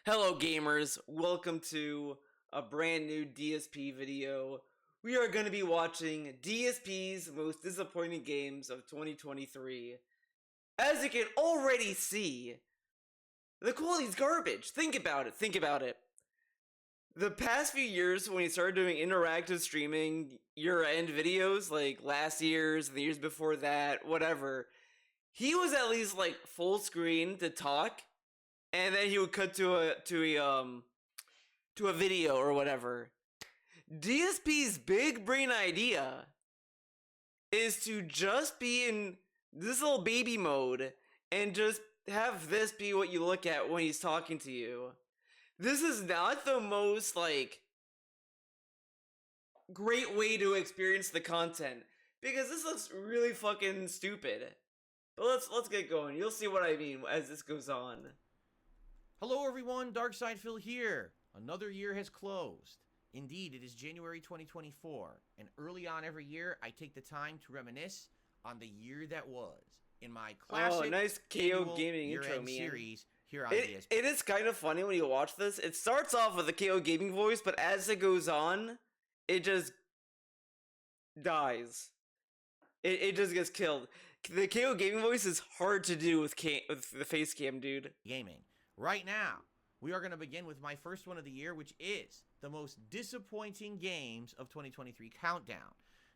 Hello gamers, welcome to a brand new DSP video. We are going to be watching DSP's most disappointing games of 2023. As you can already see, the quality's garbage. Think about it. The past few years when he started doing interactive streaming, year-end videos, like last year's and the years before that, whatever, he was at least like full screen to talk, and then he would cut to a video or whatever. DSP's big brain idea is to just be in this little baby mode and just have this be what you look at when he's talking to you. This is not the most great way to experience the content because this looks really fucking stupid. But let's get going. You'll see what I mean as this goes on. Hello everyone, Darkside Phil here. Another year has closed. Indeed, it is January 2024, and early on every year, I take the time to reminisce on the year that was in my classic nice KO Gaming intro, man. Series here on DSP. It is kind of funny when you watch this. It starts off with a KO Gaming voice, but as it goes on, it just dies. It just gets killed. The KO Gaming voice is hard to do with the face cam, dude. Gaming. Right now, we are going to begin with my first one of the year, which is the most disappointing games of 2023 countdown.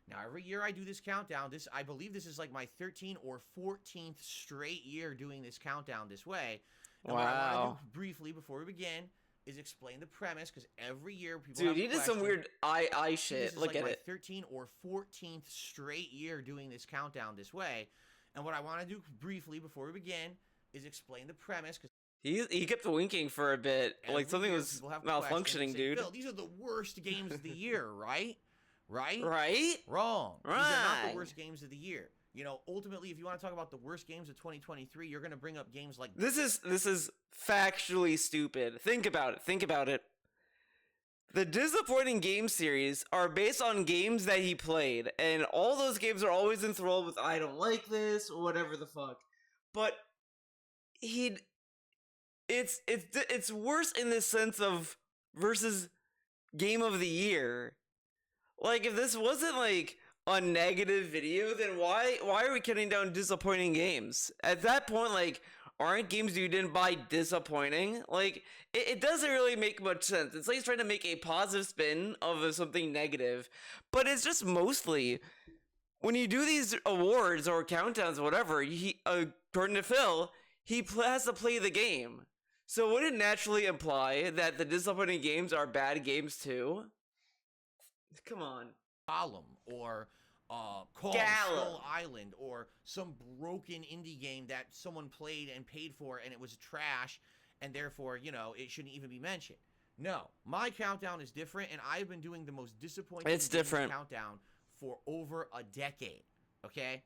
Now, every year I do this countdown. I believe this is like my 13th or 14th straight year doing this countdown this way. And what I want to do briefly before we begin is explain the premise, because every year people Dude, he did some weird eye shit. Look at it. This is like my 13th or 14th straight year doing this countdown this way. And what I want to do briefly before we begin is explain the premise, because he kept winking for a bit, like something was malfunctioning, dude. Phil, these are the worst games of the year, right? Right? Right. Wrong. These are not the worst games of the year. You know, ultimately, if you want to talk about the worst games of 2023, you're going to bring up games like this is factually stupid. Think about it. The disappointing game series are based on games that he played, and all those games are always enthralled with "I don't like this" or whatever the fuck. But it's worse in the sense of versus game of the year. Like, if this wasn't like a negative video, then why are we cutting down disappointing games? At that point, like, aren't games you didn't buy disappointing? Like, it doesn't really make much sense. It's like he's trying to make a positive spin of something negative, but it's just mostly when you do these awards or countdowns or whatever, according to Phil, he has to play the game. So would it naturally imply that the disappointing games are bad games too? Come on. Column or Skull Island or some broken indie game that someone played and paid for and it was trash and therefore, you know, it shouldn't even be mentioned. No, my countdown is different, and I've been doing the most disappointing countdown for over a decade, okay?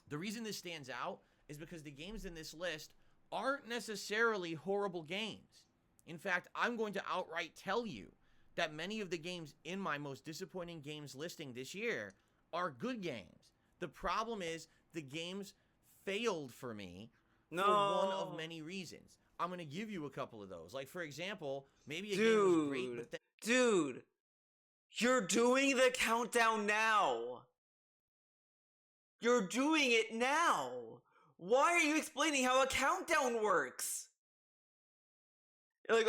The reason this stands out is because the games in this list aren't necessarily horrible games. In fact, I'm going to outright tell you that many of the games in my most disappointing games listing this year are good games. The problem is the games failed for me for one of many reasons. I'm going to give you a couple of those. Like, for example, maybe a game was great, but Dude, you're doing the countdown now. You're doing it now. Why are you explaining how a countdown works? Like,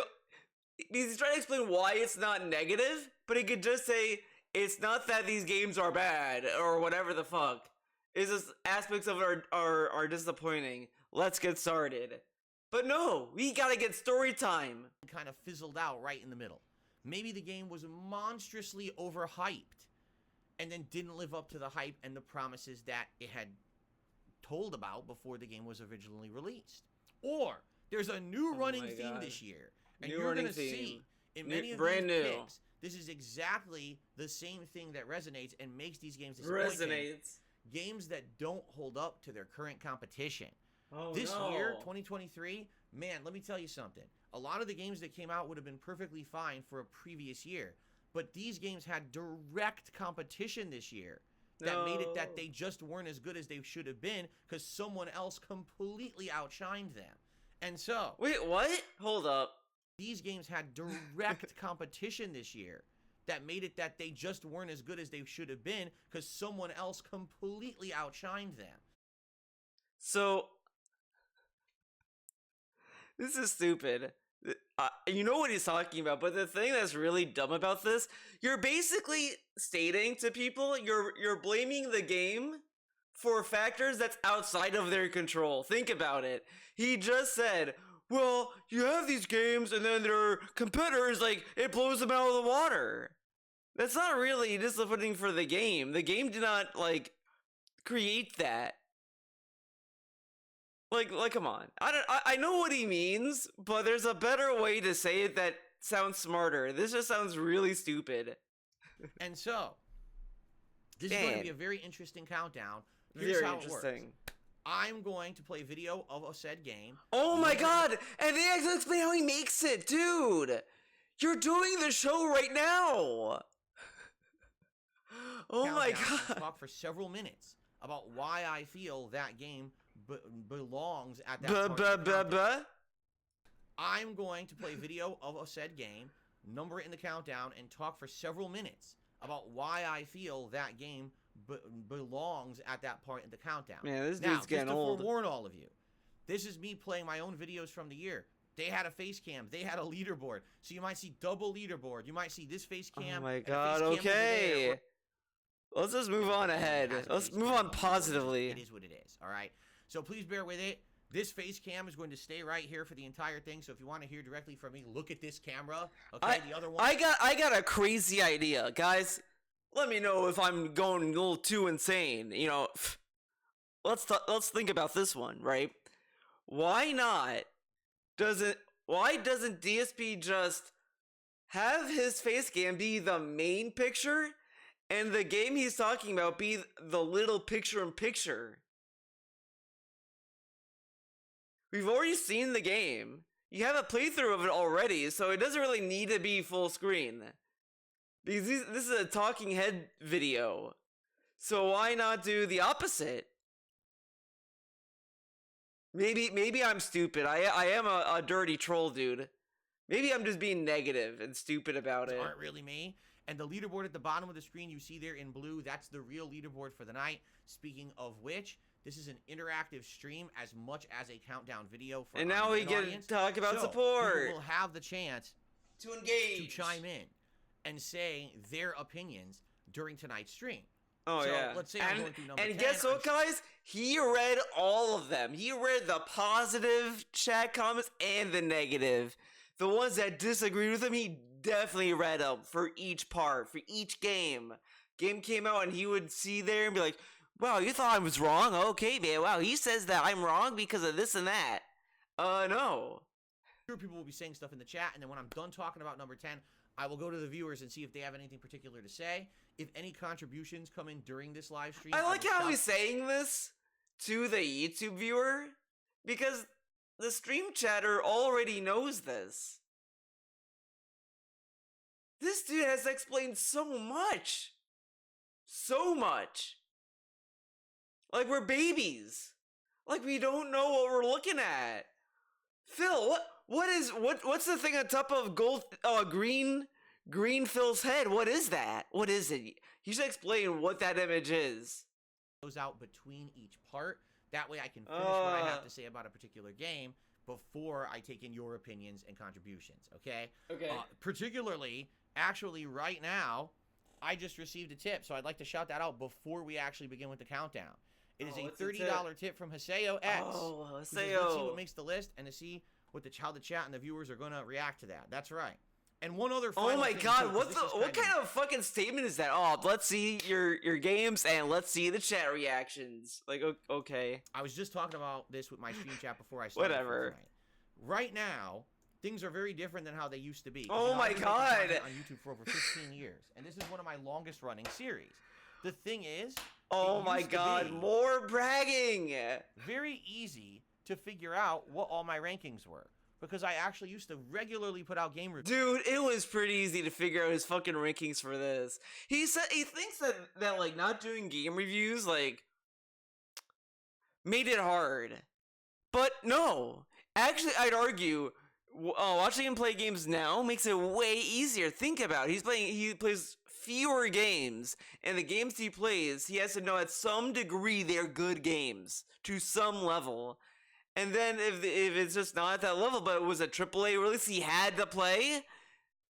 he's trying to explain why it's not negative, but he could just say, it's not that these games are bad, or whatever the fuck. It's just aspects of it are disappointing. Let's get started. But no, we gotta get story time. Kind of fizzled out right in the middle. Maybe the game was monstrously overhyped, and then didn't live up to the hype and the promises that it had told about before the game was originally released. Or there's a new running theme this year, and you're gonna see in many of these picks, this is exactly the same thing that resonates and makes these games disappointing. Games that don't hold up to their current competition. This year, 2023, man, let me tell you something. A lot of the games that came out would have been perfectly fine for a previous year, but these games had direct competition this year that made it that they just weren't as good as they should have been because someone else completely outshined them. And so... Wait, what? Hold up. These games had direct competition this year that made it that they just weren't as good as they should have been because someone else completely outshined them. So this is stupid. You know what he's talking about, but the thing that's really dumb about this, you're basically stating to people you're blaming the game for factors that's outside of their control. Think about it. He just said, well, you have these games and then their competitors, like, it blows them out of the water. That's not really disciplining for the game. The game did not, like, create that. Like, come on. I know what he means, but there's a better way to say it that sounds smarter. This just sounds really stupid. And so, this is going to be a very interesting countdown. Here's Very how interesting. it works. I'm going to play video of a said game. Oh my god! And they actually explain how he makes it, dude! You're doing the show right now! Oh my god. Talk for several minutes about why I feel that game belongs at that I'm going to play video of a said game, number it in the countdown, and talk for several minutes about why I feel that game belongs at that part in the countdown. Man, this dude's getting old. Just to forewarn all of you, this is me playing my own videos from the year. They had a face cam. They had a leaderboard. So you might see double leaderboard. You might see this face cam. Oh my god, okay. Let's just move on ahead. Let's move on positively. It is what it is, all right? So please bear with it. This face cam is going to stay right here for the entire thing. So if you want to hear directly from me, look at this camera. Okay, the other one. I got a crazy idea, guys. Let me know if I'm going a little too insane. You know, let's think about this one, right? Why doesn't DSP just have his face cam be the main picture and the game he's talking about be the little picture-in-picture? We've already seen the game. You have a playthrough of it already, so it doesn't really need to be full screen. Because this is a talking head video. So why not do the opposite? Maybe I'm stupid. I am a dirty troll, dude. Maybe I'm just being negative and stupid about it. Aren't really me. And the leaderboard at the bottom of the screen you see there in blue, that's the real leaderboard for the night. Speaking of which, this is an interactive stream as much as a countdown video for and now we get to talk about support. People will have the chance to engage, to chime in and say their opinions during tonight's stream. Oh, so, yeah. Let's say I'm going through number 10. And guess what, guys? He read all of them. He read the positive chat comments and the negative. The ones that disagreed with him, he definitely read them for each part, for each game. Game came out and he would see there and be like, wow, you thought I was wrong? Okay, man. Wow, he says that I'm wrong because of this and that. No. Sure, people will be saying stuff in the chat, and then when I'm done talking about number 10, I will go to the viewers and see if they have anything particular to say. If any contributions come in during this live stream, I like how he's saying this to the YouTube viewer, because the stream chatter already knows this. This dude has explained so much. So much. Like we're babies. Like we don't know what we're looking at. Phil, what's the thing on top of green Phil's head? What is that? What is it? You should explain what that image is. Goes out between each part. That way I can finish what I have to say about a particular game before I take in your opinions and contributions, okay? Okay. Particularly, actually right now, I just received a tip, so I'd like to shout that out before we actually begin with the countdown. It is a $30 tip from Haseo X. Oh, Haseo. Let's see what makes the list and to see what how the chat and the viewers are going to react to that. That's right. And one other final Oh my thing, god, too, what kind of fucking statement is that? Oh, let's see your games and let's see the chat reactions. Like, okay. I was just talking about this with my stream chat before I started. Whatever. Right now, things are very different than how they used to be. Oh my god. I've been on YouTube for over 15 years, and this is one of my longest running series. The thing is, oh my god, more bragging. Very easy to figure out what all my rankings were, because I actually used to regularly put out game reviews. Dude, it was pretty easy to figure out his fucking rankings for this. He said he thinks that like not doing game reviews like made it hard. But no. Actually, I'd argue Watching him play games now makes it way easier. Think about it. He plays fewer games, and the games he plays, he has to know at some degree they're good games to some level. And then if it's just not at that level, but it was a AAA release he had to play,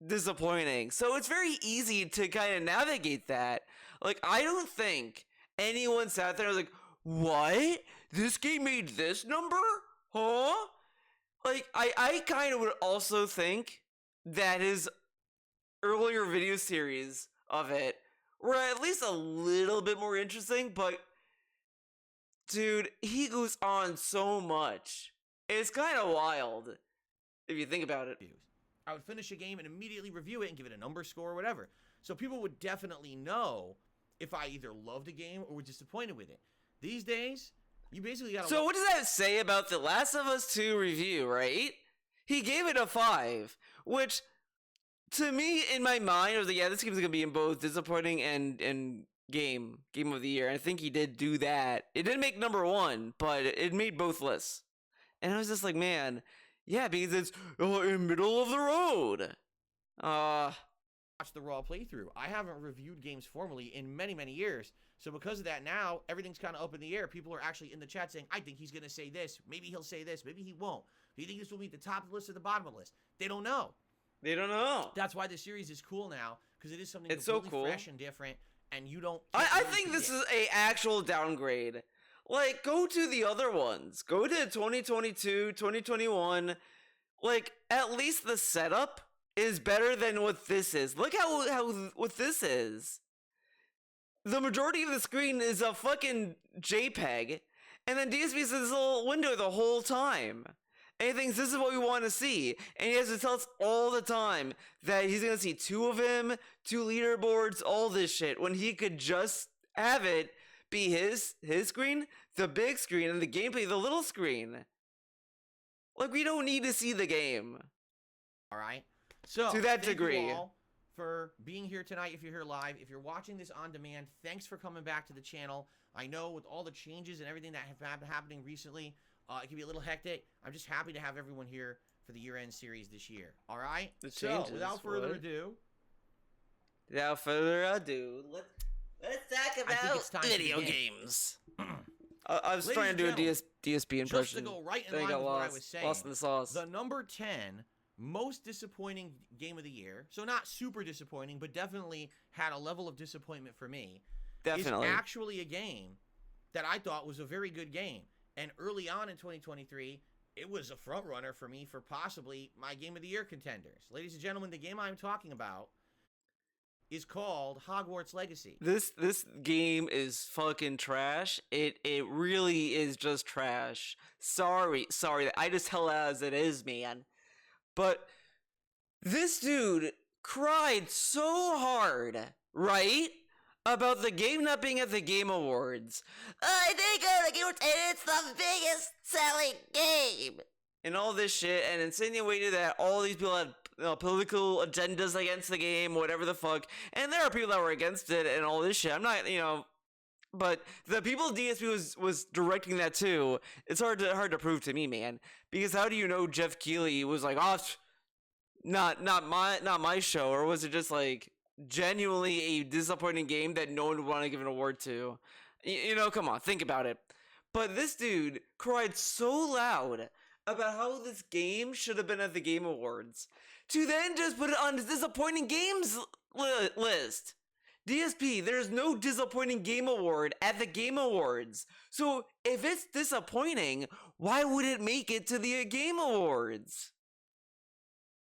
disappointing. So it's very easy to kind of navigate that. Like, I don't think anyone sat there and was like, what? This game made this number? Huh? Like, I kind of would also think that his earlier video series of it were at least a little bit more interesting, but dude, he goes on so much. It's kind of wild if you think about it. I would finish a game and immediately review it and give it a number score or whatever. So people would definitely know if I either loved a game or was disappointed with it. These days, you basically got to... So what does that say about The Last of Us 2 review, right? He gave it a 5, which to me, in my mind, I was like, yeah, this game's gonna be in both disappointing and game of the year. And I think he did do that. It didn't make number 1, but it made both lists. And I was just like, man, yeah, because it's in middle of the road. Watch the raw playthrough. I haven't reviewed games formally in many, many years. So because of that now, everything's kind of up in the air. People are actually in the chat saying, I think he's going to say this. Maybe he'll say this. Maybe he won't. Do you think this will be at the top of the list or the bottom of the list? They don't know. They don't know. That's why this series is cool now, because it is something it's completely so cool. fresh and different, and you don't... I think this is a actual downgrade. Like, go to the other ones. Go to 2022, 2021. Like, at least the setup is better than what this is. Look how what this is. The majority of the screen is a fucking JPEG, and then DSP is this little window the whole time. And he thinks this is what we want to see, and he has to tell us all the time that he's gonna see 2 of him, 2 leaderboards, all this shit, when he could just have it be his screen, the big screen, and the gameplay, the little screen. Like, we don't need to see the game. All right. So to that thank degree. You all for being here tonight. If you're here live, if you're watching this on demand, thanks for coming back to the channel. I know with all the changes and everything that have been happening recently, it can be a little hectic. I'm just happy to have everyone here for the year-end series this year. All right. So without further ado, let's talk about video games. I was trying to do a DSP impression. Just to go right in line with what I was saying, lost in the sauce. The number 10 most disappointing game of the year, so not super disappointing, but definitely had a level of disappointment for me, definitely. is actually a game that I thought was a very good game. And early on in 2023, it was a front runner for me for possibly my game of the year contenders. Ladies and gentlemen, the game I'm talking about is called Hogwarts Legacy. This game is fucking trash. It really is just trash. Sorry, I just tell it as it is, man. But this dude cried so hard, right? About the game not being at the Game Awards. I think the Game Awards, and it's the biggest selling game. And all this shit, and insinuated that all these people had political agendas against the game, whatever the fuck. And there are people that were against it and all this shit. I'm not, but the people DSP was directing that too. It's hard to prove to me, man. Because how do you know Jeff Keighley was like, oh, not my show, or was it just like genuinely a disappointing game that no one would want to give an award to? Come on, think about it. But this dude cried so loud about how this game should have been at the Game Awards to then just put it on the disappointing games list. DSP, there's no disappointing game award at the Game Awards. So if it's disappointing, why would it make it to the Game Awards?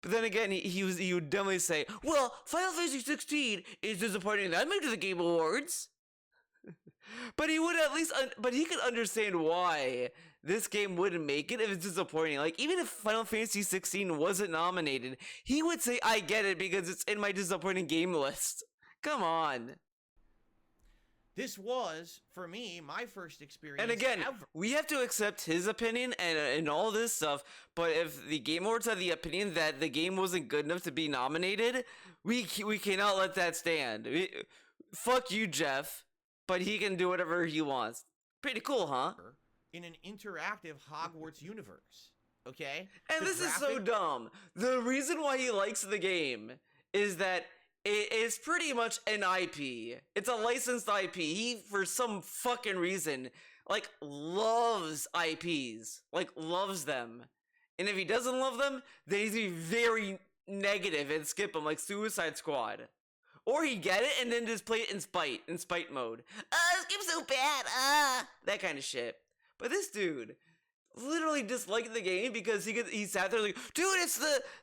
But then again, he would definitely say, well, Final Fantasy 16 is disappointing. That made it to the Game Awards. But he would at least, but he could understand why this game wouldn't make it if it's disappointing. Like, even if Final Fantasy 16 wasn't nominated, he would say, I get it because it's in my disappointing game list. Come on. This was, for me, my first experience And again, ever. We have to accept his opinion and all this stuff, but if the Game Awards had the opinion that the game wasn't good enough to be nominated, we cannot let that stand. Fuck you, Jeff, but he can do whatever he wants. Pretty cool, huh? In an interactive Hogwarts universe. Okay? And The this is so graphic- dumb. The reason why he likes the game is that it is pretty much an IP. It's a licensed IP. He, for some fucking reason, like, loves IPs. Like, loves them. And if he doesn't love them, then he's gonna be very negative and skip them, like Suicide Squad. Or he get it and then just play it in spite mode. This game's so bad, that kind of shit. But this dude literally disliked the game because he sat there like, dude, it's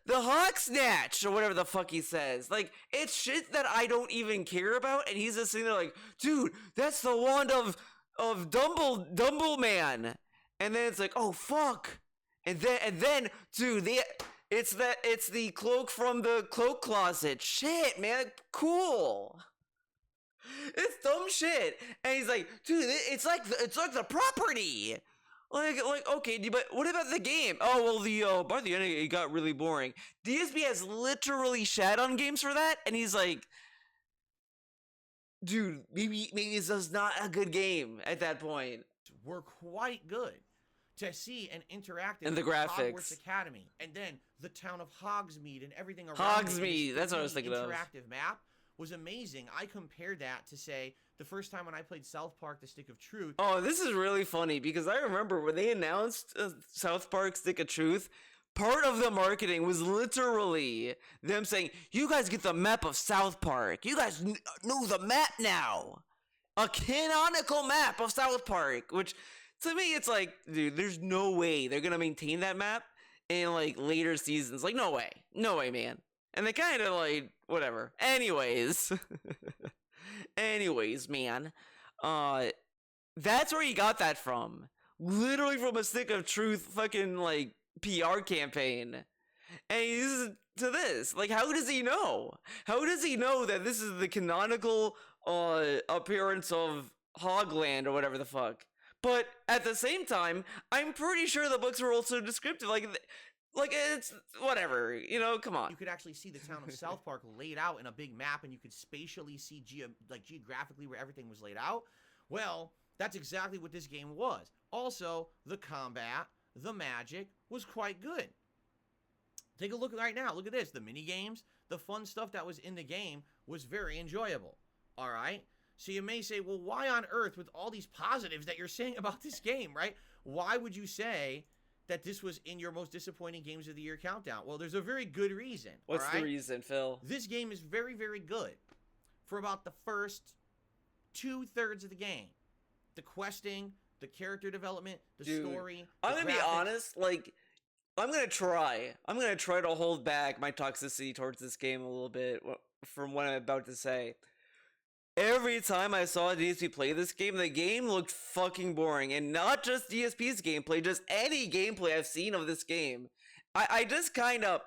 the hawk snatch or whatever the fuck he says. Like, it's shit that I don't even care about, and he's just sitting there like, dude, that's the wand of Dumble Man. And then it's like, oh fuck. And then dude, it's the cloak from the cloak closet. Shit, man, cool. It's dumb shit. And he's like, dude, it's like the property. Like, okay, but what about the game? Oh, well, by the end, it got really boring. DSP has literally shat on games for that, and he's like, dude, maybe it's just not a good game at that point. were quite good. To see an interactive And the graphics. Hogwarts Academy, and then the town of Hogsmeade and everything around Hogsmeade, that's what I was thinking of. Interactive map was amazing. I compared that to, say, the first time when I played South Park: The Stick of Truth. Oh, this is really funny because I remember when they announced South Park Stick of Truth, part of the marketing was literally them saying, you guys get the map of South Park. You guys know the map now. A canonical map of South Park, which to me, it's like, dude, there's no way they're gonna maintain that map in, like, later seasons. Like, no way, man. And they kind of, like, whatever. Anyways, man, that's where he got that from. Literally from a Stick of Truth fucking, like, PR campaign. And he uses it to this. Like, how does he know? How does he know that this is the canonical appearance of Hogland or whatever the fuck? But at the same time, I'm pretty sure the books were also descriptive. Like it's whatever, come on. You could actually see the town of South Park laid out in a big map, and you could spatially see geographically where everything was laid out. Well, that's exactly what this game was. Also, the combat, the magic was quite good. Take a look right now. Look at this. The mini games, the fun stuff that was in the game was very enjoyable. All right? So you may say, well, why on earth, with all these positives that you're saying about this game, right? Why would you say that this was in your most disappointing games of the year countdown? Well, there's a very good reason. What's the reason, Phil? This game is very, very good for about the first 2/3 of the game. The questing, the character development, the story. I'm going to be honest, like, I'm going to try to hold back my toxicity towards this game a little bit from what I'm about to say. Every time I saw DSP play this game, the game looked fucking boring. And not just DSP's gameplay, just any gameplay I've seen of this game. I just kind of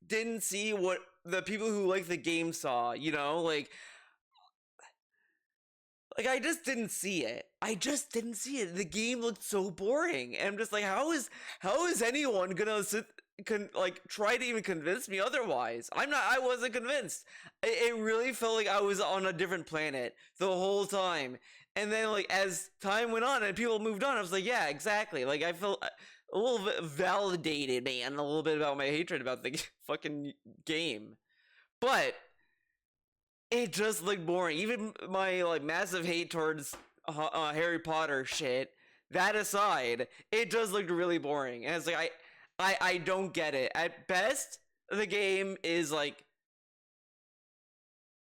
didn't see what the people who like the game saw, like I just didn't see it. The game looked so boring. And I'm just like, how is anyone gonna try to even convince me otherwise? I wasn't convinced. It really felt like I was on a different planet the whole time. And then, like, as time went on and people moved on, I was like, yeah, exactly. Like, I felt a little bit validated, man, a little bit about my hatred about the fucking game. But it just looked boring. Even my, like, massive hate towards Harry Potter shit, that aside, it just looked really boring. And it's like, I don't get it. At best, the game is, like,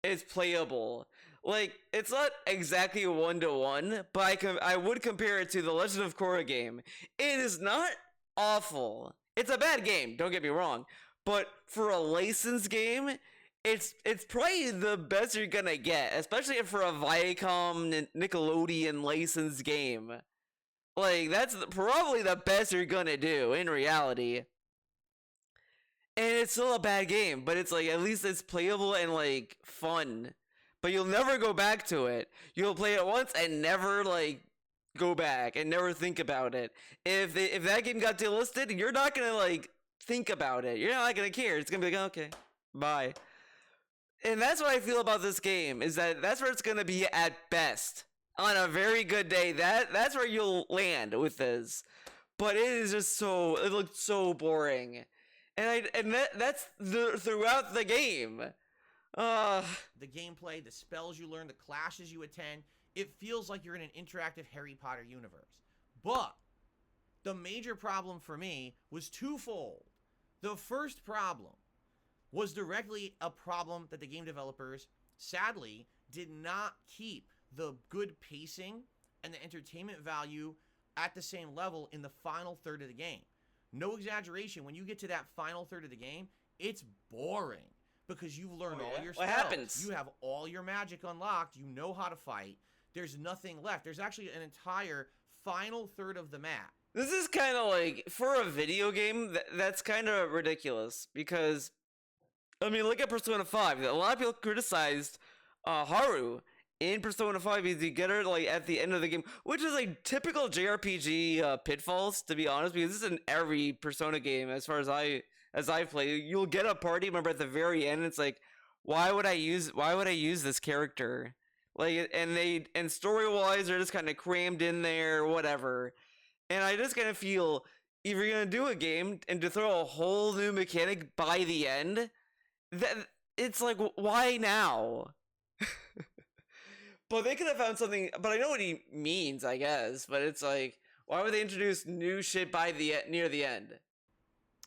it's playable. Like, it's not exactly 1-to-1, but I would compare it to the Legend of Korra game. It is not awful. It's a bad game, don't get me wrong. But for a licensed game, it's probably the best you're gonna get, especially for a Viacom Nickelodeon licensed game. Like, that's probably the best you're gonna do in reality. And it's still a bad game, but it's like, at least it's playable and, like, fun. But you'll never go back to it. You'll play it once and never, like, go back and never think about it. If that game got delisted, you're not gonna, like, think about it. You're not gonna care. It's gonna be like, okay, bye. And that's what I feel about this game, is that that's where it's gonna be at best. On a very good day, that's where you'll land with this. but it is just so, it looked so boring. That's throughout the game. Uh The gameplay, the spells you learn, the classes you attend, it feels like you're in an interactive Harry Potter universe. But the major problem for me was twofold. The first problem was directly a problem that the game developers, sadly, did not keep the good pacing and the entertainment value at the same level in the final third of the game. No exaggeration, when you get to that final third of the game, it's boring because you've learned all your spells. What happens? You have all your magic unlocked. You know how to fight. There's nothing left. There's actually an entire final third of the map. This is kind of like, for a video game, that's kind of ridiculous, because, I mean, look at Persona 5. A lot of people criticized Haru in Persona 5 because you get her, like, at the end of the game, which is, like, typical JRPG pitfalls, to be honest, because this is in every Persona game, as far as I've played. You'll get a party member at the very end, and it's like, why would I use this character? Like, and story-wise, they're just kind of crammed in there, whatever. And I just kind of feel, if you're going to do a game and to throw a whole new mechanic by the end, that it's like, why now? But they could have found something, but I know what he means, I guess, but it's like, why would they introduce new shit near the end?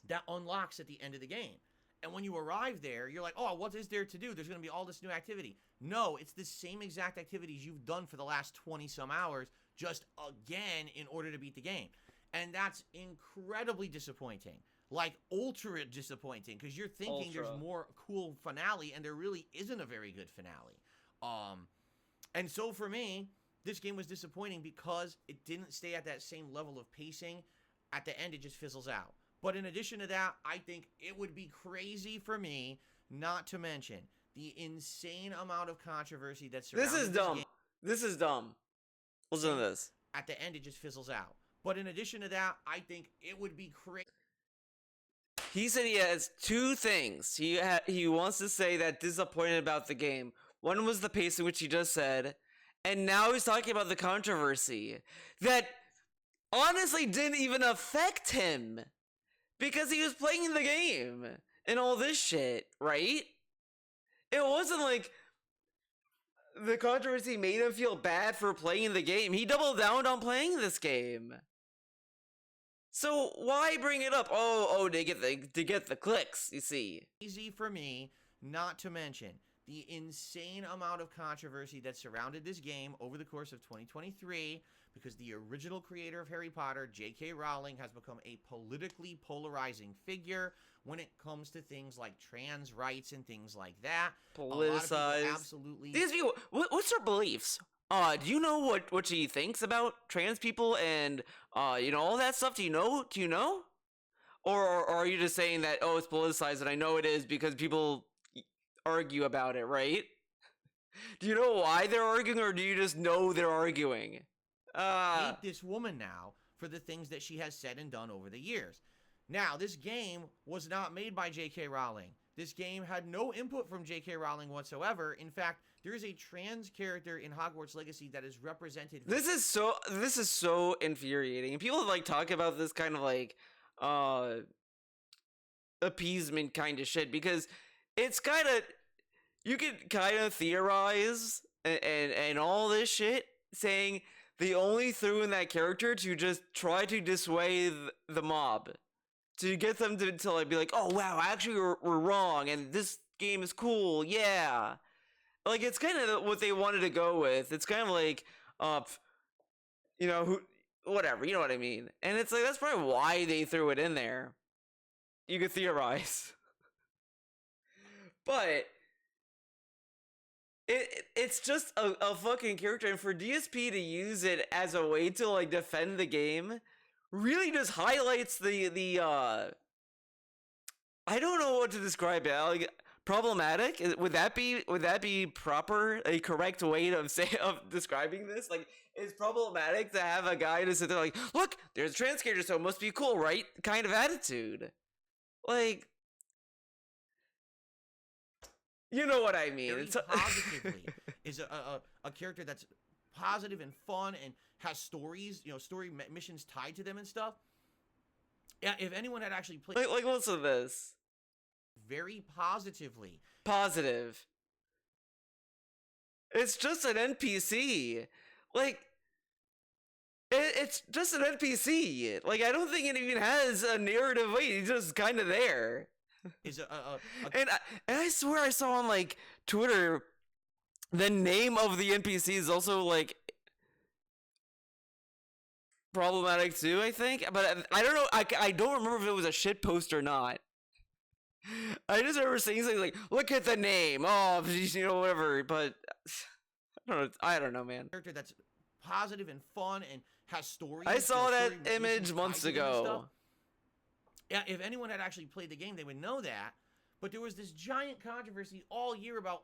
That unlocks at the end of the game. And when you arrive there, you're like, oh, what is there to do? There's going to be all this new activity. No, it's the same exact activities you've done for the last 20 some hours, just again in order to beat the game. And that's incredibly disappointing. Like, ultra disappointing, because you're thinking there's more cool finale, and there really isn't a very good finale. And so for me, this game was disappointing because it didn't stay at that same level of pacing. At the end, it just fizzles out. But in addition to that, I think it would be crazy for me not to mention the insane amount of controversy that surrounds this is dumb. Game. This is dumb. Listen to this. At the end, it just fizzles out. But in addition to that, I think it would be crazy. He said he has two things. He wants to say that disappointed about the game. One was the pacing, which he just said, and now he's talking about the controversy that honestly didn't even affect him. Because he was playing the game and all this shit, right? It wasn't like the controversy made him feel bad for playing the game. He doubled down on playing this game. So why bring it up? Oh, to get the clicks, you see. Easy for me not to mention the insane amount of controversy that surrounded this game over the course of 2023, because the original creator of Harry Potter, J.K. Rowling, has become a politically polarizing figure when it comes to things like trans rights and things like that. Politicized. Absolutely. These people, what's their beliefs? Do you know what she thinks about trans people and all that stuff? Do you know? Or are you just saying that, oh, it's politicized, and I know it is because people argue about it, right? Do you know why they're arguing, or do you just know they're arguing? Hate this woman now for the things that she has said and done over the years. Now, this game was not made by J.K. Rowling. This game had no input from J.K. Rowling whatsoever. In fact, there is a trans character in Hogwarts Legacy that is represented. This is so infuriating. People like talk about this kind of like appeasement kind of shit, because it's kind of, you could kind of theorize and all this shit, saying they only threw in that character to just try to dissuade the mob, to get them to like be like, oh wow, actually we're wrong, and this game is cool, yeah. Like, it's kind of what they wanted to go with. It's kind of like, whatever, you know what I mean. And it's like, that's probably why they threw it in there. You could theorize. But it's just a fucking character, and for DSP to use it as a way to like defend the game really just highlights the I don't know what to describe it. Like, problematic? Would that be proper, a correct way of describing this? Like, it's problematic to have a guy to sit there like, look, there's a trans character, so it must be cool, right? Kind of attitude. Like, you know what I mean. Very positively is a character that's positive and fun and has stories, story missions tied to them and stuff. Yeah, if anyone had actually played Like listen to this. very positively. Positive. It's just an NPC. Like, it's just an NPC. Like, I don't think it even has a narrative weight. He's just kind of there. Is And I swear I saw on, like, Twitter, the name of the NPC is also, like, problematic too, I think. But I don't know. I don't remember if it was a shit post or not. I just remember saying something like, "Look at the name." Oh, you know, whatever. But I don't know, man. character that's positive and fun and has stories. I saw that story image missions months tied to them and stuff. ago. Yeah, if anyone had actually played the game, they would know that. But there was this giant controversy all year about,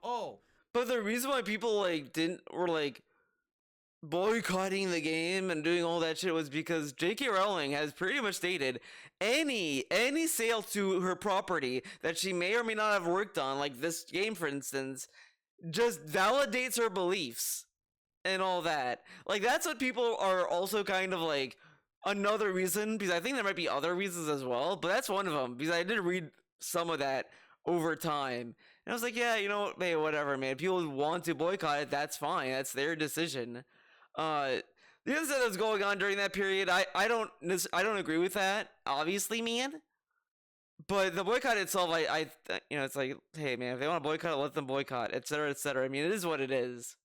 But the reason why people were like boycotting the game and doing all that shit was because J.K. Rowling has pretty much stated any sale to her property that she may or may not have worked on, like this game for instance, just validates her beliefs and all that. Like, that's what people are also kind of like another reason, because I think there might be other reasons as well, but that's one of them, because I did read some of that over time. And I was like, yeah, you know, hey, whatever, man. If people want to boycott it, that's fine. That's their decision. The other thing that was going on during that period, I don't agree with that, obviously, man. But the boycott itself, I you know, it's like, hey, man, if they want to boycott it, let them boycott, etc., etc. I mean, it is what it is.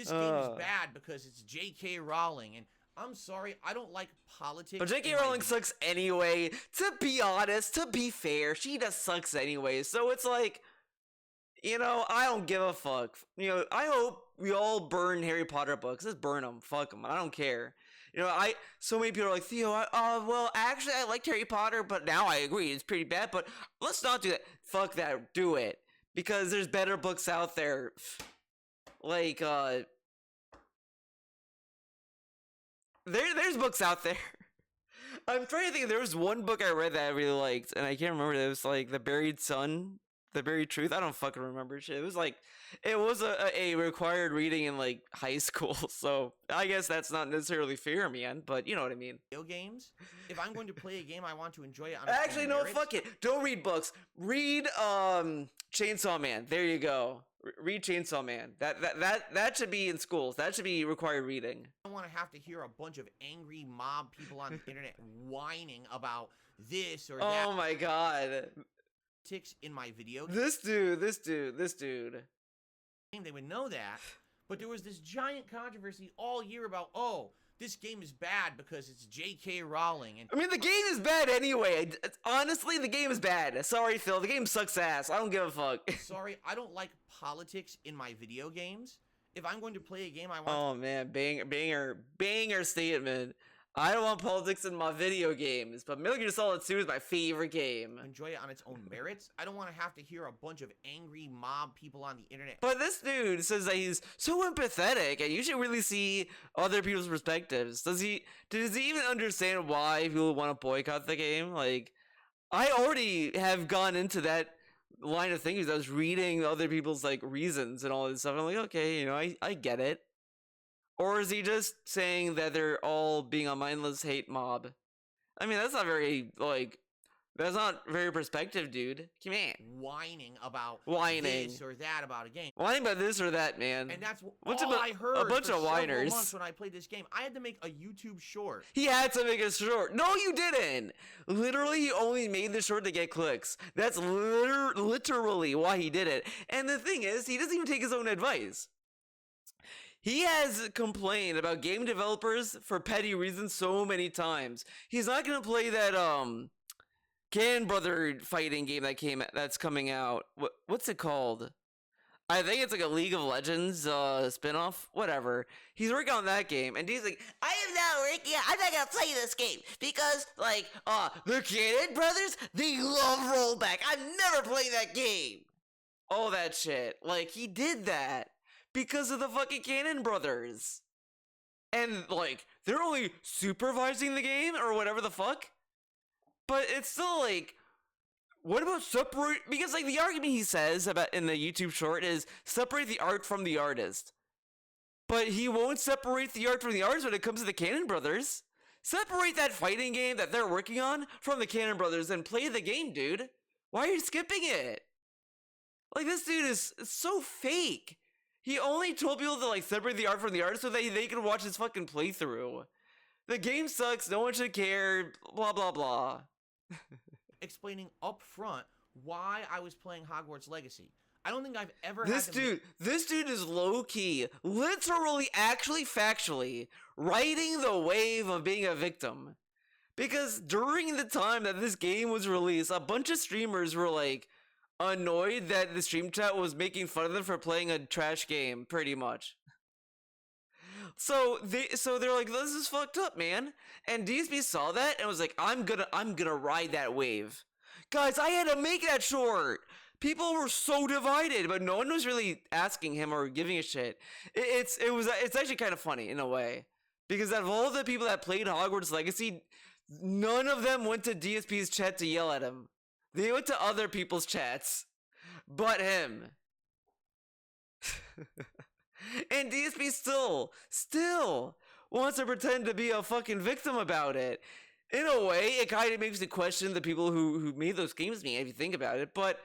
this game is bad because it's J.K. Rowling, and I'm sorry, I don't like politics. But J.K. Rowling sucks anyway. To be honest, to be fair, she just sucks anyway. So it's like, you know, I don't give a fuck. You know, I hope we all burn Harry Potter books. Just burn them. Fuck them. I don't care. You know, so many people are like, Theo, well, actually, I liked Harry Potter, but now I agree. It's pretty bad, but let's not do that. Fuck that. Do it. Because there's better books out there. Like, there's books out there. I'm trying to think. There was one book I read that I really liked, and I can't remember. It was like The Buried Sun, The Buried Truth. I don't fucking remember shit. It was like, it was a required reading in like high school, so I guess that's not necessarily fair, man. But you know what I mean. Video games. If I'm going to play a game, I want to enjoy it. Actually, no, fuck it. Don't read books. Read Chainsaw Man. There you go. Read Chainsaw Man. That should be in schools. That should be required reading. I don't want to have to hear a bunch of angry mob people on the internet whining about this or that. Oh my god. In my video game. This dude. They would know that. But there was this giant controversy all year about, this game is bad because it's J.K. Rowling. And I mean, the game is bad anyway. Honestly, the game is bad. Sorry, Phil. The game sucks ass. I don't give a fuck. Sorry, I don't like politics in my video games. If I'm going to play a game, I want. Oh man, banger statement. I don't want politics in my video games, but Metal Gear Solid 2 is my favorite game. Enjoy it on its own merits. I don't want to have to hear a bunch of angry mob people on the internet. But this dude says that he's so empathetic, and you should really see other people's perspectives. Does he even understand why people want to boycott the game? Like, I already have gone into that line of thinking. I was reading other people's like reasons and all this stuff. And I'm like, okay, you know, I get it. Or is he just saying that they're all being a mindless hate mob? I mean, that's not very, that's not very perspective, dude. Come on. Whining about Whining. this or that about a game. Whining about this or that, man. And that's all I heard a bunch for of whiners. months when I played this game. I had to make a YouTube short. He had to make a short. No, you didn't. Literally, he only made the short to get clicks. That's literally why he did it. And the thing is, he doesn't even take his own advice. He has complained about game developers for petty reasons so many times. He's not gonna play that Cannon Brother fighting game that's coming out. What's it called? I think it's like a League of Legends spinoff. Whatever. He's working on that game, and he's like, I am not working. I'm not gonna play this game because the Cannon Brothers, they love rollback. I'm never playing that game. All that shit. Like, he did that because of the fucking Cannon Brothers. And, like, they're only supervising the game or whatever the fuck. But it's still, like, what about separate? Because, like, the argument he says about in the YouTube short is separate the art from the artist. But he won't separate the art from the artist when it comes to the Cannon Brothers. Separate that fighting game that they're working on from the Cannon Brothers and play the game, dude. Why are you skipping it? Like, this dude is so fake. He only told people to, like, separate the art from the artist so that they could watch his fucking playthrough. The game sucks, no one should care, blah, blah, blah. Explaining up front why I was playing Hogwarts Legacy. I don't think I've ever This dude is low-key, literally, actually, factually, riding the wave of being a victim. Because during the time that this game was released, a bunch of streamers were, like, annoyed that the stream chat was making fun of them for playing a trash game, pretty much. So they're like, this is fucked up, man. And DSP saw that and was like, I'm gonna ride that wave. Guys, I had to make that short. People were so divided, but no one was really asking him or giving a shit. It's actually kind of funny in a way, because out of all the people that played Hogwarts Legacy, none of them went to DSP's chat to yell at him. They went to other people's chats, but him. And DSP still wants to pretend to be a fucking victim about it. In a way, it kind of makes me question the people who made those games, if you think about it, but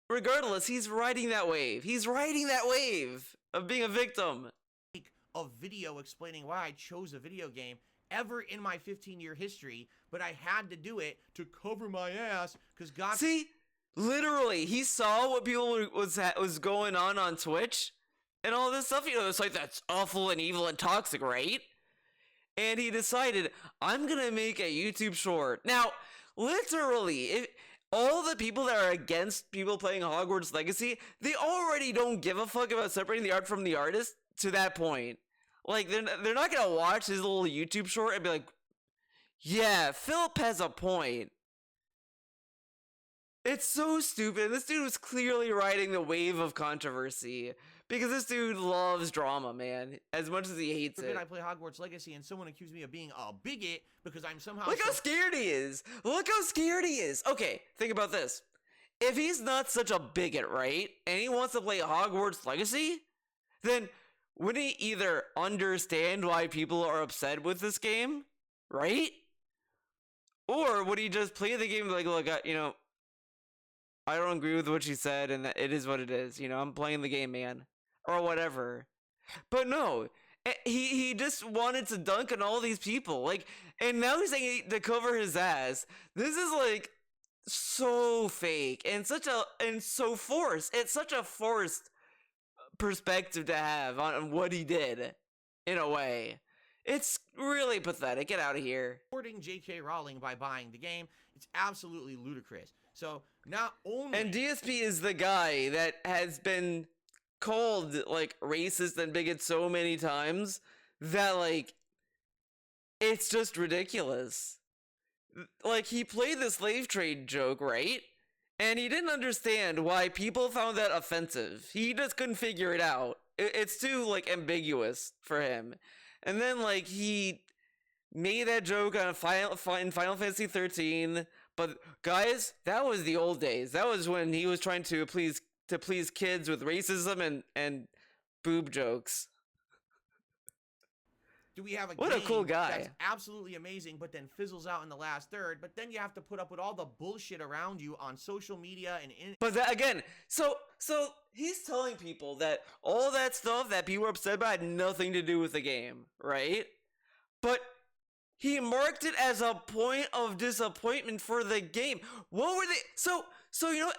regardless, he's riding that wave. He's riding that wave of being a victim. A video explaining why I chose a video game ever in my 15-year history, but I had to do it to cover my ass because God. See, literally, he saw what people was going on Twitch and all this stuff. You know, it's like, that's awful and evil and toxic, right? And he decided, I'm gonna make a YouTube short. Now, literally, all the people that are against people playing Hogwarts Legacy, they already don't give a fuck about separating the art from the artist to that point. Like, they're not gonna watch his little YouTube short and be like, yeah, Philip has a point. It's so stupid. This dude was clearly riding the wave of controversy, because this dude loves drama, man, as much as he hates it. I play Hogwarts Legacy and someone accused me of being a bigot because I'm somehow. Look how scared he is. Look how scared he is. Okay, think about this. If he's not such a bigot, right, and he wants to play Hogwarts Legacy, then wouldn't he either understand why people are upset with this game, right? Or would he just play the game like, look, you know, I don't agree with what she said, and it is what it is. You know, I'm playing the game, man. Or whatever. But no, he just wanted to dunk on all these people. Like, and now he's saying to cover his ass. This is like so fake and so forced. It's such a forced perspective to have on what he did, in a way. It's really pathetic. Get out of here. Supporting J.K. Rowling by buying the game, it's absolutely ludicrous. So not only. And DSP is the guy that has been called like racist and bigot so many times that like it's just ridiculous. Like, he played the slave trade joke, right? And he didn't understand why people found that offensive. He just couldn't figure it out. It's too like ambiguous for him. And then like he made that joke on Final Fantasy 13. But guys, that was the old days. That was when he was trying to please kids with racism and boob jokes. Do we have what a cool guy? That's absolutely amazing, but then fizzles out in the last third. But then you have to put up with all the bullshit around you on social media and But that, again, so he's telling people that all that stuff that people were upset about had nothing to do with the game, right? But he marked it as a point of disappointment for the game. What were they? So you know,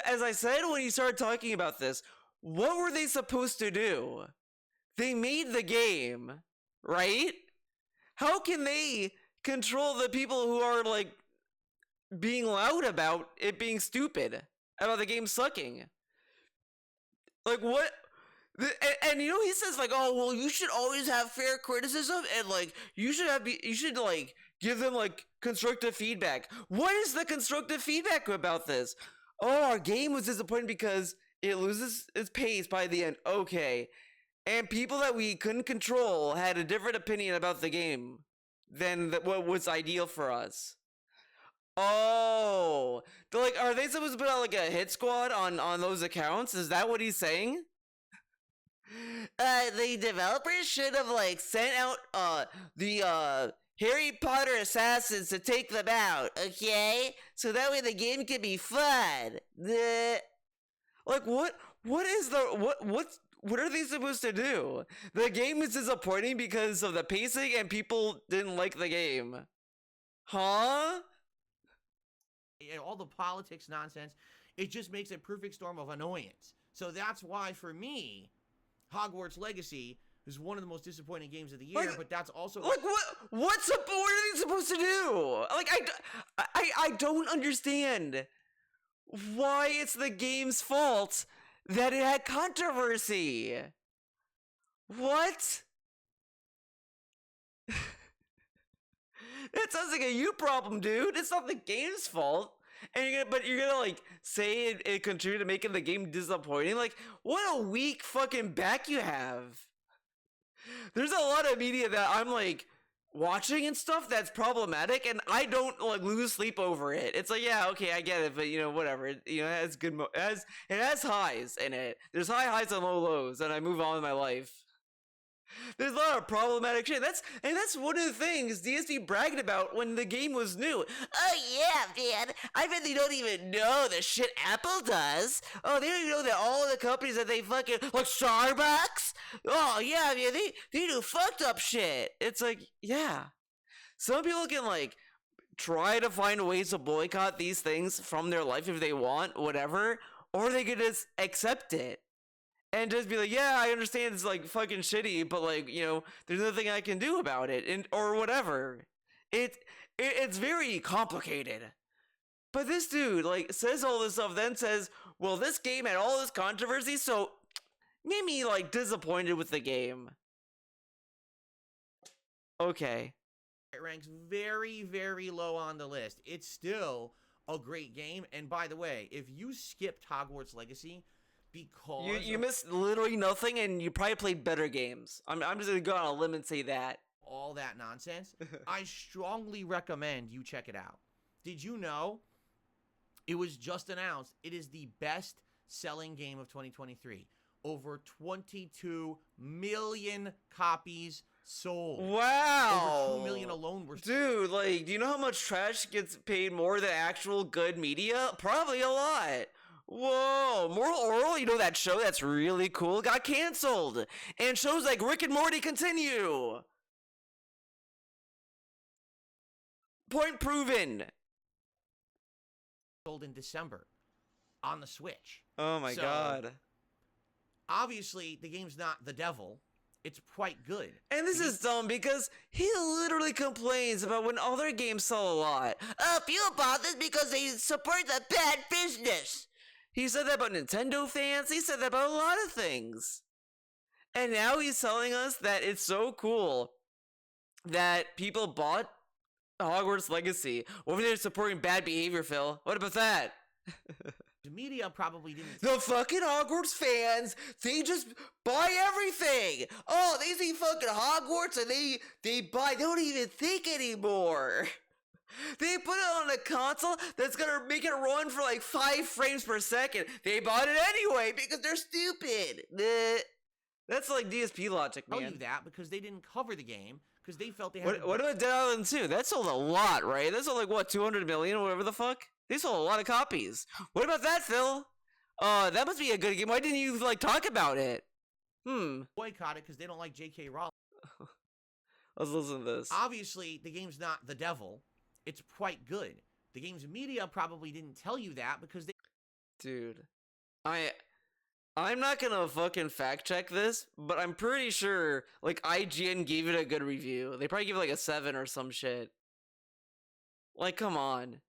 as I said when he started talking about this, what were they supposed to do? They made the game, right? How can they control the people who are like being loud about it being stupid, about the game sucking? Like, what? And you know, he says like, oh well, you should always have fair criticism, and like you should like give them like constructive feedback. What is the constructive feedback about this? Oh, our game was disappointing because it loses its pace by the end. Okay, and people that we couldn't control had a different opinion about the game than what was ideal for us. Oh, they're like, are they supposed to put out like a hit squad on those accounts? Is that what he's saying? The developers should have like sent out the Harry Potter assassins to take them out, okay? So that way the game can be fun. Like what is the what are they supposed to do? The game is disappointing because of the pacing and people didn't like the game. Huh? And all the politics nonsense, it just makes a perfect storm of annoyance. So that's why, for me, Hogwarts Legacy is one of the most disappointing games of the year. Like, but that's also like what are they supposed to do? Like I don't understand why it's the game's fault that it had controversy. What? That sounds like a you problem, dude. It's not the game's fault. And you're gonna like say it contributed to making the game disappointing. Like, what a weak fucking back you have. There's a lot of media that I'm like watching and stuff that's problematic, and I don't like lose sleep over it. It's like, yeah, okay, I get it, but whatever. It has good it has highs in it. There's high highs and low lows, and I move on with my life. There's a lot of problematic shit. That's one of the things DSP bragged about when the game was new. Oh yeah, man. I bet they don't even know the shit Apple does. Oh, they don't even know that all the companies that they fucking like Starbucks. Oh yeah, man, they do fucked up shit. It's like, yeah. Some people can like try to find ways to boycott these things from their life if they want, whatever, or they could just accept it. And just be like, yeah, I understand it's like fucking shitty, but like, there's nothing I can do about it, and or whatever. It's very complicated. But this dude like says all this stuff, then says, well, this game had all this controversy, so made me like disappointed with the game. Okay. It ranks very, very low on the list. It's still a great game. And by the way, if you skipped Hogwarts Legacy, because you missed literally nothing, and you probably played better games. I'm just gonna go on a limb and say that. All that nonsense, I strongly recommend you check it out. Did you know it was just announced it is the best selling game of 2023? Over 22 million copies sold. Wow. Over 2 million alone were sold. Dude, like, do you know how much trash gets paid more than actual good media? Probably a lot. Whoa, Moral Oral, that show that's really cool, got canceled. And shows like Rick and Morty continue. Point proven. Sold in December on the Switch. Oh my god. Obviously, the game's not the devil. It's quite good. And this is dumb because he literally complains about when other games sell a lot. People bought this because they support the bad business. He said that about Nintendo fans. He said that about a lot of things. And now he's telling us that it's so cool that people bought Hogwarts Legacy. What if they're supporting bad behavior, Phil? What about that? The media probably didn't. The fucking Hogwarts fans, they just buy everything. Oh, they see fucking Hogwarts and they buy. They don't even think anymore. They put it on a console that's gonna make it run for like 5 frames per second. They bought it anyway because they're stupid. That's like DSP logic, man. Tell you that because they didn't cover the game because they felt they had. What about Dead Island 2? That sold a lot, right? That sold like what, 200 million or whatever the fuck? They sold a lot of copies. What about that, Phil? That must be a good game. Why didn't you like talk about it? Boycott it because they don't like J.K. Rowling. Let's listen to this. Obviously, the game's not the devil. It's quite good. The game's media probably didn't tell you that because they... Dude, I'm not gonna fucking fact check this, but I'm pretty sure like IGN gave it a good review. They probably gave it like a 7 or some shit. Like, come on.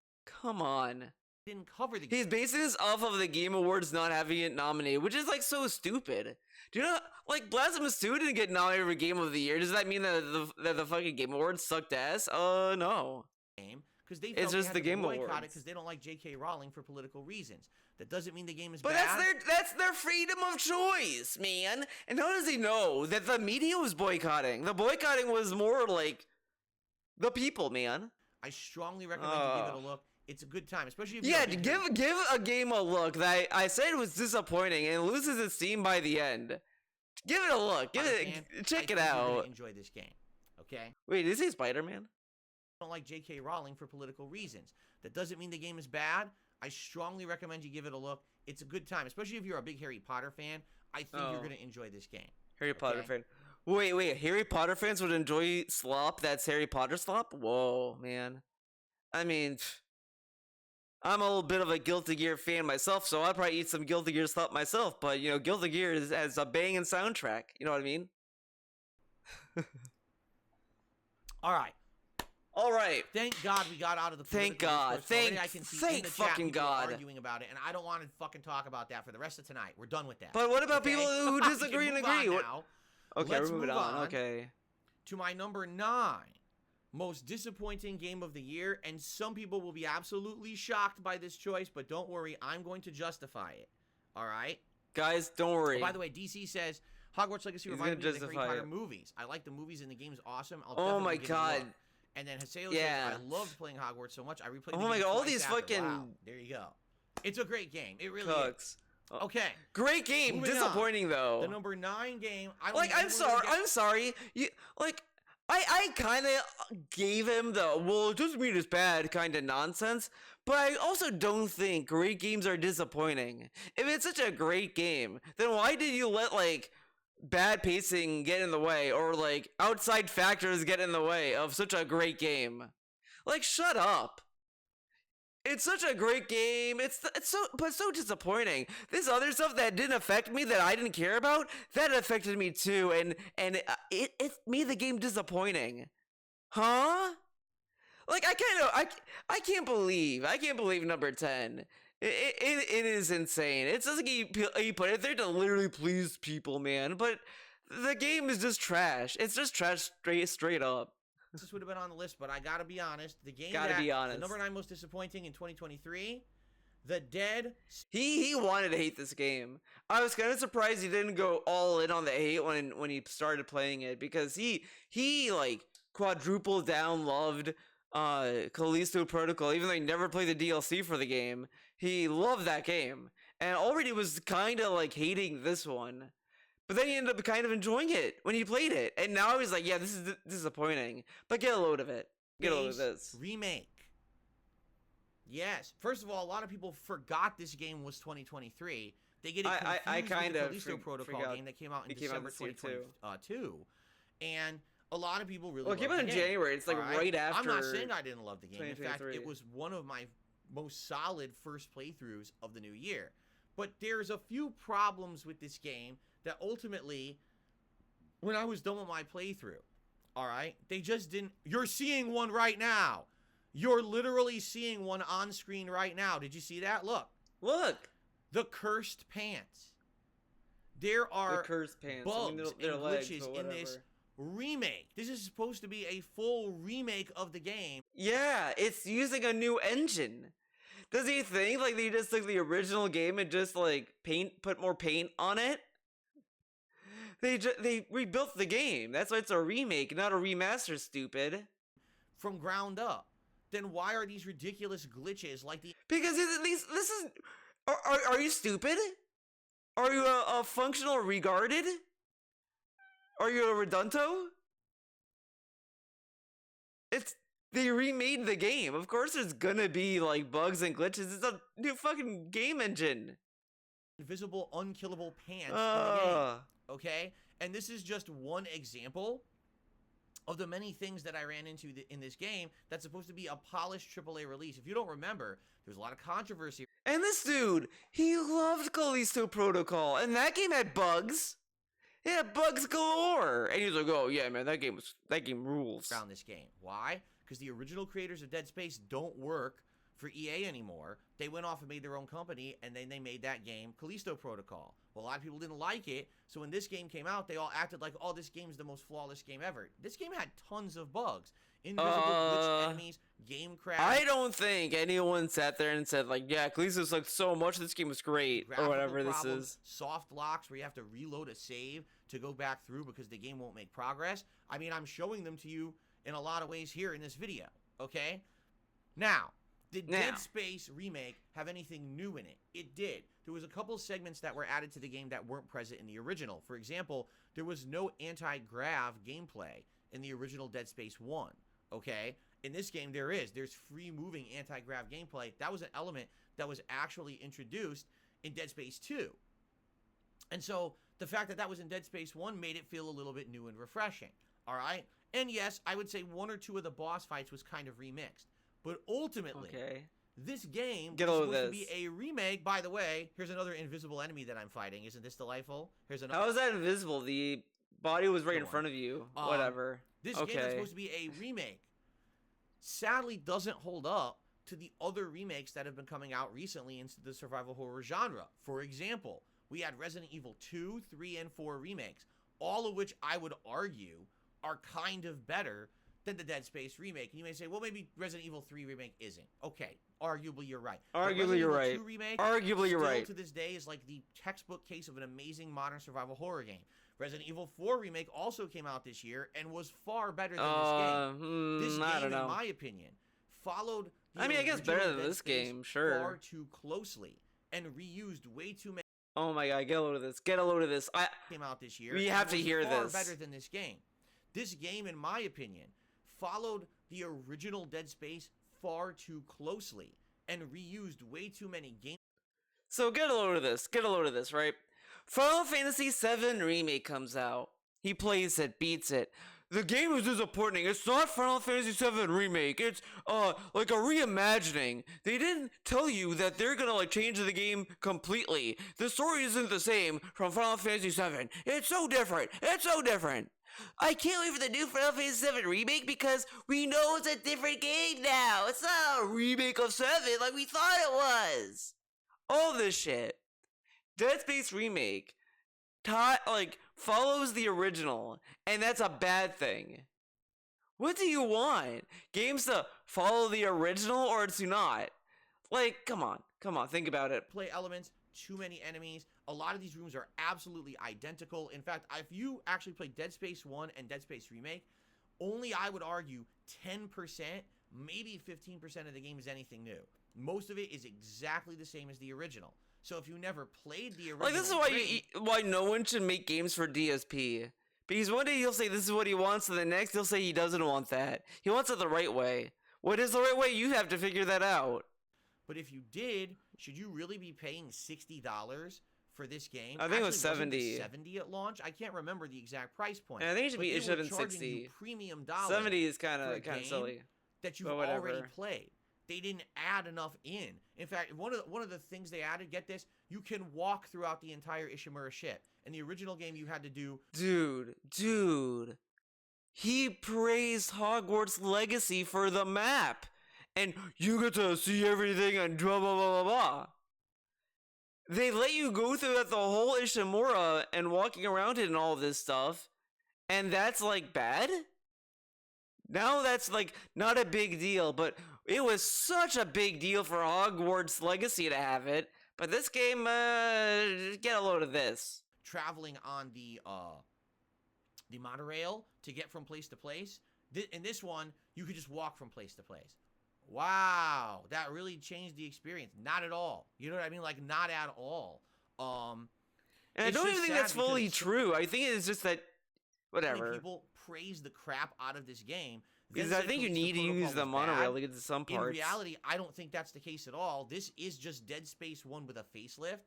Didn't cover the game. He's basing this off of the Game Awards not having it nominated, which is like so stupid. Do you know, like, Blasphemous 2 didn't get nominated for Game of the Year. Does that mean that the fucking Game Awards sucked ass? No. Game because they it's just the Game Awards because they don't like J.K. Rowling for political reasons. That doesn't mean the game is but bad. But that's their freedom of choice, man. And how does he know that the media was boycotting? The boycotting was more like the people, man. I strongly recommend you give it a look. It's a good time, especially if you give a game a look. That I said it was disappointing and it loses its steam by the end. Give it a look. Check it out. Enjoy this game. Okay. Wait, is he Spider-Man? don't like J.K. Rowling for political reasons. That doesn't mean the game is bad. I strongly recommend you give it a look. It's a good time, especially if you're a big Harry Potter fan. I think you're going to enjoy this game. Harry Potter fan. Wait. Harry Potter fans would enjoy slop that's Harry Potter slop? Whoa, man. I mean, I'm a little bit of a Guilty Gear fan myself, so I'd probably eat some Guilty Gear slop myself. But, you know, Guilty Gear has a banging soundtrack. You know what I mean? All right. Thank God we got out of the Thank God. I can see thank in the fucking chat God. arguing about it, and I don't want to fucking talk about that for the rest of tonight. We're done with that. But what about people who disagree and agree? Now. Okay, let's we're moving move on. Okay. To my number 9 most disappointing game of the year, and some people will be absolutely shocked by this choice, but don't worry, I'm going to justify it. All right, guys, don't worry. Oh, by the way, DC says Hogwarts Legacy reminded me of the Harry Potter movies. I like the movies and the game's awesome. Oh my God. And then Haseo says, I loved playing Hogwarts so much. I replayed the game my God, all these after. fucking... Wow, there you go. It's a great game. It really is. Okay. Great game. Disappointing, though. The number 9 game. I'm sorry. You, I kind of gave him the, well, it doesn't mean it's bad kind of nonsense, but I also don't think great games are disappointing. If it's such a great game, then why did you let, bad pacing get in the way, or outside factors get in the way of such a great game? Shut up. It's such a great game. It's so disappointing. This other stuff that didn't affect me, that I didn't care about, that affected me too, and it made the game disappointing. Huh? I can't believe number 10. It is insane. It's just he put it there to literally please people, man. But the game is just trash. It's just trash straight up. This would have been on the list, but I gotta be honest. The game the number 9 most disappointing in 2023, The Dead. He wanted to hate this game. I was kind of surprised he didn't go all in on the hate when he started playing it, because he quadruple down loved Callisto Protocol, even though he never played the DLC for the game. He loved that game, and already was kind of hating this one. But then he ended up kind of enjoying it when he played it, and now he's like, yeah, this is disappointing. But get a load of it. Get a load of this remake. Yes. First of all, a lot of people forgot this game was 2023. They get it confused with the Callisto Protocol game that came out in December 2022. And a lot of people really it came out in January. It's right after. I'm not saying I didn't love the game. In fact, it was one of my most solid first playthroughs of the new year. But there's a few problems with this game that ultimately, when I was done with my playthrough, all right, they just didn't. You're seeing one right now. You're literally seeing one on screen right now. Did you see that? Look. The cursed pants. There are bugs and glitches in this remake. This is supposed to be a full remake of the game. Yeah, it's using a new engine. Does he think they just took the original game and just put more paint on it? They rebuilt the game. That's why it's a remake, not a remaster, stupid. From ground up. Then why are these ridiculous glitches Because this is... Are you stupid? Are you a functional regarded? Are you a redunto? They remade the game. Of course there's gonna be bugs and glitches. It's a new fucking game engine. Invisible, unkillable pants in the game. Okay? And this is just one example of the many things that I ran into in this game that's supposed to be a polished AAA release. If you don't remember, there's a lot of controversy. And this dude, he loved Callisto Protocol, and that game had bugs. It had bugs galore. And he's like, oh yeah, man, that game rules. Around this game. Why? Because the original creators of Dead Space don't work for EA anymore. They went off and made their own company, and then they made that game, Callisto Protocol. Well, a lot of people didn't like it, so when this game came out, they all acted like, oh, this game's the most flawless game ever. This game had tons of bugs. Invisible glitch enemies, game crash. I don't think anyone sat there and said, yeah, Callisto sucked so much, this game was great, or whatever this is. Soft locks where you have to reload a save to go back through because the game won't make progress. I mean, I'm showing them to you in a lot of ways here in this video, okay? Now, did Dead Space Remake have anything new in it? It did. There was a couple segments that were added to the game that weren't present in the original. For example, there was no anti-grav gameplay in the original Dead Space 1, okay? In this game, there's free moving anti-grav gameplay. That was an element that was actually introduced in Dead Space 2. And so the fact that that was in Dead Space 1 made it feel a little bit new and refreshing. All right? And yes, I would say one or two of the boss fights was kind of remixed. But ultimately, this game is supposed to be a remake. By the way, here's another invisible enemy that I'm fighting. Isn't this delightful? Here's another. How is that invisible? The body was right in front of you. Whatever. This game is supposed to be a remake. Sadly, doesn't hold up to the other remakes that have been coming out recently into the survival horror genre. For example, we had Resident Evil 2, 3, and 4 remakes, all of which I would argue are kind of better than the Dead Space remake. And you may say, well, maybe Resident Evil 3 remake isn't. Okay, arguably you're right. Arguably you're right. Arguably you're right. To this day is like the textbook case of an amazing modern survival horror game. Resident Evil 4 remake also came out this year and was far better than this game. This game, in my opinion, followed I guess better than this game, sure. Far too closely and reused way too many. Oh my god, get a load of this. Get a load of this. Came out this year. We have to hear this. Far better than this game. This game, in my opinion, followed the original Dead Space far too closely and reused way too many games. So get a load of this. Get a load of this, right? Final Fantasy VII Remake comes out. He plays it, beats it. The game is disappointing. It's not Final Fantasy VII Remake. It's like a reimagining. They didn't tell you that they're gonna like change the game completely. The story isn't the same from Final Fantasy VII. It's so different. It's so different. I can't wait for the new Final Fantasy VII Remake because we know it's a different game now. It's not a remake of 7 like we thought it was. All this shit. Dead Space Remake follows the original, and that's a bad thing. What do you want? Games to follow the original or to not? Like, come on, think about it. Play elements, too many enemies. A lot of these rooms are absolutely identical. In fact, if you actually play Dead Space 1 and Dead Space Remake, only I would argue 10%, maybe 15% of the game is anything new. Most of it is exactly the same as the original. So if you never played the original, like this is why no one should make games for DSP. Because one day he'll say this is what he wants, and the next he'll say he doesn't want that. He wants it the right way. What is the right way? You have to figure that out. But if you did, should you really be paying $60 for this game? I think it was 70. 70 at launch. I can't remember the exact price point. And I think it should have been 60. Premium dollars. 70 is kind of silly. That you've already played. They didn't add enough in. In fact, one of the things they added, get this, you can walk throughout the entire Ishimura ship. In the original game, you had to do... Dude. He praised Hogwarts Legacy for the map. And you get to see everything and blah, blah, blah, blah, blah. They let you go through the whole Ishimura and walking around it and all this stuff. And that's, like, bad? Now that's, like, not a big deal, but... It was such a big deal for Hogwarts Legacy to have it, but this game, get a load of this. Traveling on the monorail to get from place to place. In this one, you could just walk from place to place. Wow, that really changed the experience. Not at all. You know what I mean? Like, not at all. And I don't even think that's fully true. I think it's just that, whatever. People praise the crap out of this game. Because I think you need to use the monorail to get to some parts. In reality, I don't think that's the case at all. This is just Dead Space 1 with a facelift.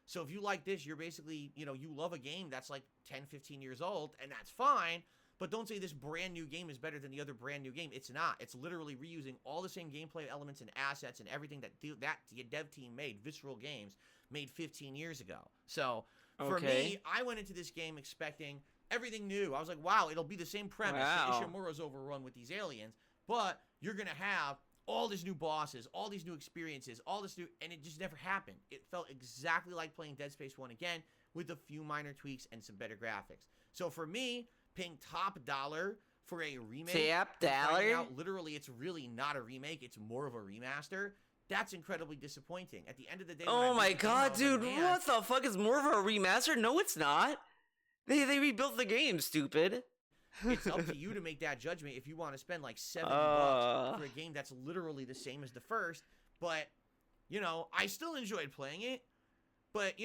So if you like this, you're basically, you love a game that's like 10, 15 years old, and that's fine. But don't say this brand new game is better than the other brand new game. It's not. It's literally reusing all the same gameplay elements and assets and everything that the dev team made, Visceral Games, made 15 years ago. So for me, I went into this game expecting... everything new. I was like, wow, it'll be the same premise. Wow. Ishimura's overrun with these aliens, but you're going to have all these new bosses, all these new experiences, all this new, and it just never happened. It felt exactly like playing Dead Space 1 again with a few minor tweaks and some better graphics. So for me, paying top dollar for a remake, top dollar? Literally, it's really not a remake. It's more of a remaster. That's incredibly disappointing. At the end of the day, oh my god, dude, what the fuck is more of a remaster? No, it's not. They rebuilt the game, stupid. It's up to you to make that judgment if you want to spend like $70 for a game that's literally the same as the first. But, I still enjoyed playing it. But,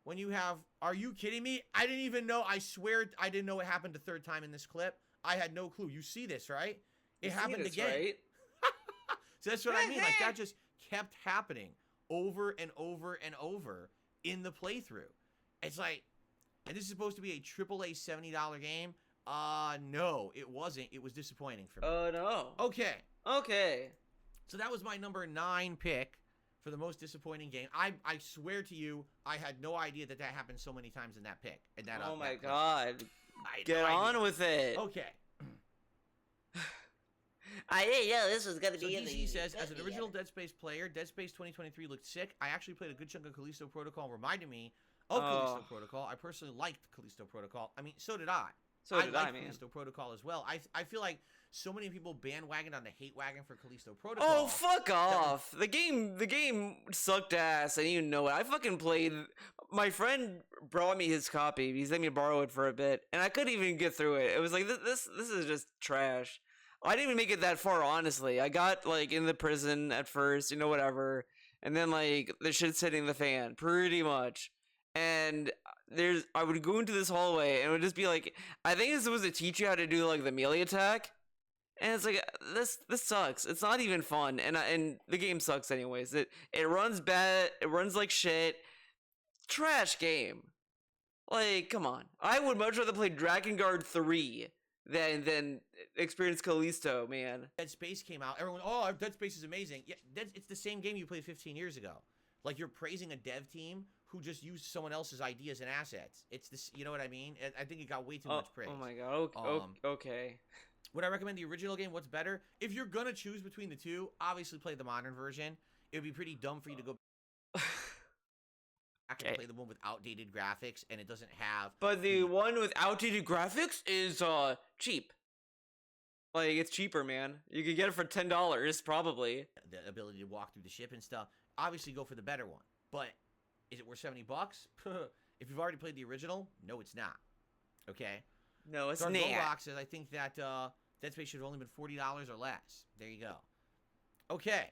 when you have... Are you kidding me? I didn't even know. I swear I didn't know it happened a third time in this clip. I had no clue. You see this, right? It happened again. Right? So that's what I mean. Like, that just kept happening over and over and over in the playthrough. It's like, and this is supposed to be a AAA $70 game. No, it wasn't. It was disappointing for me. Oh, no. Okay. Okay. So that was my number 9 pick for the most disappointing game. I swear to you, I had no idea that happened so many times in that pick. In that, Oh, my that God. I Get on with it. Okay. I didn't know this was going to So be in DC says, as an original Dead Space player, Dead Space 2023 looked sick. I actually played a good chunk of Callisto Protocol, reminded me of Callisto Protocol. I personally liked Callisto Protocol. I mean, so did I. So did I, man. Callisto Protocol as well. I feel like so many people bandwagoned on the hate wagon for Callisto Protocol. Oh, fuck off. The game sucked ass, and you know it. I fucking played. My friend brought me his copy. He let me borrow it for a bit, and I couldn't even get through it. It was like, this is just trash. I didn't even make it that far, honestly. I got, like, in the prison at first, you know, whatever. And then, like, the shit's hitting the fan, pretty much. And I would go into this hallway, and it would just be like, I think it's supposed to teach you how to do, like, the melee attack. And it's like, this sucks. It's not even fun. And the game sucks anyways. It runs bad. It runs like shit. Trash game. Like, come on. I would much rather play Dragon Guard 3 than experience Callisto, man. Dead Space came out. Everyone, Dead Space is amazing. Yeah, it's the same game you played 15 years ago. Like, you're praising a dev team who just used someone else's ideas and assets. It's this, you know what I mean? I think it got way too much praise. Oh my god. Okay. Would I recommend the original game? What's better? If you're gonna choose between the two, obviously play the modern version. It would be pretty dumb for you to go back and play the one with outdated graphics, and it doesn't have. But the one with outdated graphics is cheap. Like, it's cheaper, man. You could get it for $10, probably. The ability to walk through the ship and stuff. Obviously, go for the better one. But is it worth $70? If you've already played the original, no, it's not. Okay. No, it's not. Roblox says, I think that Dead Space should have only been $40 or less. There you go. Okay.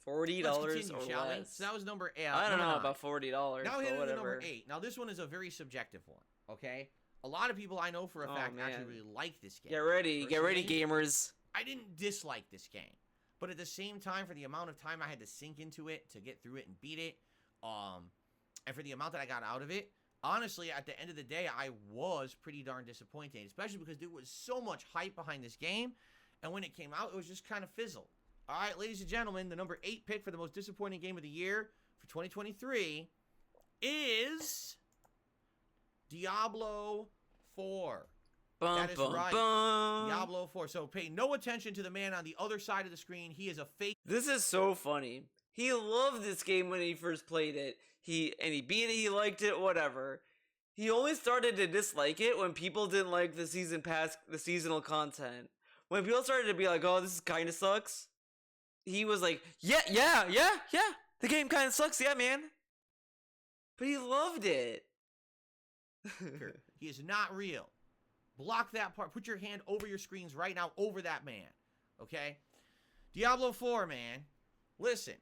$40 or less. So that was number 8. I don't know about $40. Now we're whatever. number 8. Now this one is a very subjective one. Okay. A lot of people I know for a fact actually really like this game. Get ready, gamers. I didn't dislike this game, but at the same time, for the amount of time I had to sink into it to get through it and beat it, and for the amount that I got out of it, honestly, at the end of the day, I was pretty darn disappointed, especially because there was so much hype behind this game, and when it came out, it was just kind of fizzled. All right, ladies and gentlemen, the number 8 pick for the most disappointing game of the year for 2023 is Diablo 4. That is right. Diablo 4. So pay no attention to the man on the other side of the screen. He is a fake. This is so funny. He loved this game when he first played it. He beat it, he liked it, whatever. He only started to dislike it when people didn't like the season pass, the seasonal content. When people started to be like, oh, this kind of sucks, he was like, yeah, the game kind of sucks, yeah, man. But he loved it. He is not real. Block that part. Put your hand over your screens right now, over that man. Okay? Diablo 4, man. Listen,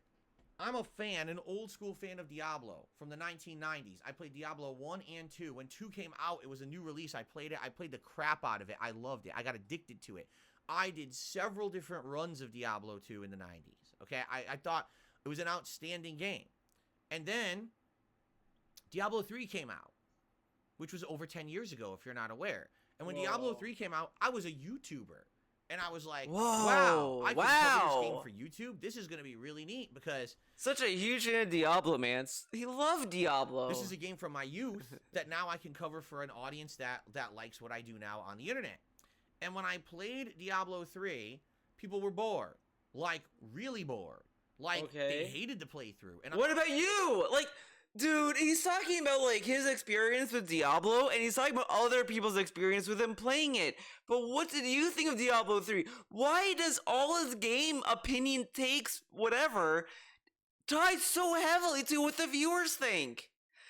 I'm a fan, an old school fan of Diablo from the 1990s. I played Diablo 1 and 2. When 2 came out, it was a new release. I played it. I played the crap out of it. I loved it. I got addicted to it. I did several different runs of Diablo 2 in the 90s. Okay? I thought it was an outstanding game. And then Diablo 3 came out, which was over 10 years ago, if you're not aware. And when Diablo 3 came out, I was a YouTuber. And I was like, wow, I can cover this game for YouTube. This is going to be really neat because... Such a huge fan of Diablo, man. He loved Diablo. This is a game from my youth that now I can cover for an audience that likes what I do now on the internet. And when I played Diablo 3, people were bored. Like, really bored. Like, they hated the playthrough. And what about you? Like... Dude, he's talking about, like, his experience with Diablo, and he's talking about other people's experience with him playing it. But what did you think of Diablo 3? Why does all his game opinion takes, whatever, tie so heavily to what the viewers think?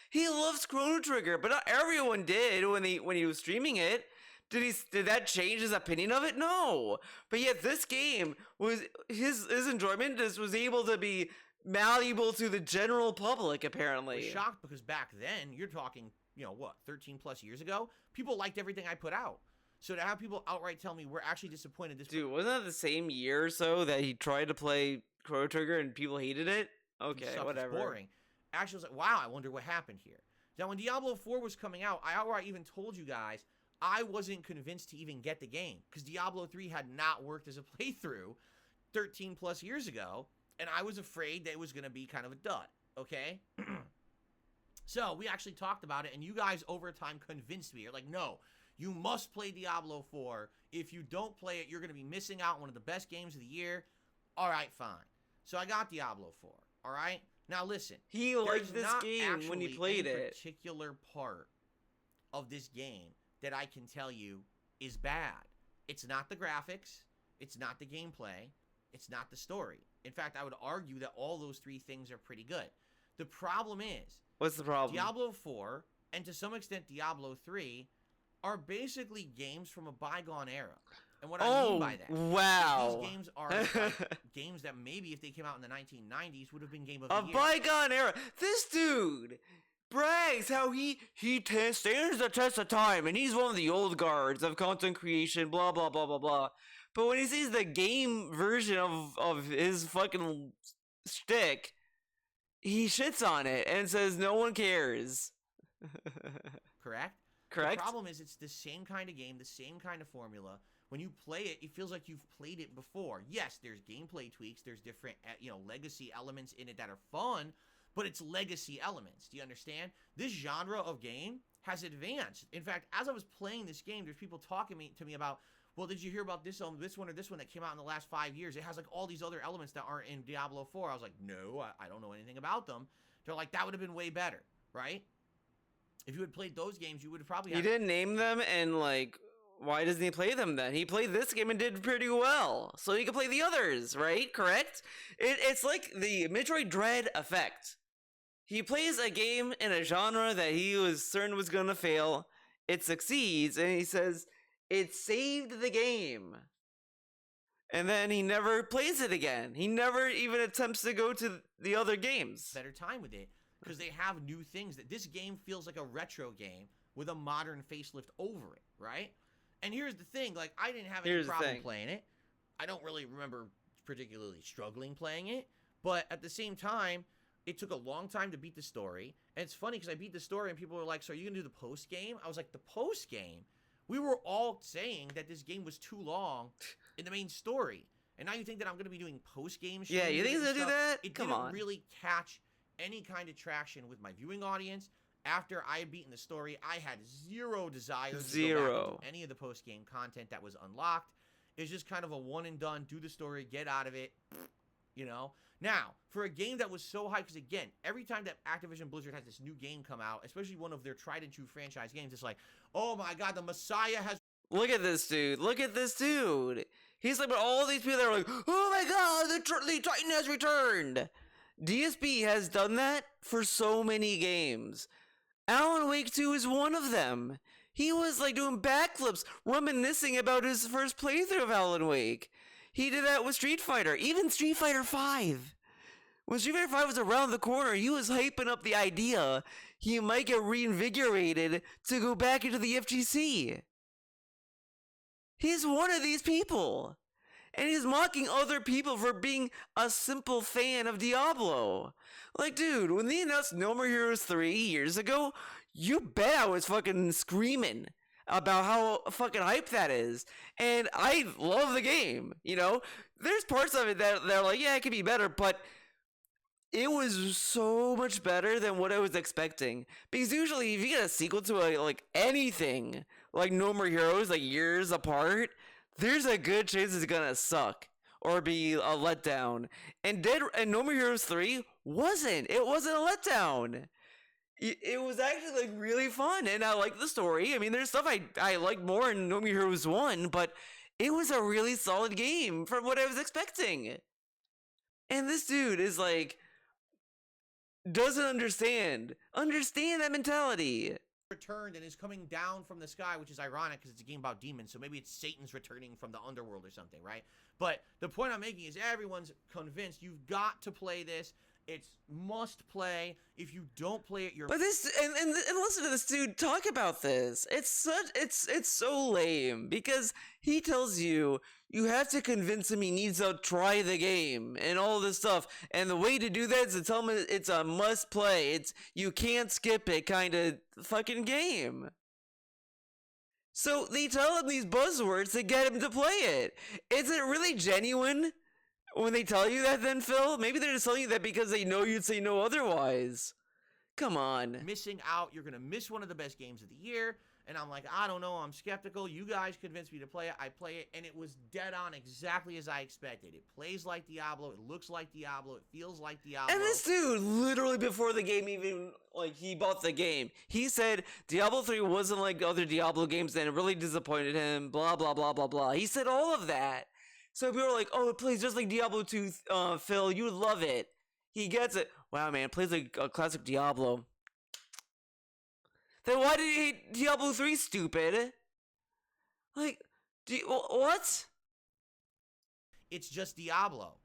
He loves Chrono Trigger, but not everyone did when he was streaming it. Did that change his opinion of it? No. But yet this game was, his enjoyment just was able to be malleable to the general public, apparently. I was shocked because back then, you're talking, 13 plus years ago, people liked everything I put out. So to have people outright tell me we're actually disappointed, this Dude, wasn't that the same year or so that he tried to play Chrono Trigger and people hated it? Okay, sucks, whatever. it's boring. Actually, I was like, wow, I wonder what happened here. Now, when Diablo 4 was coming out, I outright even told you guys I wasn't convinced to even get the game because Diablo 3 had not worked as a playthrough 13 plus years ago, and I was afraid that it was going to be kind of a dud, okay? So we actually talked about it, and you guys over time convinced me. You're like, no, you must play Diablo 4. If you don't play it, you're going to be missing out on one of the best games of the year. All right, fine. So I got Diablo 4, all right? Now listen. He liked this game when he played it. Particular part of this game that I can tell you is bad. It's not the graphics. It's not the gameplay. It's not the story. In fact, I would argue that all those three things are pretty good. The problem is, what's the problem? Diablo 4 and to some extent Diablo 3 are basically games from a bygone era. And what I mean by that, wow, these games are like games that maybe if they came out in the 1990s would have been game of the year. A bygone era. This dude brags how he stands the test of time, and he's one of the old guards of content creation, blah blah blah blah blah. But when he sees the game version of his fucking shtick, he shits on it and says no one cares. Correct? Correct. The problem is it's the same kind of game, the same kind of formula. When you play it, it feels like you've played it before. Yes, there's gameplay tweaks, there's different, legacy elements in it that are fun, but it's legacy elements. Do you understand? This genre of game has advanced. In fact, as I was playing this game, there's people talking to me about, well, did you hear about this one or this one that came out in the last 5 years? It has like all these other elements that aren't in Diablo 4. I was like, no, I don't know anything about them. They're like, that would have been way better, right? If you had played those games, you would have probably... He didn't name them, and like, why doesn't he play them then? He played this game and did pretty well, so he could play the others, right? Correct? It's like the Metroid Dread effect. He plays a game in a genre that he was certain was gonna fail. It succeeds, and he says, it saved the game. And then he never plays it again. He never even attempts to go to the other games. Better time with it, because they have new things. That this game feels like a retro game with a modern facelift over it, right? And here's the thing, like, I didn't have any problem playing it. I don't really remember particularly struggling playing it, but at the same time, it took a long time to beat the story. And it's funny because I beat the story and people were like, so are you gonna do the post game? I was like, the post game? We were all saying that this game was too long in the main story. And now you think that I'm gonna be doing post game shit? Yeah, you think they'll do that? It Come didn't on. really catch any kind of traction with my viewing audience. After I had beaten the story, I had zero desire to go back and do any of the post game content that was unlocked. It's just kind of a one and done, do the story, get out of it, you know? Now, for a game that was so hyped, because again, every time that Activision Blizzard has this new game come out, especially one of their tried and true franchise games, it's like, oh my god, the Messiah has... Look at this dude. Look at this dude. He's like, but all these people that are like, oh my god, the Titan has returned. DSP has done that for so many games. Alan Wake 2 is one of them. He was like doing backflips, reminiscing about his first playthrough of Alan Wake. He did that with Street Fighter, even Street Fighter 5. When Street Fighter 5 was around the corner, he was hyping up the idea he might get reinvigorated to go back into the FGC. He's one of these people. And he's mocking other people for being a simple fan of Diablo. Like, dude, when they announced No More Heroes 3 years ago, you bet I was fucking screaming about how fucking hype that is. And I love the game, you know? There's parts of it that they're like, yeah, it could be better, but it was so much better than what I was expecting. Because usually if you get a sequel to like anything, like No More Heroes, like years apart, there's a good chance it's gonna suck or be a letdown. And No More Heroes 3 wasn't. It wasn't a letdown. It was actually like really fun, and I like the story. I mean, there's stuff I like more in No More Heroes 1, but it was a really solid game from what I was expecting. And this dude is like, doesn't understand that mentality. Returned and is coming down from the sky, which is ironic because it's a game about demons, so maybe it's Satan's returning from the underworld or something, right? But the point I'm making is everyone's convinced you've got to play this. It's must play. If you don't play it, you're. But this and listen to this dude talk about this. It's so lame because he tells you have to convince him he needs to try the game and all this stuff. And the way to do that is to tell him it's a must play. It's you can't skip it kind of fucking game. So they tell him these buzzwords to get him to play it. Is it really genuine when they tell you that then, Phil? Maybe they're just telling you that because they know you'd say no otherwise. Come on. Missing out. You're going to miss one of the best games of the year. And I'm like, I don't know. I'm skeptical. You guys convinced me to play it. I play it, and it was dead on exactly as I expected. It plays like Diablo. It looks like Diablo. It feels like Diablo. And this dude, literally before the game even, like, he bought the game, he said Diablo 3 wasn't like other Diablo games, and it really disappointed him, blah, blah, blah, blah, blah. He said all of that. So we were like, oh, it plays just like Diablo 2, Phil. You would love it. He gets it. Wow, man, it plays like a classic Diablo. Then why did he hate Diablo 3, stupid? Like, what? It's just Diablo,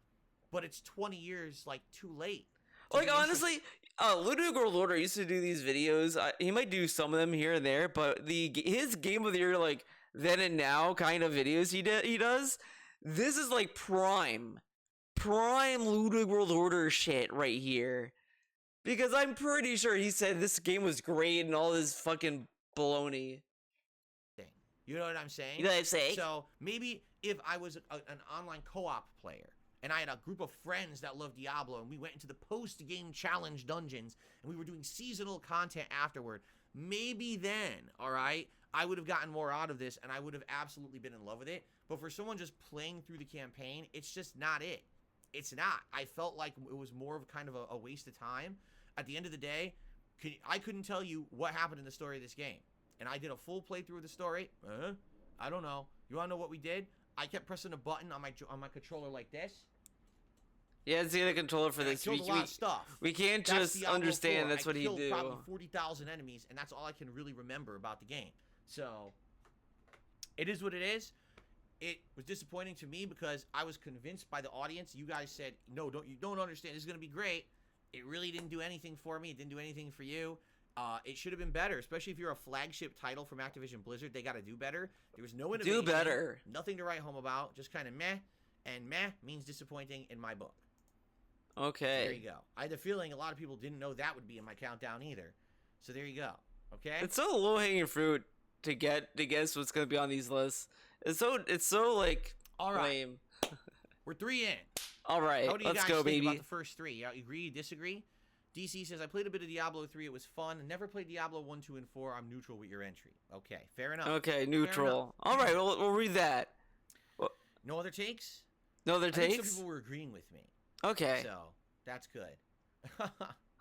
but it's 20 years, like, too late. Like, honestly, Ludwig World Order used to do these videos. He might do some of them here and there, but his Game of the Year, like, then and now kind of videos he does, this is, like, prime Ludwig World Order shit right here. Because I'm pretty sure he said this game was great and all this fucking baloney. You know what I'm saying? You know what I'm saying? So maybe if I was an online co-op player and I had a group of friends that loved Diablo and we went into the post-game challenge dungeons and we were doing seasonal content afterward, maybe then, all right, I would have gotten more out of this and I would have absolutely been in love with it. But for someone just playing through the campaign, it's just not it. It's not. I felt like it was more of kind of a waste of time. At the end of the day, I couldn't tell you what happened in the story of this game. And I did a full playthrough of the story. I don't know. You want to know what we did? I kept pressing a button on my controller like this. Yeah, see the controller for this. I killed a lot of stuff. We can't That's just understand that's what he killed do. Probably 40,000 enemies, and that's all I can really remember about the game. So, it is what it is. It was disappointing to me because I was convinced by the audience. You guys said, no, you don't understand. This is going to be great. It really didn't do anything for me. It didn't do anything for you. It should have been better, especially if you're a flagship title from Activision Blizzard. They got to do better. There was no innovation. Do better. Nothing to write home about. Just kind of meh. And meh means disappointing in my book. Okay. So there you go. I had a feeling a lot of people didn't know that would be in my countdown either. So there you go. Okay? It's so low-hanging fruit to guess what's going to be on these lists. It's so like, all right. lame. We're 3 in. All right, How do you let's guys go, think baby. about the first 3? You agree? Disagree? DC says, I played a bit of Diablo 3. It was fun. Never played Diablo 1, 2, and 4. I'm neutral with your entry. Okay, fair enough. Okay, Fair neutral. enough. All right, we'll read that. No other takes? No other I think takes? some people were agreeing with me. Okay. So, that's good.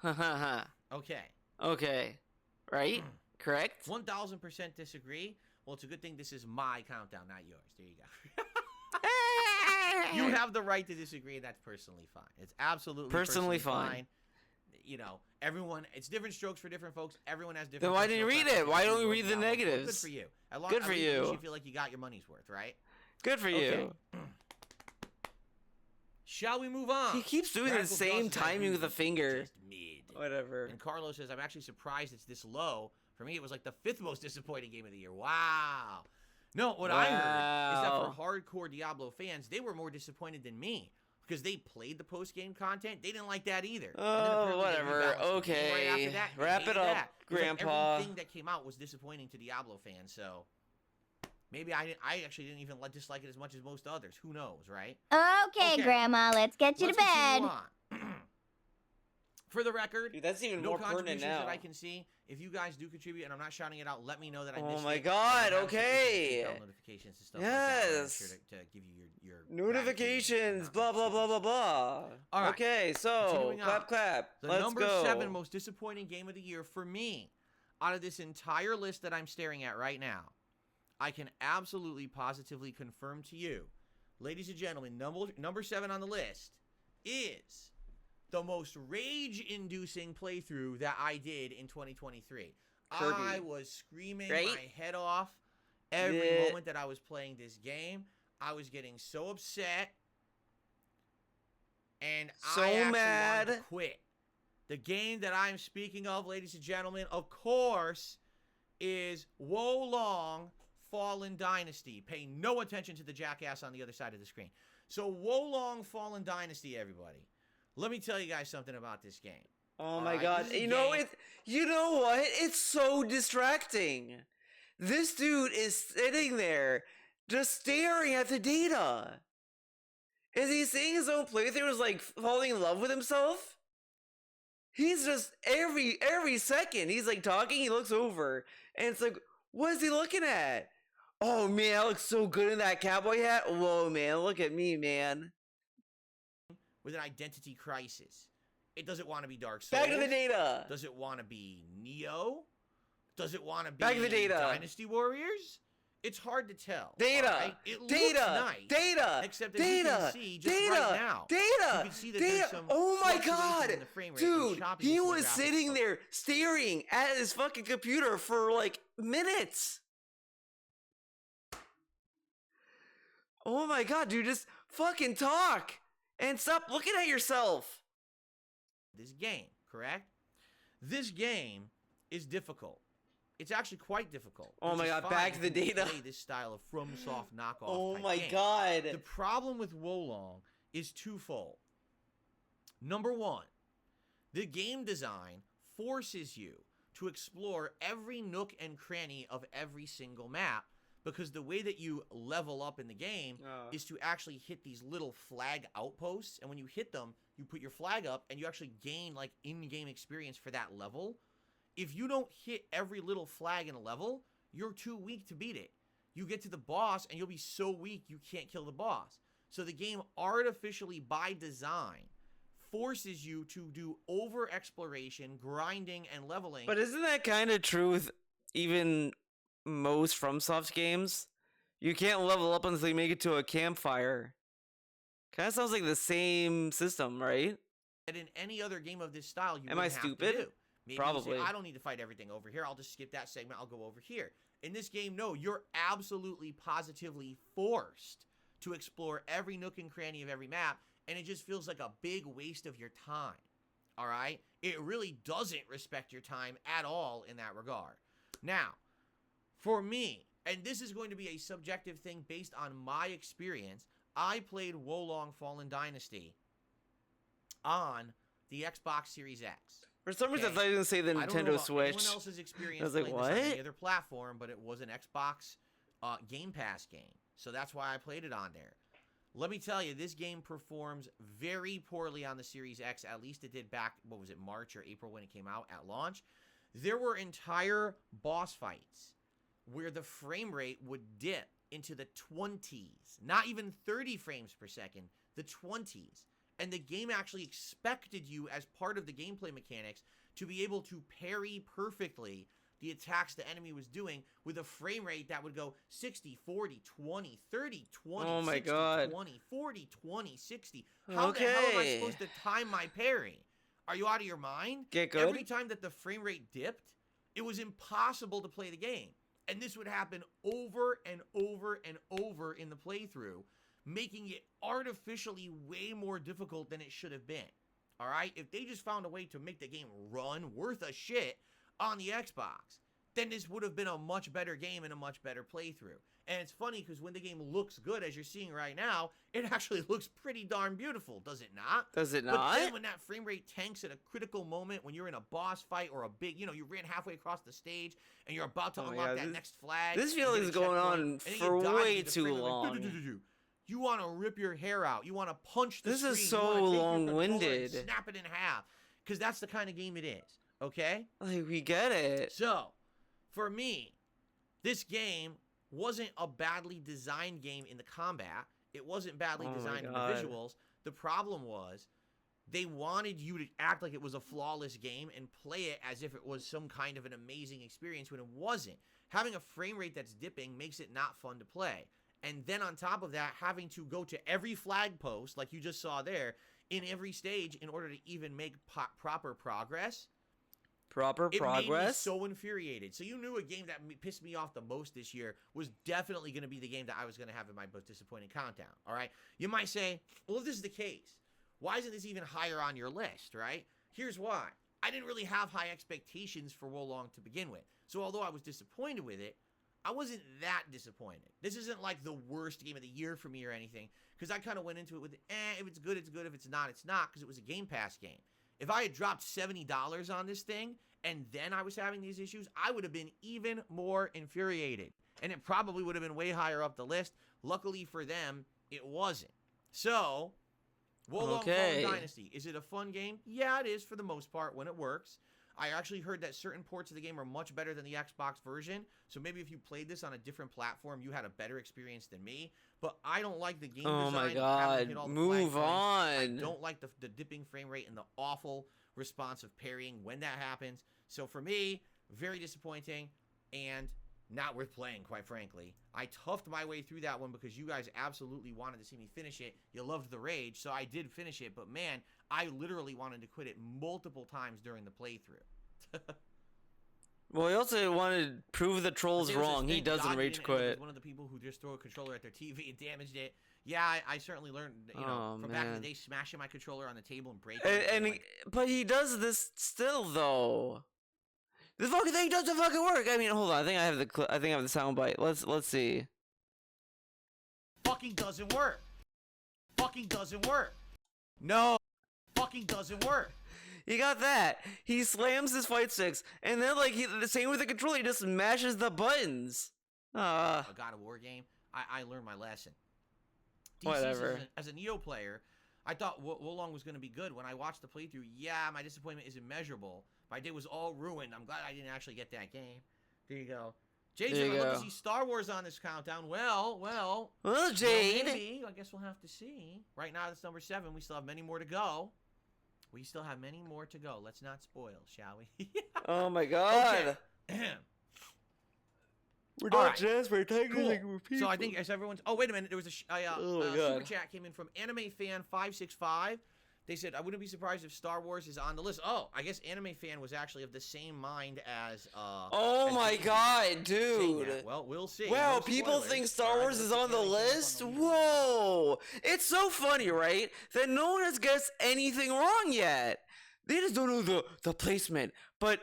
Ha. Okay. Okay. Right? Correct? 1,000% disagree. Well, it's a good thing this is my countdown, not yours. There you go. You have the right to disagree, and that's personally fine. It's absolutely personally fine. You know, everyone, it's different strokes for different folks. Everyone has different. Then why didn't you read it? Why don't you read the Good negatives? for you. Good for you. You feel like you got your money's worth, right? Good for you. Shall we move on? He keeps doing the same timing with the finger. Just mid. Whatever. And Carlos says, I'm actually surprised it's this low. For me, it was like the 5th most disappointing game of the year. Wow. No, what I heard is that for hardcore Diablo fans, they were more disappointed than me because they played the post-game content. They didn't like that either. Oh, whatever. Okay. Right after that, wrap it up, Grandpa. Everything that came out was disappointing to Diablo fans, so maybe I actually didn't even dislike it as much as most others. Who knows, right? Okay, Grandma, let's get you to bed. For the record, dude, that's even no more pertinent now. that I can see. If you guys do contribute and I'm not shouting it out, let me know that I missed it. Oh my God! Okay. Notifications and stuff. Yes. Like that. Make sure to give you your Notifications. Blah blah blah blah blah. All right. Okay, so clap. The Let's number go. 7 most disappointing game of the year for me, out of this entire list that I'm staring at right now, I can absolutely positively confirm to you, ladies and gentlemen, number 7 on the list is the most rage-inducing playthrough that I did in 2023. Kirby. I was screaming my head off every moment that I was playing this game. I was getting so upset. and So I actually mad. wanted to quit. The game that I'm speaking of, ladies and gentlemen, of course, is Wolong Fallen Dynasty. Pay no attention to the jackass on the other side of the screen. So Wolong Fallen Dynasty, everybody. Let me tell you guys something about this game. Oh my right, god. this is a You know game- it. You know what? It's so distracting. This dude is sitting there just staring at the data. Is he seeing his own playthrough is like falling in love with himself? He's just every second he's like talking, he looks over and it's like, what is he looking at? Oh man, I look so good in that cowboy hat. Whoa man, look at me, man. with an identity crisis. It doesn't want to be Dark Souls. Back to the data. Does it want to be Neo? Does it want to be Back to the data. Dynasty Warriors? It's hard to tell. Data. Right? It looks Data. nice. Data. Except that data. you can see just data. right now. Data. You can see that data. there's some Oh my fluctuation god. in the frame rate and Dude, choppiness he in the was graphics. sitting there staring at his fucking computer for like minutes. Oh my god, dude, just fucking talk and stop looking at yourself. This game, correct? This game is difficult. It's actually quite difficult. Oh which my is god, fine back to if the you data. play this style of FromSoft knockoff Oh type my game. god. The problem with Wolong is twofold. Number one, the game design forces you to explore every nook and cranny of every single map, because the way that you level up in the game is to actually hit these little flag outposts, and when you hit them, you put your flag up and you actually gain like in-game experience for that level. If you don't hit every little flag in a level, you're too weak to beat it. You get to the boss and you'll be so weak you can't kill the boss. So the game artificially, by design, forces you to do over exploration, grinding, and leveling. But isn't that kind of true with even most FromSoft games? You can't level up until you make it to a campfire. Kind of sounds like the same system, right? And in any other game of this style, you Am I wouldn't have to stupid? do. Maybe Probably. you say, I don't need to fight everything over here. I'll just skip that segment. I'll go over here. In this game, no, you're absolutely positively forced to explore every nook and cranny of every map, and it just feels like a big waste of your time. All right? It really doesn't respect your time at all in that regard. Now, for me, and this is going to be a subjective thing based on my experience, I played Wolong Fallen Dynasty on the Xbox Series X. For some reason, I Okay. thought you were going to say the I don't know Nintendo about Switch. anyone else's experience I was like, playing this on what? any other platform, but it was an Xbox Game Pass game. So that's why I played it on there. Let me tell you, this game performs very poorly on the Series X. At least it did back, what was it, March or April when it came out at launch. There were entire boss fights where the frame rate would dip into the 20s. Not even 30 frames per second, the 20s. And the game actually expected you, as part of the gameplay mechanics, to be able to parry perfectly the attacks the enemy was doing with a frame rate that would go 60, 40, 20, 30, 20, Oh my 60, God. 20, 40, 20, 60. How the hell am I Okay. supposed to time my parry? Are you out of your mind? Get good? Every time that the frame rate dipped, it was impossible to play the game. And this would happen over and over and over in the playthrough, making it artificially way more difficult than it should have been. All right? If they just found a way to make the game run worth a shit on the Xbox, then this would have been a much better game and a much better playthrough. And it's funny because when the game looks good, as you're seeing right now, it actually looks pretty darn beautiful, does it not? Does it But not? then when that frame rate tanks at a critical moment, when you're in a boss fight or a big, you ran halfway across the stage and you're about to Oh my unlock God, that this- next flag. this you get feeling's a going checkpoint, on and then you for dodge way and the too frame rate long. do-do-do-do-do. You want to rip your hair out. You want to punch the This screen. is You so wanna take your controller and long-winded. snap it in half. Because that's the kind of game it is. Okay? Like, we get it. So, for me, this game wasn't a badly designed game in the combat. It wasn't badly Oh my designed in the God. visuals. The problem was they wanted you to act like it was a flawless game and play it as if it was some kind of an amazing experience when it wasn't. Having a frame rate that's dipping makes it not fun to play. And then on top of that, having to go to every flag post, like you just saw there, in every stage in order to even make proper progress. Proper It made me progress? so infuriated. So you knew a game that pissed me off the most this year was definitely going to be the game that I was going to have in my most disappointing countdown. All right. You might say, well, if this is the case, why isn't this even higher on your list, right? Here's why. I didn't really have high expectations for Wolong to begin with. So although I was disappointed with it, I wasn't that disappointed. This isn't like the worst game of the year for me or anything, because I kind of went into it with, if it's good, it's good. If it's not, it's not, because it was a Game Pass game. If I had dropped $70 on this thing, and then I was having these issues, I would have been even more infuriated. And it probably would have been way higher up the list. Luckily for them, it wasn't. So, Wolong Fallen Dynasty. Is it a fun game? Yeah, it is for the most part when it works. I actually heard that certain ports of the game are much better than the Xbox version. So maybe if you played this on a different platform, you had a better experience than me. But I don't like the game design. Oh my god, move on. I don't like the dipping frame rate and the awful responsive parrying when that happens. So for me, very disappointing and not worth playing, quite frankly. I toughed my way through that one because you guys absolutely wanted to see me finish it. You loved the rage, so I did finish it. But man, I literally wanted to quit it multiple times during the playthrough. Well, he also wanted to prove the trolls wrong. He doesn't rage quit. One of the people who just threw a controller at their TV and damaged it. Yeah, I certainly learned, from back in the day, smashing my controller on the table and breaking it. But he does this still, though. The fucking thing doesn't fucking work. I mean, hold on. I think I have the soundbite. Let's see. Fucking doesn't work. Fucking doesn't work. No. Fucking doesn't work. You got that. He slams his fight sticks, and then the same with the controller. He just mashes the buttons. A God of War game. I learned my lesson. Whatever. As a Neo player, I thought Wolong was going to be good. When I watched the playthrough, yeah, my disappointment is immeasurable. My day was all ruined. I'm glad I didn't actually get that game. There you go. Jade's I'd love to see Star Wars on this countdown. Well, Jade. Maybe. I guess we'll have to see. Right now, it's number 7. We still have many more to go. Let's not spoil, shall we? Oh my god. Okay. We're not just we're technically cool. So I think as everyone's. Oh wait a minute. There was a super chat came in from Anime Fan 565. They said, I wouldn't be surprised if Star Wars is on the list. Oh, I guess Anime Fan was actually of the same mind as oh my god, dude. Well, we'll see. Wow, no people think Star Wars is on the list? Whoa. It's so funny, right? That no one has guessed anything wrong yet. They just don't know the placement. But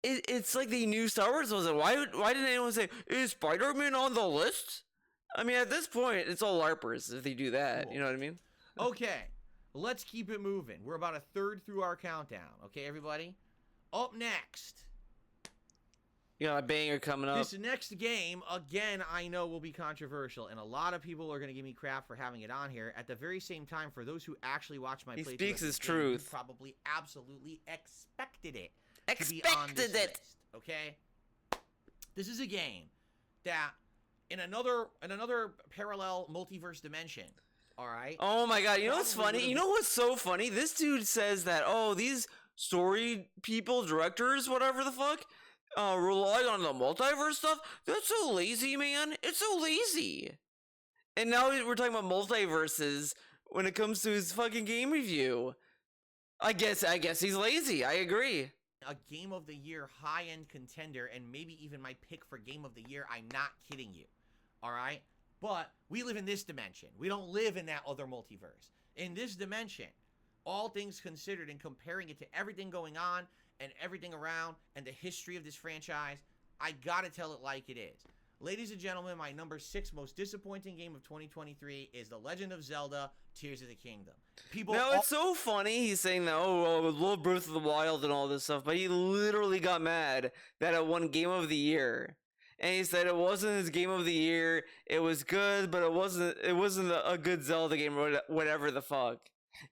it's like they knew Star Wars wasn't. Why didn't anyone say, is Spider-Man on the list? I mean, at this point, it's all LARPers if they do that. Cool. You know what I mean? Okay. Let's keep it moving. We're about a third through our countdown. Okay, everybody? Up next. You got a banger coming up. This next game, again, I know will be controversial, and a lot of people are going to give me crap for having it on here. At the very same time, for those who actually watch my playthrough, he speaks his truth. Probably absolutely expected it. Expected it. List, okay? This is a game that, in another parallel multiverse dimension, all right. Oh my god, you know what's funny? You know what's so funny? This dude says that, these story people, directors, whatever the fuck, rely on the multiverse stuff. That's so lazy, man. It's so lazy. And now we're talking about multiverses when it comes to his fucking game review. I guess he's lazy. I agree. A Game of the Year high-end contender, and maybe even my pick for Game of the Year. I'm not kidding you. All right? But we live in this dimension. We don't live in that other multiverse. In this dimension, all things considered and comparing it to everything going on and everything around and the history of this franchise, I gotta tell it like it is. Ladies and gentlemen, my number 6 most disappointing game of 2023 is The Legend of Zelda Tears of the Kingdom. It's so funny he's saying that, love Breath of the Wild and all this stuff, but he literally got mad that it won Game of the Year. And he said it wasn't his Game of the Year. It was good, but it wasn't a good Zelda game or whatever the fuck.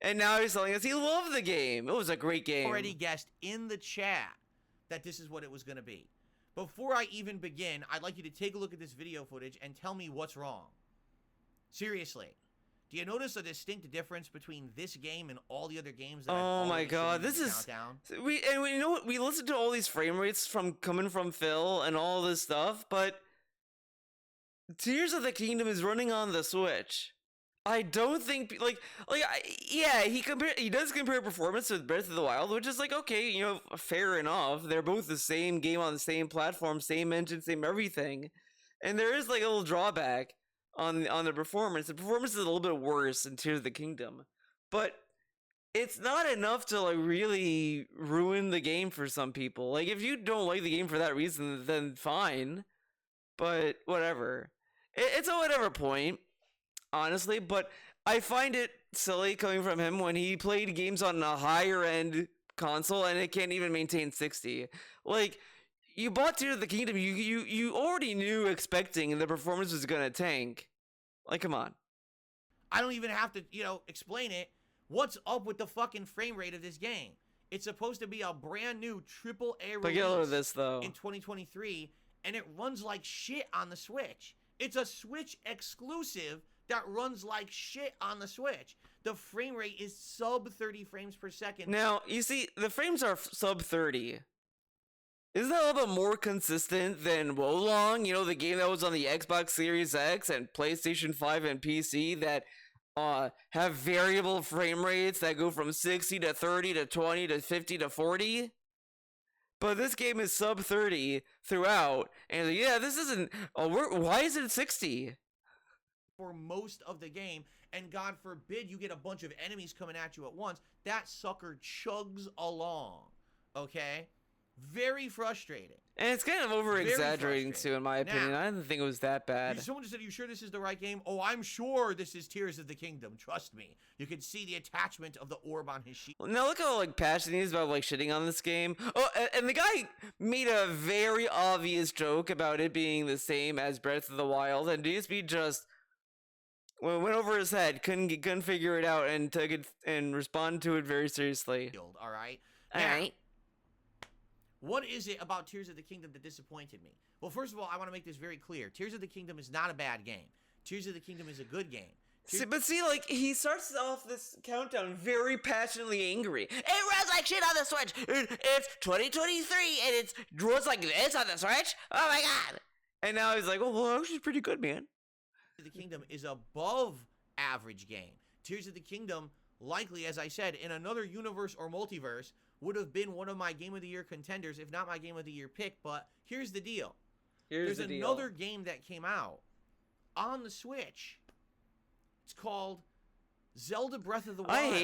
And now he's telling us he loved the game. It was a great game. Already guessed in the chat that this is what it was going to be. Before I even begin, I'd like you to take a look at this video footage and tell me what's wrong. Seriously. Do you notice a distinct difference between this game and all the other games that Oh my god, this is we know what, we listened to all these frame rates coming from Phil and all this stuff, but Tears of the Kingdom is running on the Switch. I don't think he does compare performance with Breath of the Wild, which is okay, fair enough. They're both the same game on the same platform, same engine, same everything. And there is a little drawback on the performance. The performance is a little bit worse in Tears of the Kingdom. but it's not enough to like really ruin the game for some people. Like if you don't like the game for that reason, then fine. But whatever. It's a whatever point, honestly. But I find it silly coming from him when he played games on a higher end console and it can't even maintain 60. Like you bought Tears of the Kingdom, you already knew expecting the performance was gonna tank. Like come on. I don't even have to, explain it. What's up with the fucking frame rate of this game? It's supposed to be a brand new AAA But get a load of release this though. in 2023, and it runs like shit on the Switch. It's a Switch exclusive that runs like shit on the Switch. The frame rate is sub 30 frames per second. Now, you see, the frames are sub 30. Isn't that a little bit more consistent than Wolong? You know, the game that was on the Xbox Series X and PlayStation 5 and PC that have variable frame rates that go from 60 to 30 to 20 to 50 to 40? But this game is sub 30 throughout, and yeah, this isn't. Why is it 60? For most of the game, and God forbid you get a bunch of enemies coming at you at once, that sucker chugs along. Okay? Very frustrating. And it's kind of over exaggerating too, in my opinion. I didn't think it was that bad. Someone just said, "Are you sure this is the right game?" Oh, I'm sure this is Tears of the Kingdom. Trust me. You can see the attachment of the orb on his sheet. Now look how like passionate he is about like shitting on this game. Oh, and the guy made a very obvious joke about it being the same as Breath of the Wild, and DSP just went over his head, couldn't figure it out, and took it and responded to it very seriously. All right. All right. What is it about Tears of the Kingdom that disappointed me? Well, first of all, I want to make this very clear. Tears of the Kingdom is not a bad game. Tears of the Kingdom is a good game. See, like, he starts off this countdown very passionately angry. It runs like shit on the Switch. It's 2023, and it runs like this on the Switch? Oh my god. And now he's like, oh, well, actually, pretty good, man. Tears of the Kingdom is above average game. Tears of the Kingdom, likely, as I said, in another universe or multiverse, would have been one of my Game of the Year contenders, if not my Game of the Year pick. But here's the deal. There's another game that came out on the Switch. It's called Zelda Breath of the Wild.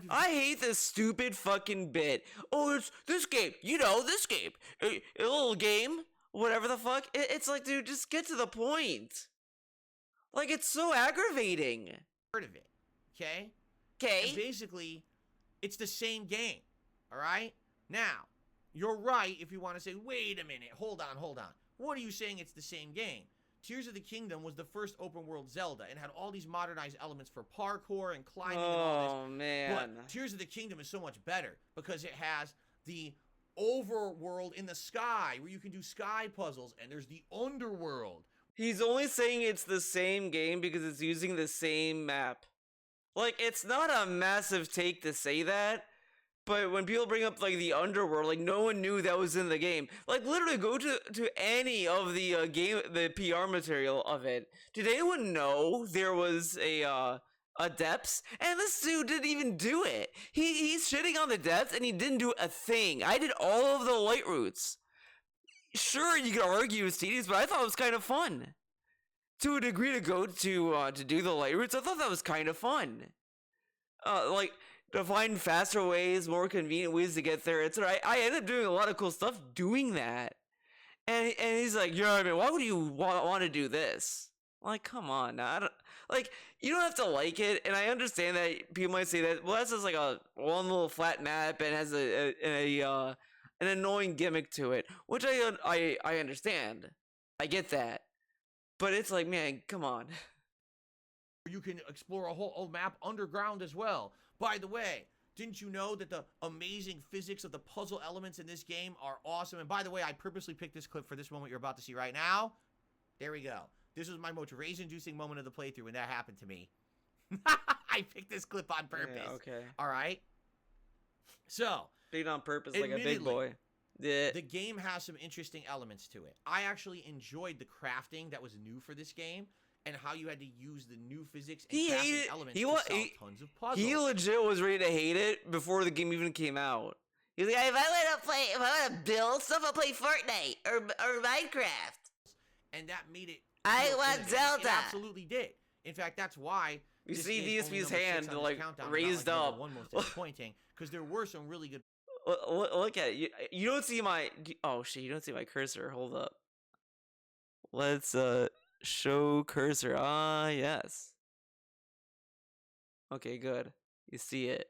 I hate this stupid fucking bit. Oh, it's this game. You know, this game. A little game. Whatever the fuck. It's like, dude, just get to the point. Like, it's so aggravating. Heard of it. Okay? Okay. Basically, it's the same game. All right? Now, you're right if you want to say, wait a minute, hold on. What are you saying it's the same game? Tears of the Kingdom was the first open world Zelda and had all these modernized elements for parkour and climbing and all this. Oh, man. But Tears of the Kingdom is so much better because it has the overworld in the sky where you can do sky puzzles, and there's the underworld. He's only saying it's the same game because it's using the same map. Like, it's not a massive take to say that. But when people bring up, like, the underworld, like, no one knew that was in the game. Like, literally, go to any of the the PR material of it. Did anyone know there was a depths? And this dude didn't even do it. He's shitting on the depths, and he didn't do a thing. I did all of the light routes. Sure, you could argue it's tedious, but I thought it was kind of fun. To a degree, to go to do the light routes, I thought that was kind of fun. Like, to find faster ways, more convenient ways to get there. It's right. I ended up doing a lot of cool stuff doing that. And he's like, you know what I mean? Why would you want to do this? I'm like, come on. I don't, like, you don't have to like it. And I understand that people might say that, well, that's just like a one little flat map and has an annoying gimmick to it, which I understand. I get that. But it's like, man, come on. You can explore a whole map underground as well. By the way, didn't you know that the amazing physics of the puzzle elements in this game are awesome? And by the way, I purposely picked this clip for this moment you're about to see right now. There we go. This was my most rage-inducing moment of the playthrough when that happened to me. I picked this clip on purpose. Yeah, okay. All right? So. Being on purpose like a big boy. Yeah. The game has some interesting elements to it. I actually enjoyed the crafting that was new for this game, and how you had to use the new physics and crafting elements to solve tons of puzzles. He legit was ready to hate it before the game even came out. He's like, if I want to build stuff, I'll play Fortnite or Minecraft. And that made it. I want Zelda. It absolutely did. In fact, that's why You This see is only DSP's number 6 hand on this like countdown, not raised like number up. 1 most disappointing, because there were some really good. Look at it. You don't see my. Oh shit! You don't see my cursor. Hold up. Let's show cursor. Ah yes. Okay, good. You see it.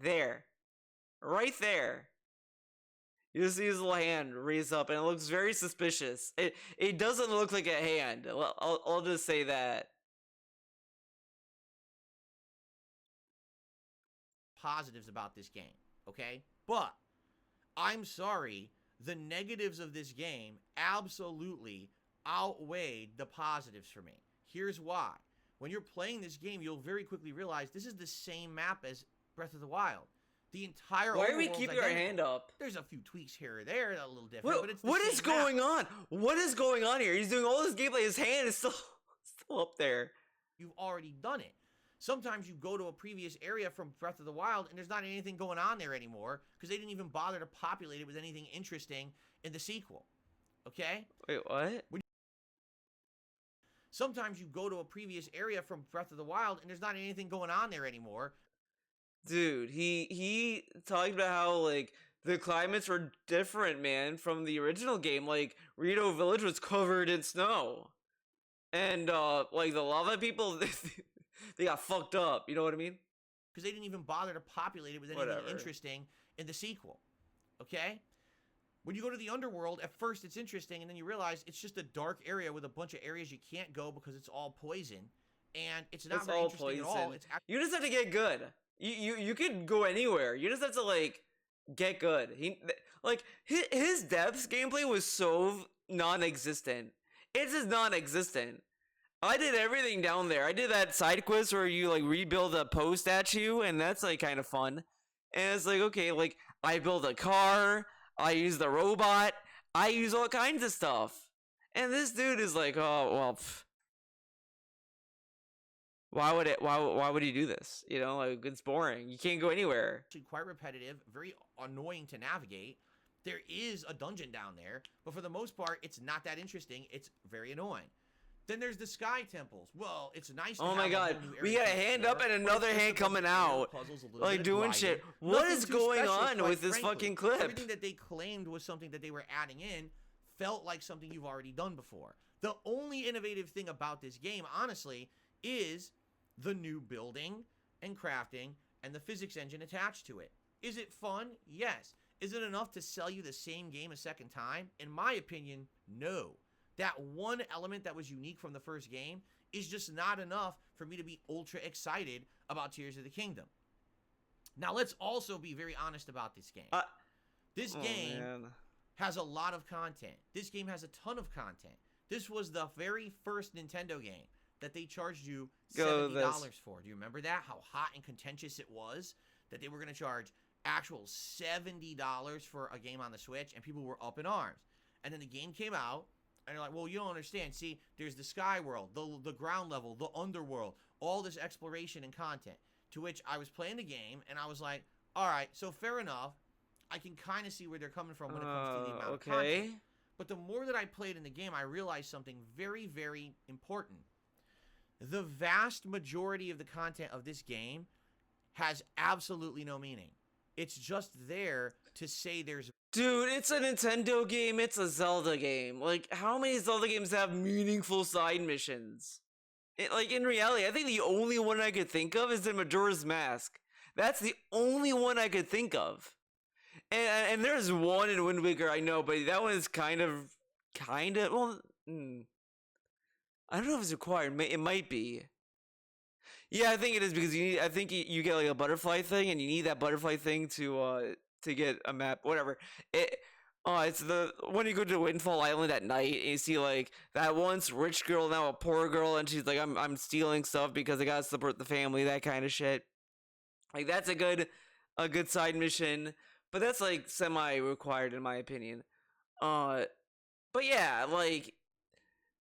There. Right there. You just see his little hand raise up, and it looks very suspicious. It doesn't look like a hand. I'll just say that. Positives about this game, okay? But I'm sorry, the negatives of this game absolutely outweighed the positives for me. Here's why. When you're playing this game, you'll very quickly realize this is the same map as Breath of the Wild. The entire Why are we overworld's keeping our identical. hand up? There's a few tweaks here or there, a little different, but it's the What same is map. going on? What is going on here? He's doing all this gameplay. His hand is still up there. You've already done it. Sometimes you go to a previous area from Breath of the Wild and there's not anything going on there anymore because they didn't even bother to populate it with anything interesting in the sequel. Okay? Wait, what? Sometimes you go to a previous area from Breath of the Wild and there's not anything going on there anymore. Dude, he talked about how like the climates were different, man, from the original game. Like Rito Village was covered in snow. And like the lava people they got fucked up, you know what I mean? Because they didn't even bother to populate it with anything interesting in the sequel. Okay? When you go to the underworld, at first it's interesting, and then you realize it's just a dark area with a bunch of areas you can't go because it's all poison, and it's not very interesting at all. It's you just have to get good. You could go anywhere. You just have to like get good. His depths gameplay was so non-existent. It's just non-existent. I did everything down there. I did that side quest where you like rebuild a Poe statue, and that's like kind of fun. And it's like, okay, like I build a car, I use the robot, I use all kinds of stuff. And this dude is like, oh well, why would he do this? You know, like it's boring. You can't go anywhere. Actually quite repetitive, very annoying to navigate. There is a dungeon down there, but for the most part, it's not that interesting. It's very annoying. Then there's the sky temples. Well, it's nice to oh have my god, we got a hand up and another hand coming out. Like doing shit. What is going on with this fucking clip? Everything that they claimed was something that they were adding in felt like something you've already done before. The only innovative thing about this game, honestly, is the new building and crafting and the physics engine attached to it. Is it fun? Yes. Is it enough to sell you the same game a second time? In my opinion, no. That one element that was unique from the first game is just not enough for me to be ultra excited about Tears of the Kingdom. Now, let's also be very honest about this game. This game has a lot of content. This game has a ton of content. This was the very first Nintendo game that they charged you $70 for. Do you remember that? How hot and contentious it was that they were going to charge actual $70 for a game on the Switch, and people were up in arms. And then the game came out, and you're like, well, you don't understand. See, there's the sky world, the ground level, the underworld, all this exploration and content. To which I was playing the game, and I was like, all right, so fair enough. I can kind of see where they're coming from when it comes to the amount of content. But the more that I played in the game, I realized something very, very important. The vast majority of the content of this game has absolutely no meaning. It's just there to say there's... Dude, it's a Nintendo game. It's a Zelda game. Like, how many Zelda games have meaningful side missions? Like, in reality, I think the only one I could think of is in Majora's Mask. That's the only one I could think of. And there's one in Wind Waker, I know, but that one is kind of, well, I don't know if it's required. It might be. Yeah, I think it is because I think you get like a butterfly thing, and you need that butterfly thing to get a map. Whatever. It's the when you go to Windfall Island at night, and you see like that once rich girl, now a poor girl, and she's like, I'm stealing stuff because I gotta support the family. That kind of shit. Like that's a good side mission, but that's like semi-required in my opinion. But yeah, like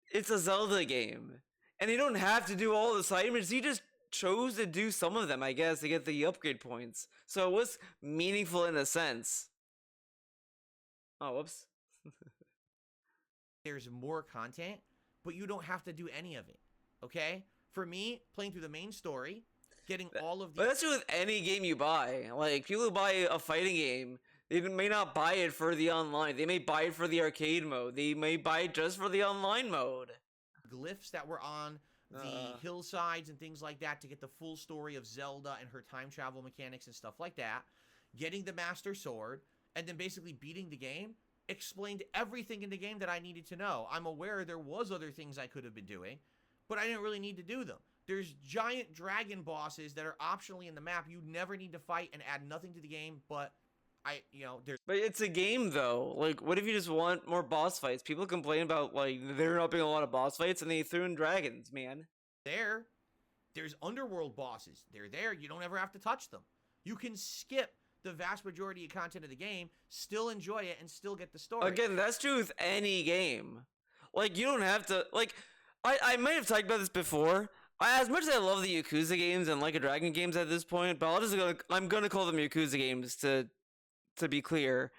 it's a Zelda game. And you don't have to do all the side missions. You just chose to do some of them, I guess, to get the upgrade points. So it was meaningful in a sense. Oh, whoops. There's more content but you don't have to do any of it. Okay? For me, playing through the main story, getting all of the... But that's true with any game you buy. Like, people who buy a fighting game, they may not buy it for the online. They may buy it for the arcade mode. They may buy it just for the online mode. Glyphs that were on the hillsides and things like that to get the full story of Zelda and her time travel mechanics and stuff like that. Getting the Master Sword, and then basically beating the game explained everything in the game that I needed to know. I'm aware there was other things I could have been doing, but I didn't really need to do them. There's giant dragon bosses that are optionally in the map you never need to fight and add nothing to the game, but there's... But it's a game, though. Like, what if you just want more boss fights? People complain about, like, there not being a lot of boss fights, and they threw in dragons, man. There's underworld bosses. They're there. You don't ever have to touch them. You can skip the vast majority of content of the game, still enjoy it, and still get the story. Again, that's true with any game. Like, you don't have to... Like, I might have talked about this before. As much as I love the Yakuza games and Like a Dragon games at this point, but I'm gonna call them Yakuza games to be clear.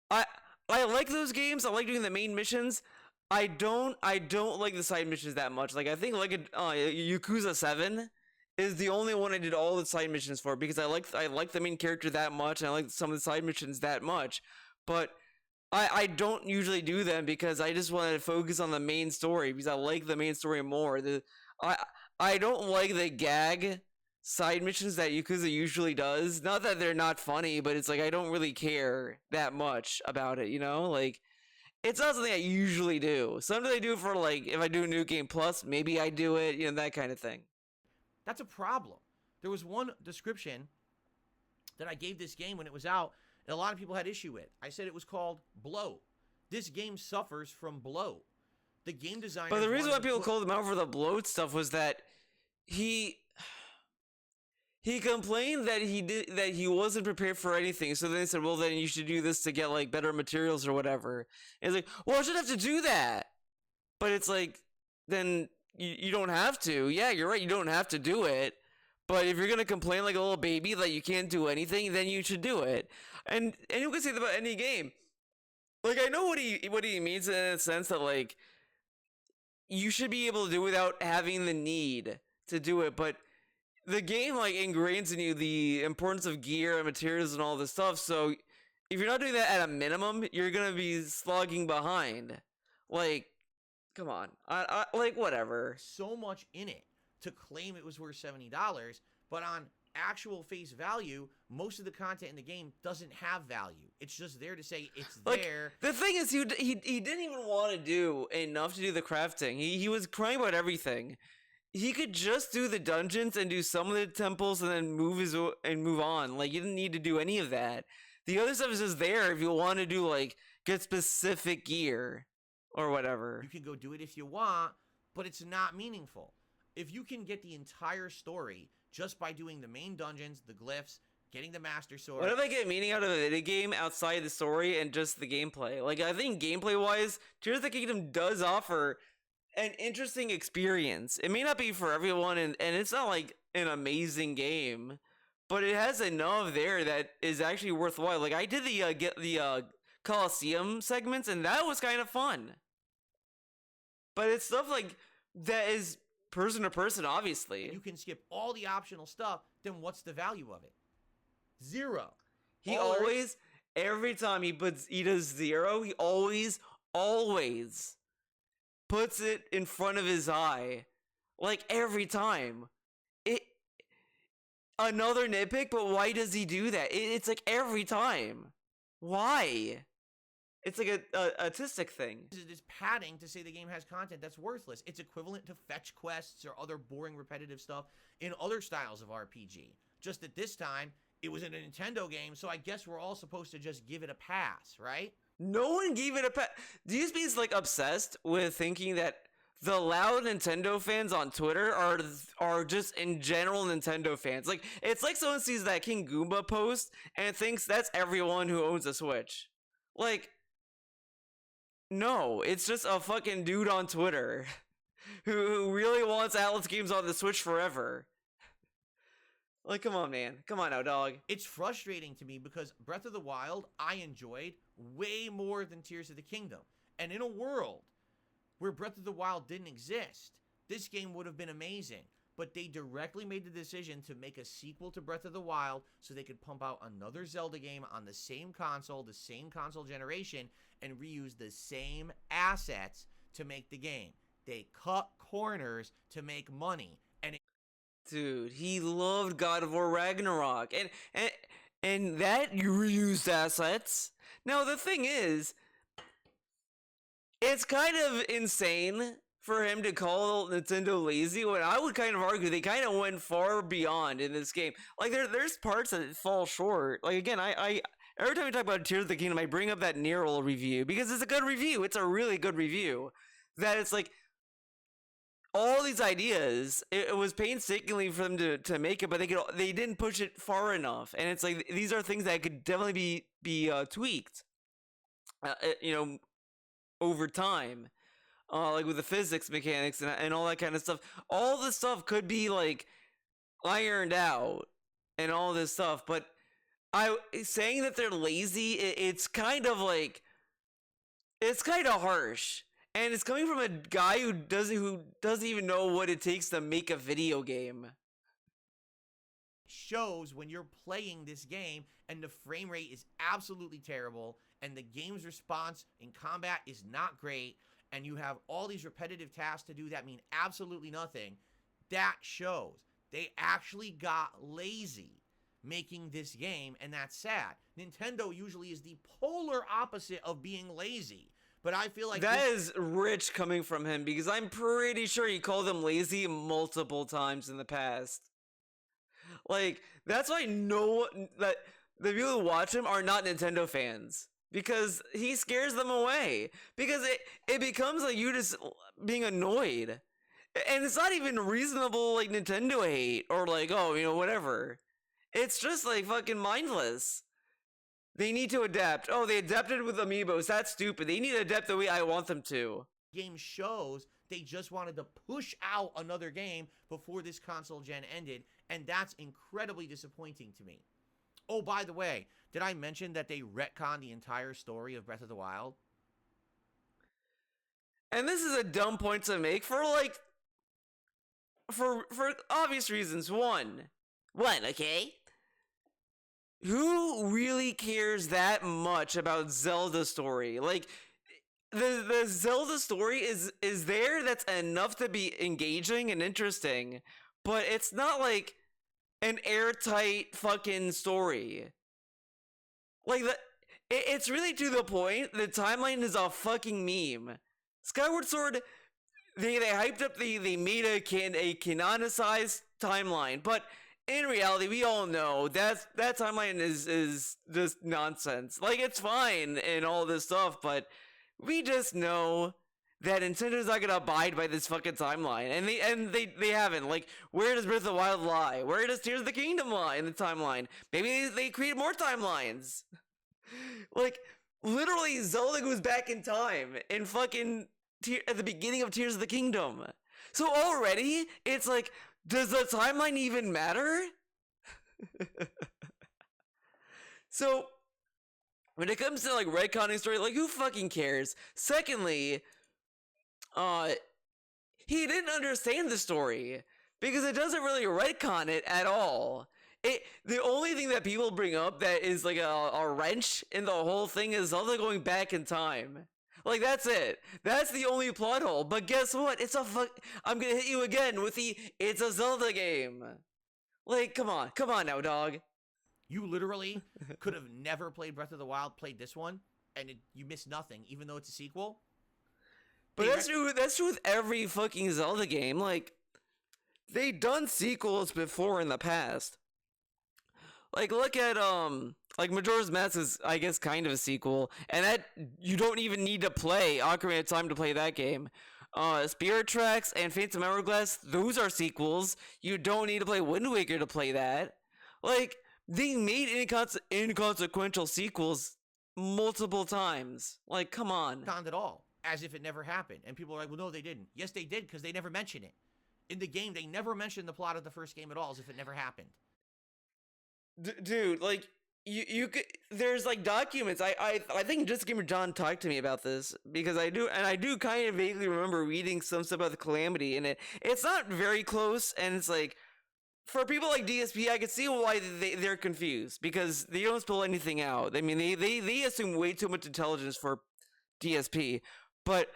I like those games. I like doing the main missions. I don't like the side missions that much. Like, I think like Yakuza 7 is the only one I did all the side missions for, because I like the main character that much, and I like some of the side missions that much. But I don't usually do them because I just want to focus on the main story, because I like the main story more. I don't like the gag side missions that Yakuza usually does. Not that they're not funny, but it's like I don't really care that much about it, you know? Like, it's not something I usually do. Sometimes I do it for, like, if I do a New Game Plus, maybe I do it, you know, that kind of thing. That's a problem. There was one description that I gave this game when it was out, and a lot of people had issue with. I said it was called bloat. This game suffers from bloat. The game designer... But the reason why people called him out for the bloat stuff was that he complained that he wasn't prepared for anything. So then they said, well, then you should do this to get, like, better materials or whatever. And it's like, well, I shouldn't have to do that. But it's like, then you don't have to. Yeah, you're right, you don't have to do it. But if you're gonna complain like a little baby that you can't do anything, then you should do it. And you can say that about any game. Like, I know what he means in a sense that, like, you should be able to do it without having the need to do it, but the game, like, ingrains in you the importance of gear and materials and all this stuff, so if you're not doing that at a minimum, you're gonna be slogging behind. Like, come on. I like, whatever. So much in it to claim it was worth $70, but on actual face value, most of the content in the game doesn't have value. It's just there to say it's like, there. The thing is, he didn't even want to do enough to do the crafting. He was crying about everything. He could just do the dungeons and do some of the temples and then move on. Like, you didn't need to do any of that. The other stuff is just there if you want to do, like, get specific gear or whatever. You can go do it if you want, but it's not meaningful. If you can get the entire story just by doing the main dungeons, the glyphs, getting the Master Sword... What if I get meaning out of a video game outside the story and just the gameplay? Like, I think gameplay-wise, Tears of the Kingdom does offer an interesting experience. It may not be for everyone, and it's not, like, an amazing game, but it has enough there that is actually worthwhile. Like, I did the Colosseum segments, and that was kind of fun. But it's stuff, like, that is person to person, obviously. You can skip all the optional stuff, then what's the value of it? Zero. Every time he does 0, he always puts it in front of his eye. Like, every time. Another nitpick, but why does he do that? It's like every time. Why? It's like a artistic thing. It's padding to say the game has content that's worthless. It's equivalent to fetch quests or other boring repetitive stuff in other styles of RPG. Just that this time, it was in a Nintendo game, so I guess we're all supposed to just give it a pass, right? No one gave it a pass. DSP is, like, obsessed with thinking that the loud Nintendo fans on Twitter are just in general Nintendo fans. Like, it's like someone sees that King Goomba post and thinks that's everyone who owns a Switch. Like, no, it's just a fucking dude on Twitter who really wants Atlas games on the Switch forever. Like, come on, man. Come on now, dog. It's frustrating to me because Breath of the Wild, I enjoyed way more than Tears of the Kingdom. And in a world where Breath of the Wild didn't exist, this game would have been amazing. But they directly made the decision to make a sequel to Breath of the Wild so they could pump out another Zelda game on the same console generation, and reuse the same assets to make the game. They cut corners to make money. Dude, he loved God of War Ragnarok, and that you reused assets. Now the thing is, it's kind of insane for him to call Nintendo lazy, when I would kind of argue they kind of went far beyond in this game. Like there's parts that fall short. Like again, I every time we talk about Tears of the Kingdom, I bring up that Nero review because it's a good review. It's a really good review. That it's like all these ideas, it was painstakingly for them to make it, but they didn't push it far enough. And it's like these are things that could definitely be tweaked, over time. Like with the physics mechanics and all that kind of stuff. All this stuff could be like ironed out and all this stuff, but saying that they're lazy, it's kind of like, it's kind of harsh. And it's coming from a guy who doesn't even know what it takes to make a video game. Shows when you're playing this game and the frame rate is absolutely terrible and the game's response in combat is not great, and you have all these repetitive tasks to do that mean absolutely nothing. That shows they actually got lazy making this game, and that's sad. Nintendo usually is the polar opposite of being lazy, but I feel like that is rich coming from him, because I'm pretty sure he called them lazy multiple times in the past. Like, that's why I know that the people who watch him are not Nintendo fans. Because he scares them away. Because it becomes like you just being annoyed. And it's not even reasonable, like, Nintendo hate. Or like, oh, whatever. It's just like fucking mindless. They need to adapt. Oh, they adapted with amiibos. That's stupid. They need to adapt the way I want them to. Game shows they just wanted to push out another game before this console gen ended. And that's incredibly disappointing to me. Oh, by the way, did I mention that they retconned the entire story of Breath of the Wild? And this is a dumb point to make for obvious reasons. One, okay? Who really cares that much about Zelda's story? Like, the Zelda story is there. That's enough to be engaging and interesting, but it's not like an airtight fucking story. Like, it's really to the point. The timeline is a fucking meme. Skyward Sword, they hyped up they made a canonicized timeline, but in reality, we all know that timeline is just nonsense. Like, it's fine and all this stuff, but we just know that Nintendo's not gonna abide by this fucking timeline, and they haven't. Like, where does Breath of the Wild lie? Where does Tears of the Kingdom lie in the timeline? Maybe they create more timelines. Like, literally, Zelda goes back in time in fucking at the beginning of Tears of the Kingdom. So already, it's like, does the timeline even matter? So, when it comes to like retconning story, like, who fucking cares? Secondly, he didn't understand the story because it doesn't really retcon it at all. The only thing that people bring up that is like a wrench in the whole thing is Zelda going back in time. Like, that's it. That's the only plot hole. But guess what? I'm gonna hit you again with it's a Zelda game. Like, come on now, dog. You literally could have never played Breath of the Wild, played this one, and you missed nothing, even though it's a sequel. But that's true with every fucking Zelda game. Like, they done sequels before in the past. Like, look at like Majora's Mask is, I guess, kind of a sequel, and that you don't even need to play Ocarina of Time to play that game. Spirit Tracks and Phantom Hourglass, those are sequels. You don't need to play Wind Waker to play that. Like, they made inconsequential sequels multiple times. Like, come on. Not at all. As if it never happened. And people are like, well, no, they didn't. Yes, they did, because they never mention it. In the game, they never mention the plot of the first game at all, as if it never happened. Dude, like, you could, there's like documents. I think Just Gamer John talked to me about this because I do kind of vaguely remember reading some stuff about the Calamity, and it's not very close, and it's like for people like DSP, I could see why they're confused because they don't spell anything out. I mean, they assume way too much intelligence for DSP, but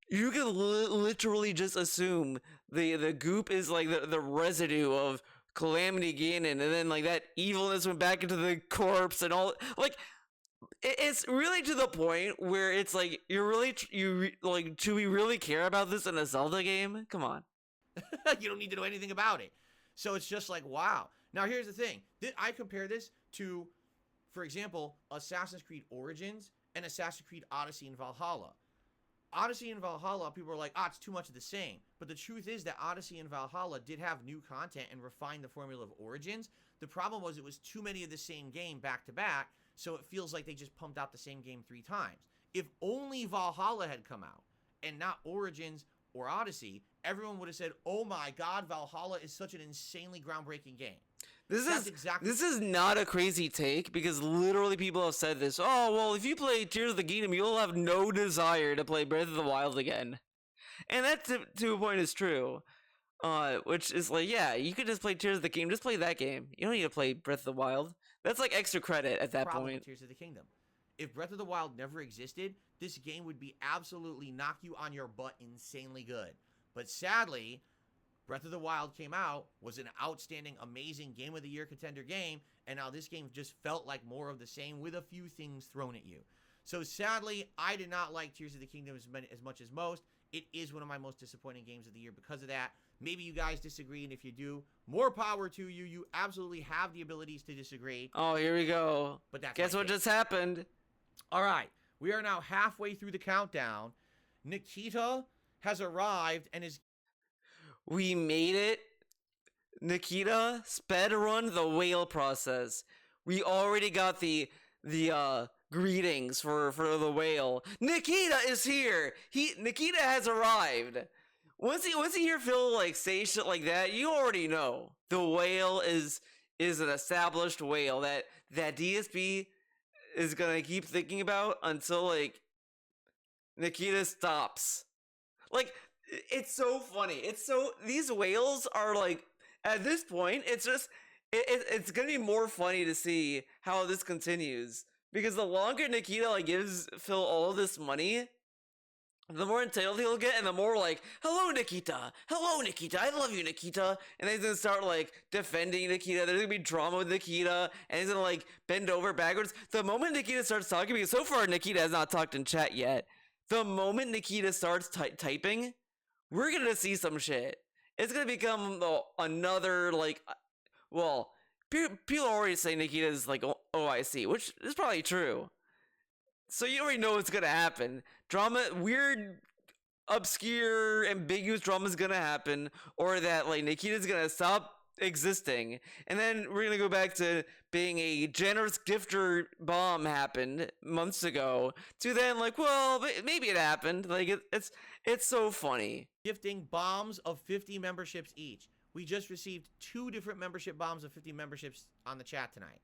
you could literally just assume the goop is like the residue of Calamity Ganon, and then like that evilness went back into the corpse and all. Like it's really to the point where it's like you're really like, do we really care about this in a Zelda game? Come on. You don't need to know anything about it. So it's just like, wow. Now here's the thing. I compare this to, for example, Assassin's Creed Origins and Assassin's Creed Odyssey and Valhalla. Odyssey and Valhalla, people are like, it's too much of the same. But the truth is that Odyssey and Valhalla did have new content and refined the formula of Origins. The problem was it was too many of the same game back to back, so it feels like they just pumped out the same game 3 times. If only Valhalla had come out and not Origins or Odyssey, everyone would have said, oh my god, Valhalla is such an insanely groundbreaking game. This is not a crazy take because literally people have said this. Oh, well, if you play Tears of the Kingdom, you'll have no desire to play Breath of the Wild again. And that, to a point, is true. Which is like, yeah, you could just play Tears of the Kingdom. Just play that game. You don't need to play Breath of the Wild. That's like extra credit at that point. Tears of the Kingdom. If Breath of the Wild never existed, this game would be absolutely knock you on your butt insanely good. But sadly, Breath of the Wild came out, was an outstanding, amazing Game of the Year contender game, and now this game just felt like more of the same with a few things thrown at you. So sadly, I did not like Tears of the Kingdom as much as most. It is one of my most disappointing games of the year because of that. Maybe you guys disagree, and if you do, more power to you. You absolutely have the abilities to disagree. Oh, here we go. But that's guess what just happened. All right, we are now halfway through the countdown. Nikita has arrived and is... We made it. Nikita sped run the whale process. We already got the greetings for the whale. Nikita is here. Nikita has arrived. Once you hear Phil like say shit like that, you already know the whale is an established whale that DSP is gonna keep thinking about until like Nikita stops. Like, it's so funny. These whales are like, at this point, it's just, it's gonna be more funny to see how this continues. Because the longer Nikita like gives Phil all this money, the more entitled he'll get, and the more like, hello Nikita, I love you Nikita, and then he's gonna start like defending Nikita. There's gonna be drama with Nikita, and he's gonna like bend over backwards. The moment Nikita starts talking, because so far Nikita has not talked in chat yet, the moment Nikita starts typing, we're gonna see some shit. It's gonna become another like, well, people already say Nikita's like OIC, which is probably true. So you already know what's gonna happen. Drama, weird, obscure, ambiguous drama is gonna happen, or that like Nikita's gonna stop existing, and then we're gonna go back to being a generous gifter bomb happened months ago, to then like, well, maybe it happened. Like it's so funny. Gifting bombs of 50 memberships each. We just received 2 different membership bombs of 50 memberships on the chat tonight.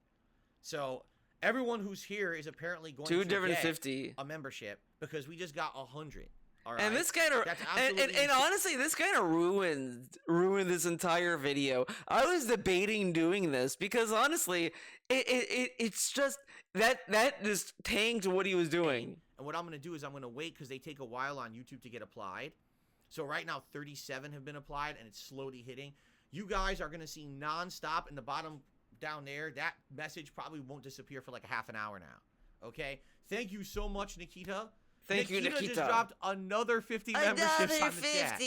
So everyone who's here is apparently going to get 50 a membership because we just got 100. All right. And this kind of, and honestly, this kind of ruined this entire video. I was debating doing this because honestly, it's just that just tanked what he was doing. And what I'm going to do is I'm going to wait because they take a while on YouTube to get applied. So right now 37 have been applied and it's slowly hitting. You guys are going to see nonstop in the bottom down there. That message probably won't disappear for like a half an hour now. Okay? Thank you so much, Nikita. Thank you, Nikita. Just dropped another 50 memberships on the chat.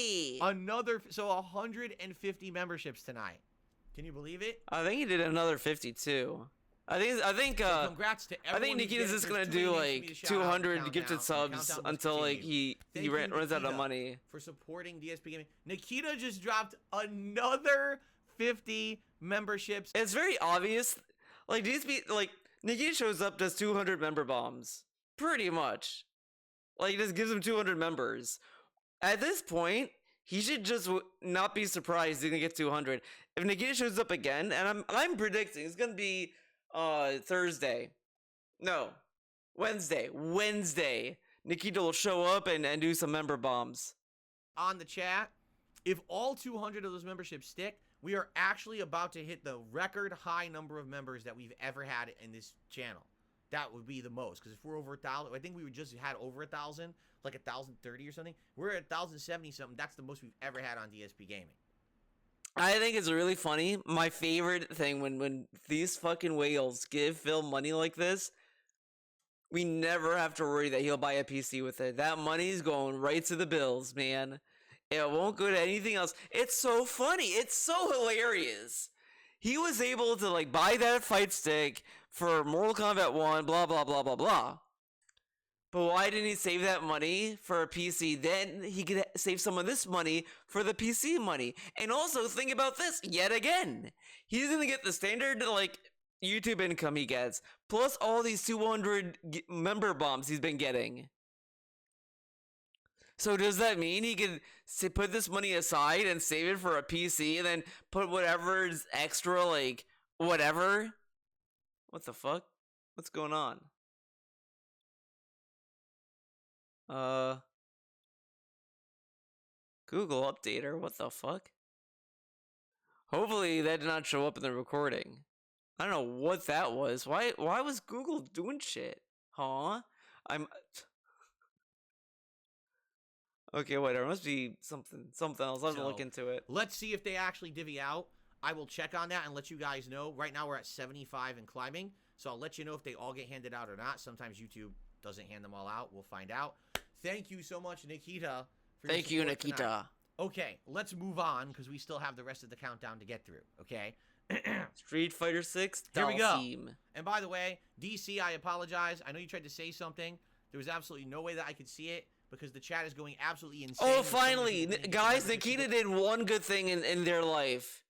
So 150 memberships tonight. Can you believe it? I think he did another 50 too. I think so congrats to everyone. I think Nikita's just gonna do like 200 gifted subs until like he runs out of money. For supporting DSP Gaming. Nikita just dropped another 50 memberships. It's very obvious. Like DSP, like Nikita shows up, does 200 member bombs, pretty much. Like he just gives him 200 members. At this point, he should just not be surprised he's gonna get 200. If Nikita shows up again, and I'm predicting it's gonna be Thursday. No, Wednesday. Wednesday. Nikita will show up and do some member bombs. On the chat, if all 200 of those memberships stick, we are actually about to hit the record high number of members that we've ever had in this channel. That would be the most, because if we're over 1,000, I think we just had over 1,000, like 1,030 or something. We're at 1,070 something. That's the most we've ever had on DSP Gaming. I think it's really funny. My favorite thing when these fucking whales give Phil money like this, we never have to worry that he'll buy a PC with it. That money's going right to the bills, man. It won't go to anything else. It's so funny. It's so hilarious. He was able to like buy that fight stick for Mortal Kombat 1, blah, blah, blah, blah, blah. But why didn't he save that money for a PC? Then he could save some of this money for the PC money. And also think about this yet again. He's going to get the standard like YouTube income he gets, plus all these 200 member bombs he's been getting. So does that mean he can put this money aside and save it for a PC and then put whatever's extra, like, whatever? What the fuck? What's going on? Google updater, what the fuck? Hopefully that did not show up in the recording. I don't know what that was. Why was Google doing shit? Huh? Okay, whatever. It must be something else. I'll have to look into it. Let's see if they actually divvy out. I will check on that and let you guys know. Right now we're at 75 and climbing, so I'll let you know if they all get handed out or not. Sometimes YouTube doesn't hand them all out. We'll find out. Thank you so much, Nikita. Thank you, Nikita. Tonight. Okay, let's move on because we still have the rest of the countdown to get through. Okay. Street Fighter 6. Here we go. And by the way, DC, I apologize. I know you tried to say something. There was absolutely no way that I could see it because the chat is going absolutely insane. Oh, finally, guys! Nikita did one good thing in their life.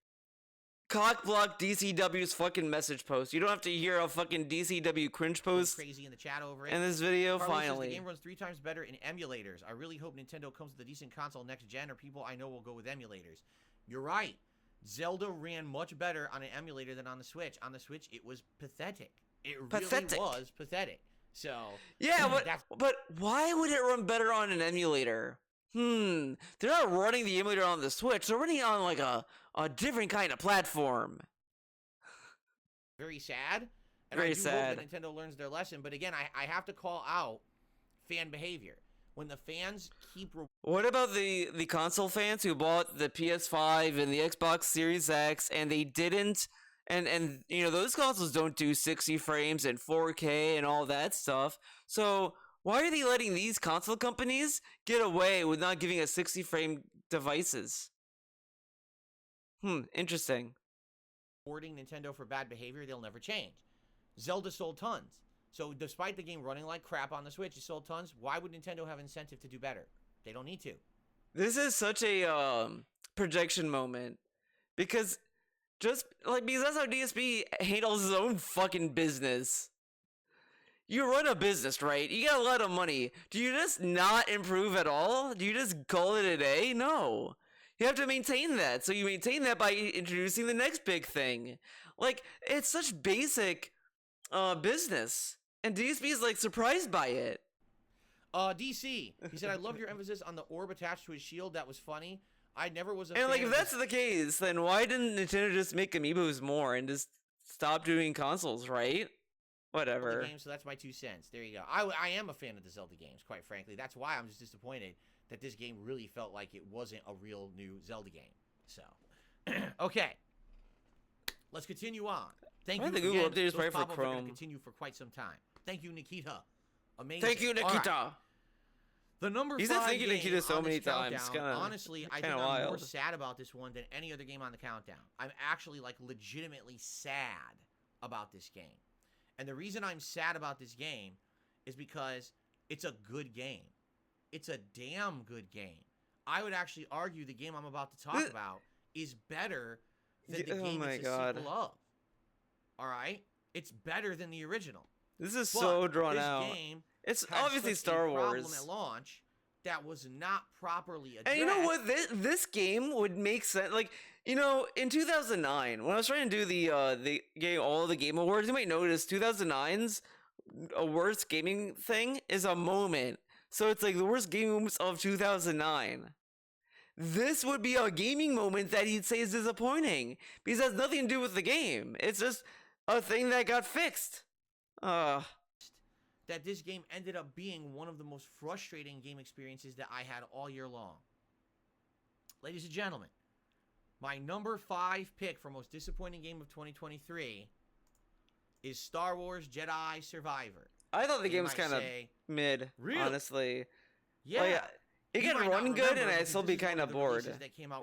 Cockblock DCW's fucking message post. You don't have to hear a fucking DCW cringe post. Crazy in the chat over it. In this video, Carlos finally. Says the game runs 3 times better in emulators. I really hope Nintendo comes with a decent console next gen, or people I know will go with emulators. You're right. Zelda ran much better on an emulator than on the Switch. On the Switch, it was pathetic. It really was pathetic. So yeah, but why would it run better on an emulator? They're not running the emulator on the Switch. They're running it on like a different kind of platform. Very sad. And Very I do sad. hope that Nintendo learns their lesson. But again, I have to call out fan behavior. When the fans keep... What about the console fans who bought the PS5 and the Xbox Series X and they didn't... And you know, those consoles don't do 60 frames and 4K and all that stuff. So why are they letting these console companies get away with not giving us 60 frame devices? Interesting. Rewarding Nintendo for bad behavior, they'll never change. Zelda sold tons. So despite the game running like crap on the Switch, it sold tons. Why would Nintendo have incentive to do better? They don't need to. This is such a projection moment. Because that's how DSP handles his own fucking business. You run a business, right? You got a lot of money. Do you just not improve at all? Do you just call it a day? No. You have to maintain that. So you maintain that by introducing the next big thing. Like, it's such basic business. And DSP is like surprised by it. DC, he said, I love your emphasis on the orb attached to his shield. That was funny. I never was a fan. And like, if that's the case, then why didn't Nintendo just make amiibos more and just stop doing consoles, right? Whatever. Game, so that's my 2 cents. There you go. I am a fan of the Zelda games, quite frankly. That's why I'm just disappointed that this game really felt like it wasn't a real new Zelda game. So, okay. Let's continue on. Thank you. The Google update is right for Chrome. Going to continue for quite some time. Thank you, Nikita. Amazing. Thank you, Nikita. Right. The number 5 He's thank you, Nikita, so many times. Honestly, I think I'm more sad about this one than any other game on the countdown. I'm actually like legitimately sad about this game. And the reason I'm sad about this game is because it's a good game. It's a damn good game. I would actually argue the game I'm about to talk about is better than the game it's a sequel of. All right? It's better than the original. This is so drawn out. Game it's obviously Star Wars. Problem at launch that was not properly addressed. And you know what? This game would make sense. Like, You know, in 2009, when I was trying to do the game, all the game awards, you might notice 2009's a worst gaming thing is a moment. So it's like the worst gaming moments of 2009. This would be a gaming moment that he'd say is disappointing because it has nothing to do with the game. It's just a thing that got fixed. That this game ended up being one of the most frustrating game experiences that I had all year long. Ladies and gentlemen, my number 5 pick for most disappointing game of 2023 is Star Wars Jedi Survivor. I thought the game was kind of mid, really? Honestly. Yeah. Like, it could run good, and I'd still be kind of bored.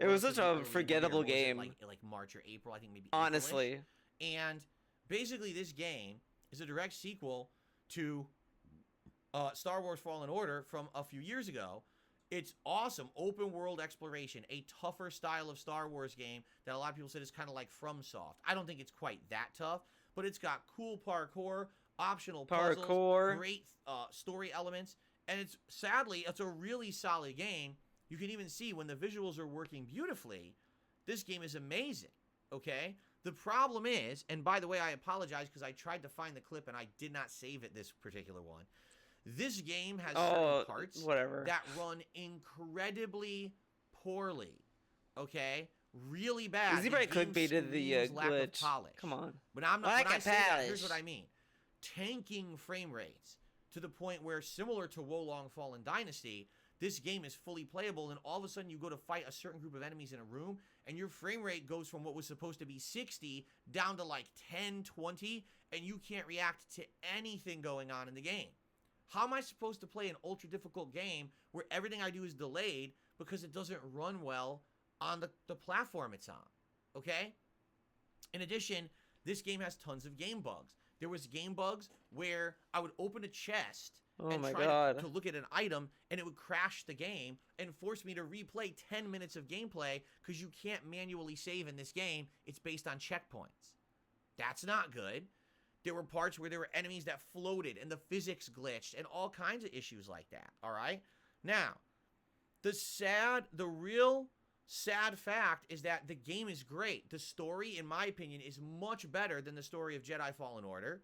It was such a forgettable game. Like March or April, I think maybe. Honestly. April-ish. And basically, this game is a direct sequel to Star Wars Fallen Order from a few years ago. It's awesome. Open world exploration. A tougher style of Star Wars game that a lot of people said is kind of like FromSoft. I don't think it's quite that tough, but it's got cool parkour, optional puzzles, great story elements, and sadly, it's a really solid game. You can even see when the visuals are working beautifully, this game is amazing, okay? The problem is, and by the way, I apologize because I tried to find the clip and I did not save it, this particular one. This game has certain parts that run incredibly poorly, okay? Really bad. Is he probably clickbaited the glitch? Come on. But I'm not. When I say that, here's what I mean: tanking frame rates to the point where, similar to Wolong Fallen Dynasty, this game is fully playable, and all of a sudden you go to fight a certain group of enemies in a room, and your frame rate goes from what was supposed to be 60 down to like 10, 20, and you can't react to anything going on in the game. How am I supposed to play an ultra difficult game where everything I do is delayed because it doesn't run well on the platform it's on? Okay? In addition, this game has tons of game bugs. There was game bugs where I would open a chest and try to look at an item, and it would crash the game and force me to replay 10 minutes of gameplay because you can't manually save in this game. It's based on checkpoints. That's not good. There were parts where there were enemies that floated and the physics glitched and all kinds of issues like that, all right? Now, the real sad fact is that the game is great. The story, in my opinion, is much better than the story of Jedi Fallen Order.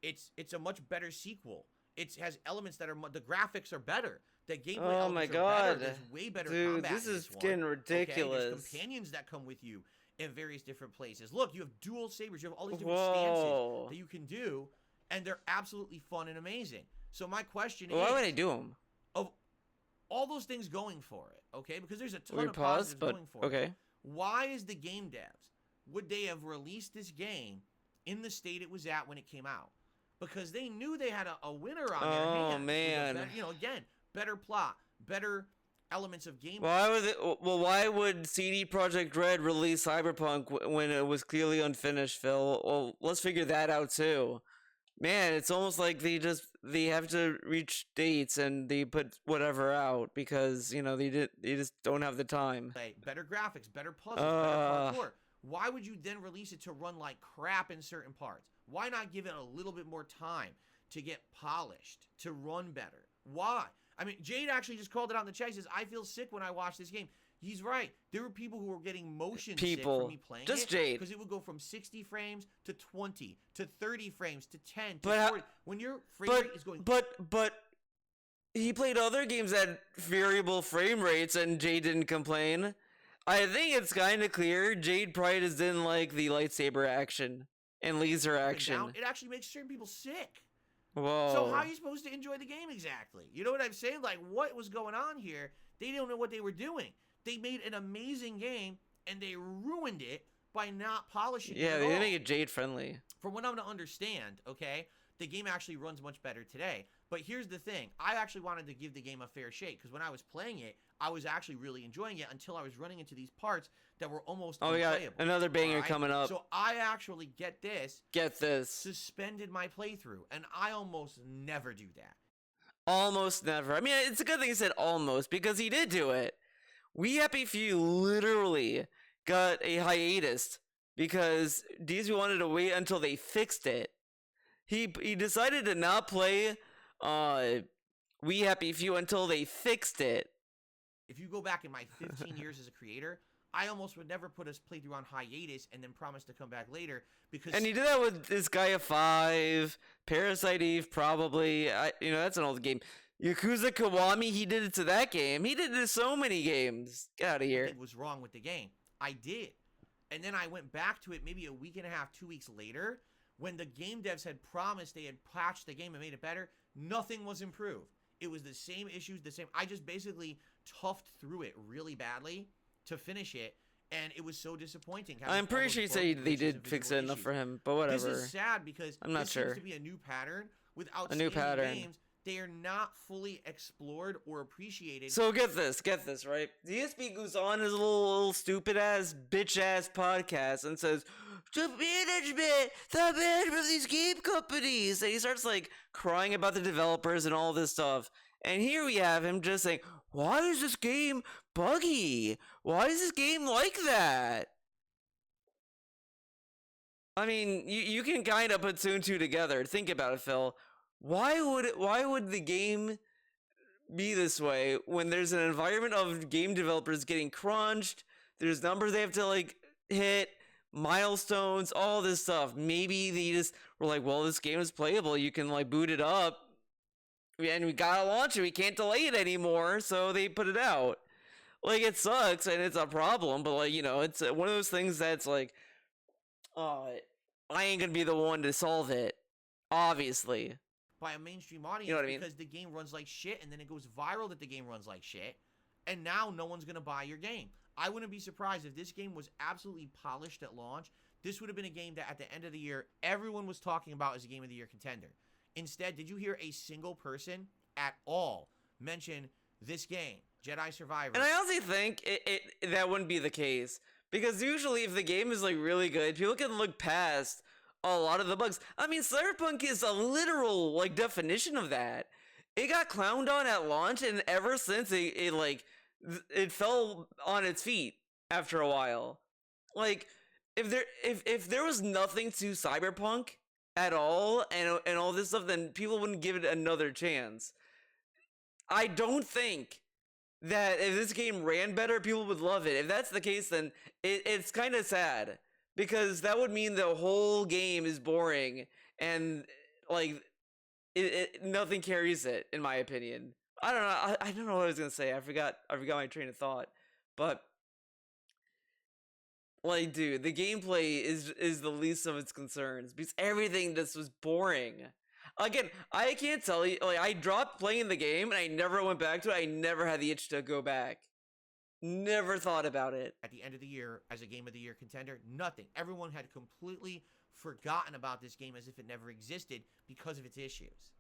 It's a much better sequel. It has elements that are, the graphics are better. The gameplay elements are better. There's way better combat. Dude, this is getting ridiculous. Okay? There's companions that come with you in various different places. Look, you have dual sabers. You have all these different stances that you can do, and they're absolutely fun and amazing. So my question is, why would I do them? Of all those things going for it, okay? Because there's a ton of positives going for it. Why is the game devs, would they have released this game in the state it was at when it came out? Because they knew they had a winner on their hands. Oh, man. Better, again, better plot, better elements of gameplay. Why would CD Projekt Red release Cyberpunk when it was clearly unfinished, Phil? Well, let's figure that out too. Man, it's almost like they have to reach dates and they put whatever out because they just don't have the time. Better graphics, better puzzles, better parkour. Why would you then release it to run like crap in certain parts? Why not give it a little bit more time to get polished, to run better? Why? I mean, Jade actually just called it out in the chat. He says, I feel sick when I watch this game. He's right. There were people who were getting motion sick from me playing it. Jade. Because it would go from 60 frames to 20 to 30 frames to 10 to 40. When your frame rate is going... But he played other games at variable frame rates and Jade didn't complain. I think it's kind of clear Jade probably just didn't like the lightsaber action and laser action. It actually makes certain people sick. Whoa. So how are you supposed to enjoy the game exactly? You know what I'm saying? Like, what was going on here? They didn't know what they were doing. They made an amazing game, and they ruined it by not polishing it at all. Yeah, they didn't make it Jade-friendly. From what I'm going to understand, okay, the game actually runs much better today. But here's the thing. I actually wanted to give the game a fair shake, because when I was playing it, I was actually really enjoying it until I was running into these parts that were almost unplayable. Yeah, another banger coming up. So I actually, get this, suspended my playthrough, and I almost never do that. Almost never. I mean, it's a good thing he said almost, because he did do it. We Happy Few literally got a hiatus because DSP wanted to wait until they fixed it. He decided to not play We Happy Few until they fixed it. If you go back in my 15 years as a creator, I almost would never put his playthrough on hiatus and then promise to come back later because. And he did that with this Gaia 5, Parasite Eve, probably. That's an old game. Yakuza Kiwami, he did it to that game. He did it to so many games. Get out of here. What was wrong with the game? I did. And then I went back to it maybe a week and a half, 2 weeks later, when the game devs had promised they had patched the game and made it better. Nothing was improved. It was the same issues, the same. I just basically toughed through it really badly to finish it, and it was so disappointing. I'm pretty sure you said they did fix it enough for him, but whatever. This is sad because I'm not this sure. seems to be a new pattern with A new pattern. games. They are not fully explored or appreciated. So get this, right? DSP goes on his little stupid ass, bitch ass podcast and says, the management of these game companies. And he starts like crying about the developers and all this stuff. And here we have him just saying, why is this game buggy? Why is this game like that? I mean, you can kind of put two and two together. Think about it, Phil. Why would the game be this way when there's an environment of game developers getting crunched? There's numbers they have to like hit, milestones, all this stuff. Maybe they just were like, well, this game is playable. You can like boot it up, and we gotta launch it. We can't delay it anymore, so they put it out. Like, it sucks and it's a problem, but like, it's one of those things that's like, I ain't gonna be the one to solve it, obviously. By a mainstream audience, You know what I mean? because the game runs like shit, and then it goes viral that the game runs like shit, and now no one's gonna buy your game. I wouldn't be surprised if this game was absolutely polished at launch. This would have been a game that at the end of the year, everyone was talking about as a Game of the Year contender. Instead, did you hear a single person at all mention this game, Jedi Survivor? And I honestly think that wouldn't be the case, because usually if the game is like really good, people can look past a lot of the bugs. I mean, Cyberpunk is a literal like definition of that. It got clowned on at launch, and ever since it fell on its feet after a while. Like, if there was nothing to Cyberpunk at all and all this stuff, then people wouldn't give it another chance. I don't think that if this game ran better, people would love it. If that's the case, then it's kind of sad, because that would mean the whole game is boring and like nothing carries it, in my opinion. I don't know. I don't know what I was gonna say. I forgot my train of thought. But like, dude, the gameplay is the least of its concerns, because everything just was boring. Again, I can't tell you. Like, I dropped playing the game and I never went back to it. I never had the itch to go back. Never thought about it. At the end of the year, as a Game of the Year contender, nothing. Everyone had completely forgotten about this game as if it never existed because of its issues.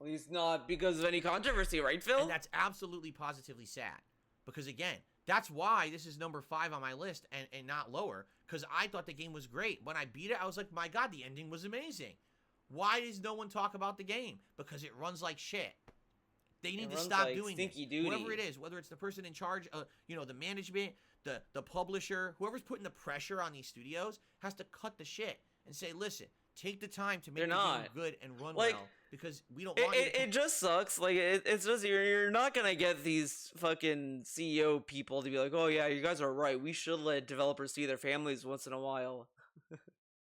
At least not because of any controversy, right, Phil? And that's absolutely positively sad. Because again, that's why this is number 5 on my list and not lower. Because I thought the game was great. When I beat it, I was like, my God, the ending was amazing. Why does no one talk about the game? Because it runs like shit. They need to stop like doing this. duty. Whoever it is, whether it's the person in charge, the management, the publisher, whoever's putting the pressure on these studios has to cut the shit and say, listen, take the time to make the game good and run well, because we don't want it just sucks. Like, it's just you're not gonna get these fucking CEO people to be like, oh yeah, you guys are right. We should let developers see their families once in a while.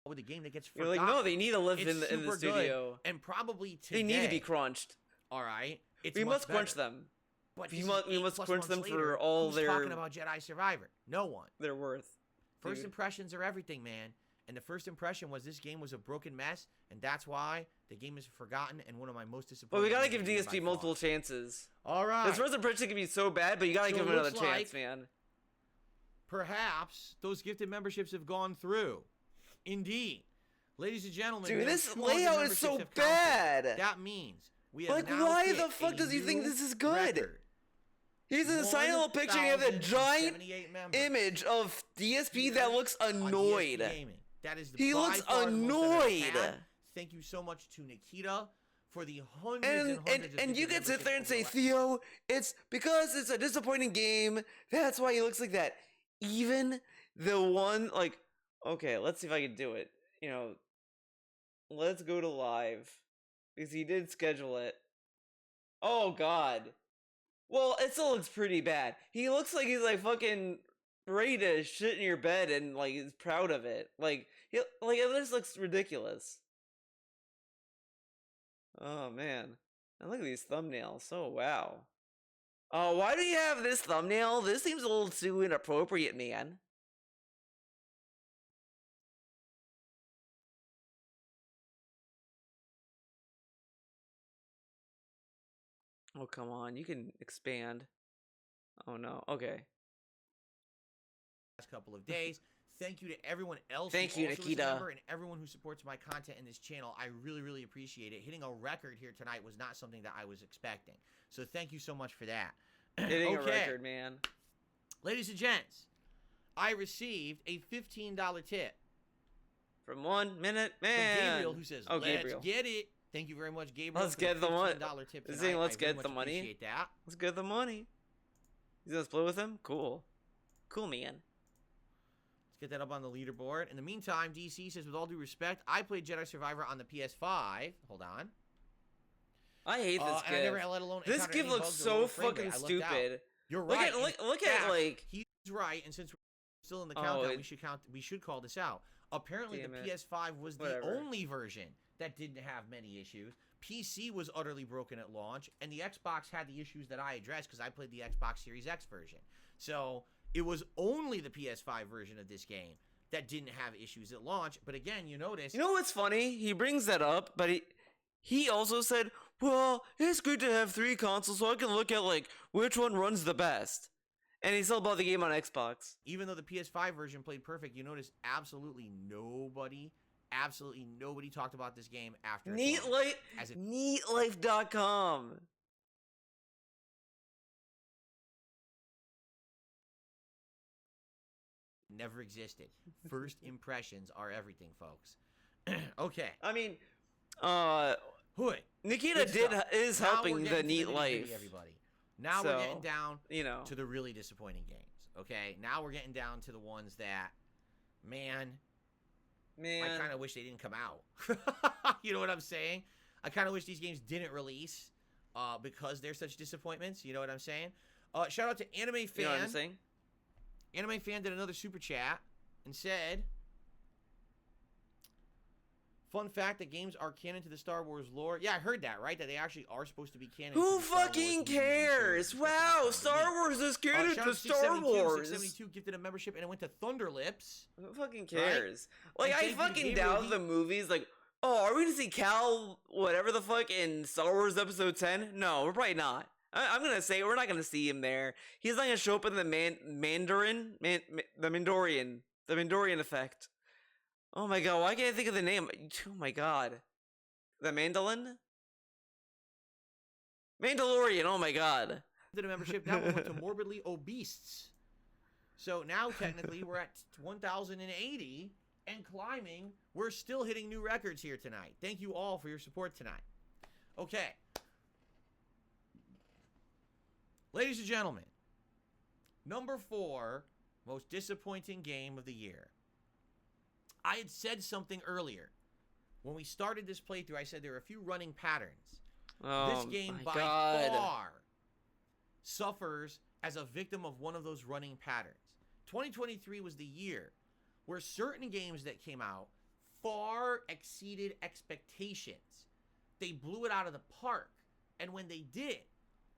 With a game that gets You're forgotten. like, no, they need to live in the studio, and probably today they need to be crunched. All right, we must crunch them. But we must crunch them for all who's their talking about Jedi Survivor? No one. Their worth. First impressions are everything, man. And the first impression was this game was a broken mess, and that's why the game is forgotten and one of my most disappointing. Well, we gotta give DSP multiple chances. All right. This first impression can be so bad, but you gotta give him another chance, man. Perhaps those gifted memberships have gone through. Indeed. Ladies and gentlemen, dude, this layout is so bad. That means we have like, now why hit the fuck does he think this is good? Record. He's in a silent little picture and you have that giant image of DSP that looks annoyed. That is he looks annoyed. Thank you so much to Nikita for the hundreds and you can sit there and say, Theo, it's because it's a disappointing game. That's why he looks like that. Even the one, like, okay, let's see if I can do it. Let's go to live, because he did schedule it. Oh God, Well, it still looks pretty bad. He looks like he's like fucking ready to shit in your bed and like is proud of it. Like it just looks ridiculous. Oh man. And look at these thumbnails. Oh wow. Oh, why do you have this thumbnail? This seems a little too inappropriate, man. Oh, come on. You can expand. Oh no. Okay. Last couple of days. Thank you to everyone else Thank who you, also is a Nikita. member, and everyone who supports my content in this channel. I really, really appreciate it. Hitting a record here tonight was not something that I was expecting. So thank you so much for that. Hitting a record, man. Ladies and gents, I received a $15 tip From 1 minute, from man. Gabriel, who says, Oh, let's Gabriel. get it. Thank you very much, Gabriel. Let's for get the money. $15 tip Is tonight. he, let's I very get the much money? appreciate that. Let's get the money. He's gonna split with him? Cool. Cool, man. Let's get that up on the leaderboard. In the meantime, DC says, with all due respect, I played Jedi Survivor on the PS5. Hold on. I hate this And I never, gift. let alone This encountered gift any looks bugs or so low frame rate. fucking I lucked out. stupid. You're Look right. at look, In look fact, at like he's right, and since we're still in the Oh, countdown, it- we should call this out. Apparently, Damn the it. PS5 was Whatever. the only version that didn't have many issues. PC was utterly broken at launch, and the Xbox had the issues that I addressed because I played the Xbox Series X version. So it was only the PS5 version of this game that didn't have issues at launch. But again, you notice. You know what's funny? He brings that up, but he also said, "Well, it's good to have 3 consoles so I can look at like which one runs the best." And he still bought the game on Xbox. Even though the PS5 version played perfect, you notice absolutely nobody talked about this game after its launch. Neatlife.com. Never existed. First impressions are everything, folks. Okay. I mean, Hood. Nikita Good stuff. is Now we're helping getting the to neat nitty-gritty, life. everybody. Now we're getting So, down You know. to the really disappointing games. Okay. Now we're getting down to the ones that, man, I kind of wish they didn't come out. You know what I'm saying? I kind of wish these games didn't release because they're such disappointments. You know what I'm saying? Shout out to Anime Fan. You know what I'm saying? Anime Fan did another super chat and said, fun fact that games are canon to the Star Wars lore. Yeah, I heard that, right? That they actually are supposed to be canon. Who to the Star Wars fucking movies and cares? series. Wow, Star Wars is canon Shout to out Star 672. Wars. 672 gifted a membership and it went to Thunderlips. Who fucking cares? Like, And I thank you to fucking Gabriel, doubt he- the movies. Like, oh, are we gonna see Cal, whatever the fuck, in Star Wars Episode 10? No, we're probably not. I'm gonna say we're not gonna see him there. He's not gonna show up in the the Mandalorian effect. Oh my god, why can't I think of the name? Oh my god. The Mandalorian? Oh my god. Did a membership. That one went to Morbidly Obese. So now technically we're at 1,080 and climbing. We're still hitting new records here tonight. Thank you all for your support tonight. Okay. Ladies and gentlemen, number 4 most disappointing game of the year. I had said something earlier. When we started this playthrough, I said there are a few running patterns. Oh This game my by god. far suffers as a victim of one of those running patterns. 2023 was the year where certain games that came out far exceeded expectations. They blew it out of the park. And when they did,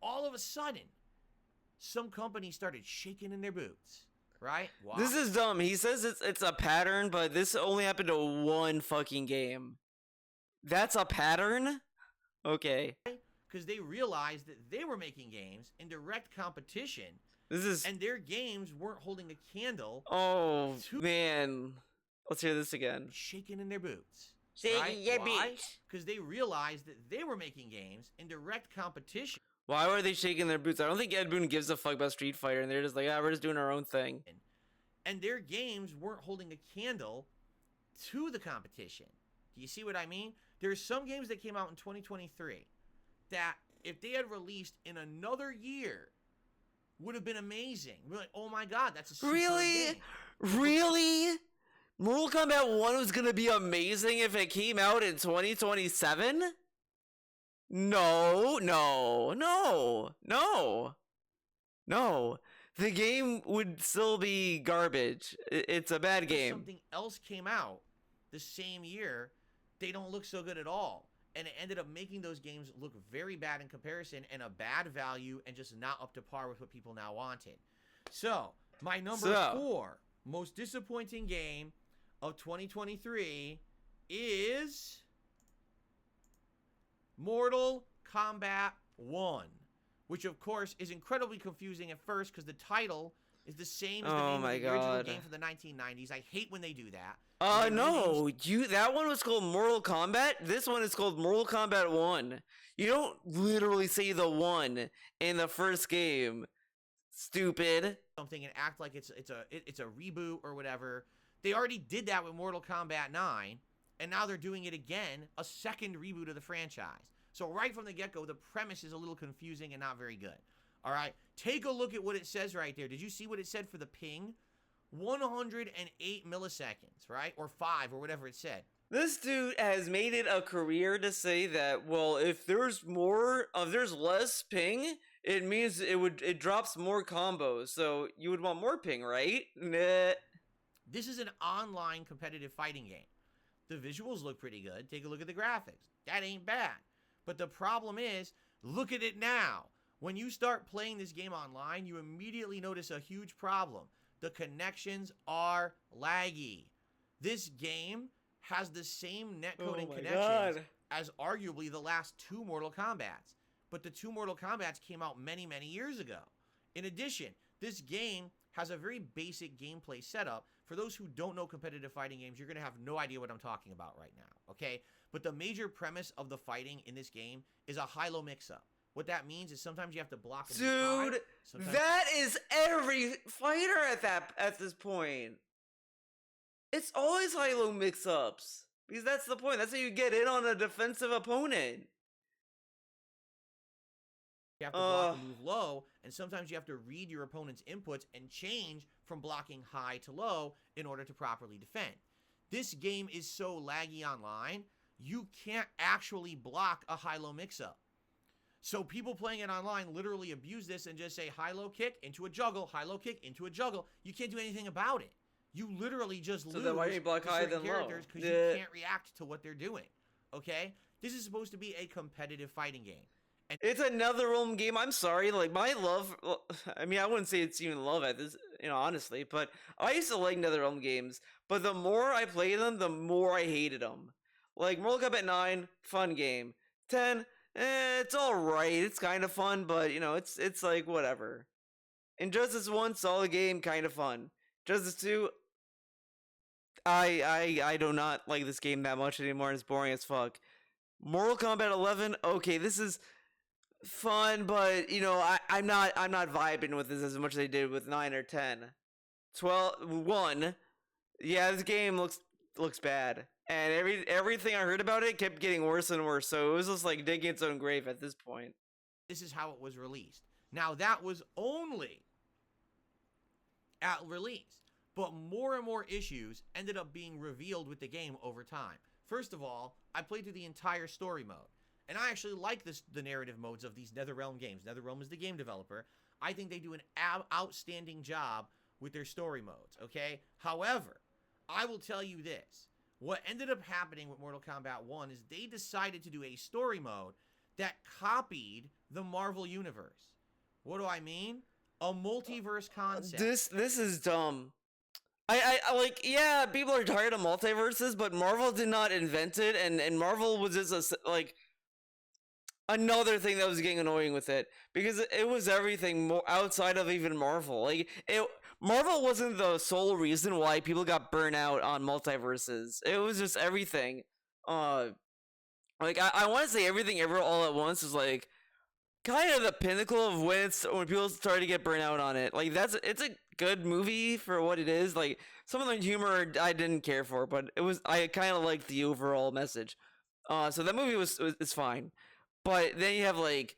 all of a sudden, some companies started shaking in their boots. Right? Wow. This is dumb. He says it's a pattern, but this only happened to one fucking game. That's a pattern? Okay. Because they realized that they were making games in direct competition, This is... and their games weren't holding a candle. Oh, man. Let's hear this again. Shaking in their boots. Shaking right? your Why? boots. Because they realized that they were making games in direct competition. Why were they shaking their boots? I don't think Ed Boon gives a fuck about Street Fighter, and they're just like, yeah, we're just doing our own thing. And their games weren't holding a candle to the competition. Do you see what I mean? There's some games that came out in 2023 that, if they had released in another year, would have been amazing. We're like, oh my god, that's a super Really? game. Really? Mortal Kombat 1 was gonna be amazing if it came out in 2027? No, no, no, no, no. The game would still be garbage. It's a bad game. Something else came out the same year, they don't look so good at all. And it ended up making those games look very bad in comparison and a bad value and just not up to par with what people now wanted. So, my number 4 most disappointing game of 2023 is Mortal Kombat 1, which of course is incredibly confusing at first because the title is the same as the name of the original game from the 1990s. I hate when they do that. No, that one was called Mortal Kombat. This one is called Mortal Kombat 1. You don't literally say the 1 in the first game. Stupid. Something and act like it's a reboot or whatever. They already did that with Mortal Kombat 9, and now they're doing it again, a second reboot of the franchise. So right from the get-go, the premise is a little confusing and not very good. All right, take a look at what it says right there. Did you see what it said for the ping? 108 milliseconds, right? Or 5, or whatever it said. This dude has made it a career to say that, well, if there's less ping, it means it drops more combos. So you would want more ping, right? Nah. This is an online competitive fighting game. The visuals look pretty good. Take a look at the graphics. That ain't bad. But the problem is, look at it now. When you start playing this game online, you immediately notice a huge problem. The connections are laggy. This game has the same netcode and connections as arguably the last 2 Mortal Kombats. But the 2 Mortal Kombats came out many, many years ago. In addition, this game has a very basic gameplay setup. For those who don't know competitive fighting games, you're going to have no idea what I'm talking about right now, okay? But the major premise of the fighting in this game is a high-low mix-up. What that means is sometimes you have to block. Dude, that is every fighter at this point. It's always high-low mix-ups because that's the point. That's how you get in on a defensive opponent. You have to block and move low, and sometimes you have to read your opponent's inputs and change from blocking high to low in order to properly defend. This game is so laggy online, you can't actually block a high-low mix-up. So people playing it online literally abuse this and just say high-low kick into a juggle, high-low kick into a juggle. You can't do anything about it. You literally just lose then why do you block high then low? Because you can't react to what they're doing. Okay? This is supposed to be a competitive fighting game. And it's a NetherRealm game. I'm sorry, like my love. I mean, I wouldn't say it's even love at this, honestly. But I used to like NetherRealm games. But the more I played them, the more I hated them. Like Mortal Kombat 9, fun game. 10, it's all right. It's kind of fun, but it's like whatever. Injustice 1, solid game, kind of fun. Justice 2, I do not like this game that much anymore. It's boring as fuck. Mortal Kombat 11, okay, this is fun, but I'm not vibing with this as much as I did with 9 or 10. 1, yeah, this game looks bad, and everything I heard about it kept getting worse and worse. So it was just like digging its own grave at this point. This is how it was released. Now that was only at release, but more and more issues ended up being revealed with the game over time. First of all, I played through the entire story mode. And I actually like the narrative modes of these NetherRealm games. NetherRealm is the game developer. I think they do an outstanding job with their story modes, okay? However, I will tell you this. What ended up happening with Mortal Kombat 1 is they decided to do a story mode that copied the Marvel Universe. What do I mean? A multiverse concept. This is dumb. I like, yeah, people are tired of multiverses, but Marvel did not invent it, and Marvel was just another thing that was getting annoying with it, because it was everything more outside of even Marvel. Like, Marvel wasn't the sole reason why people got burnt out on multiverses. It was just everything. Like, I want to say Everything Ever All at Once is like kind of the pinnacle of when people started to get burnt out on it. Like, it's a good movie for what it is. Like, some of the humor I didn't care for, but I kind of liked the overall message. So that movie was fine. But then you have like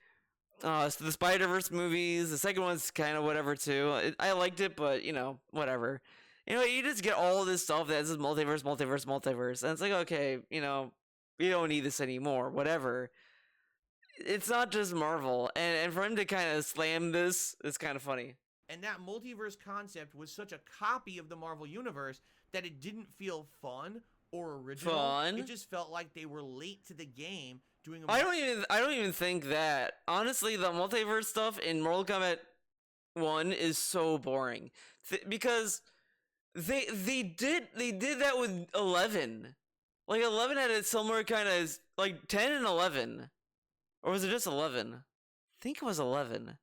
so the Spider-Verse movies. The second one's kind of whatever too. I liked it, but whatever. You just get all this stuff that's just multiverse, and it's like, okay, we don't need this anymore. Whatever. it's not just Marvel, and for him to kind of slam this is kind of funny. And that multiverse concept was such a copy of the Marvel Universe that it didn't feel fun or original. Fun? It just felt like they were late to the game doing a I don't even think that. Honestly, the multiverse stuff in Mortal Kombat 1 is so boring. Because they did that with 11. Like 11 had a similar kind of like 10 and 11. Or was it just 11? I think it was 11.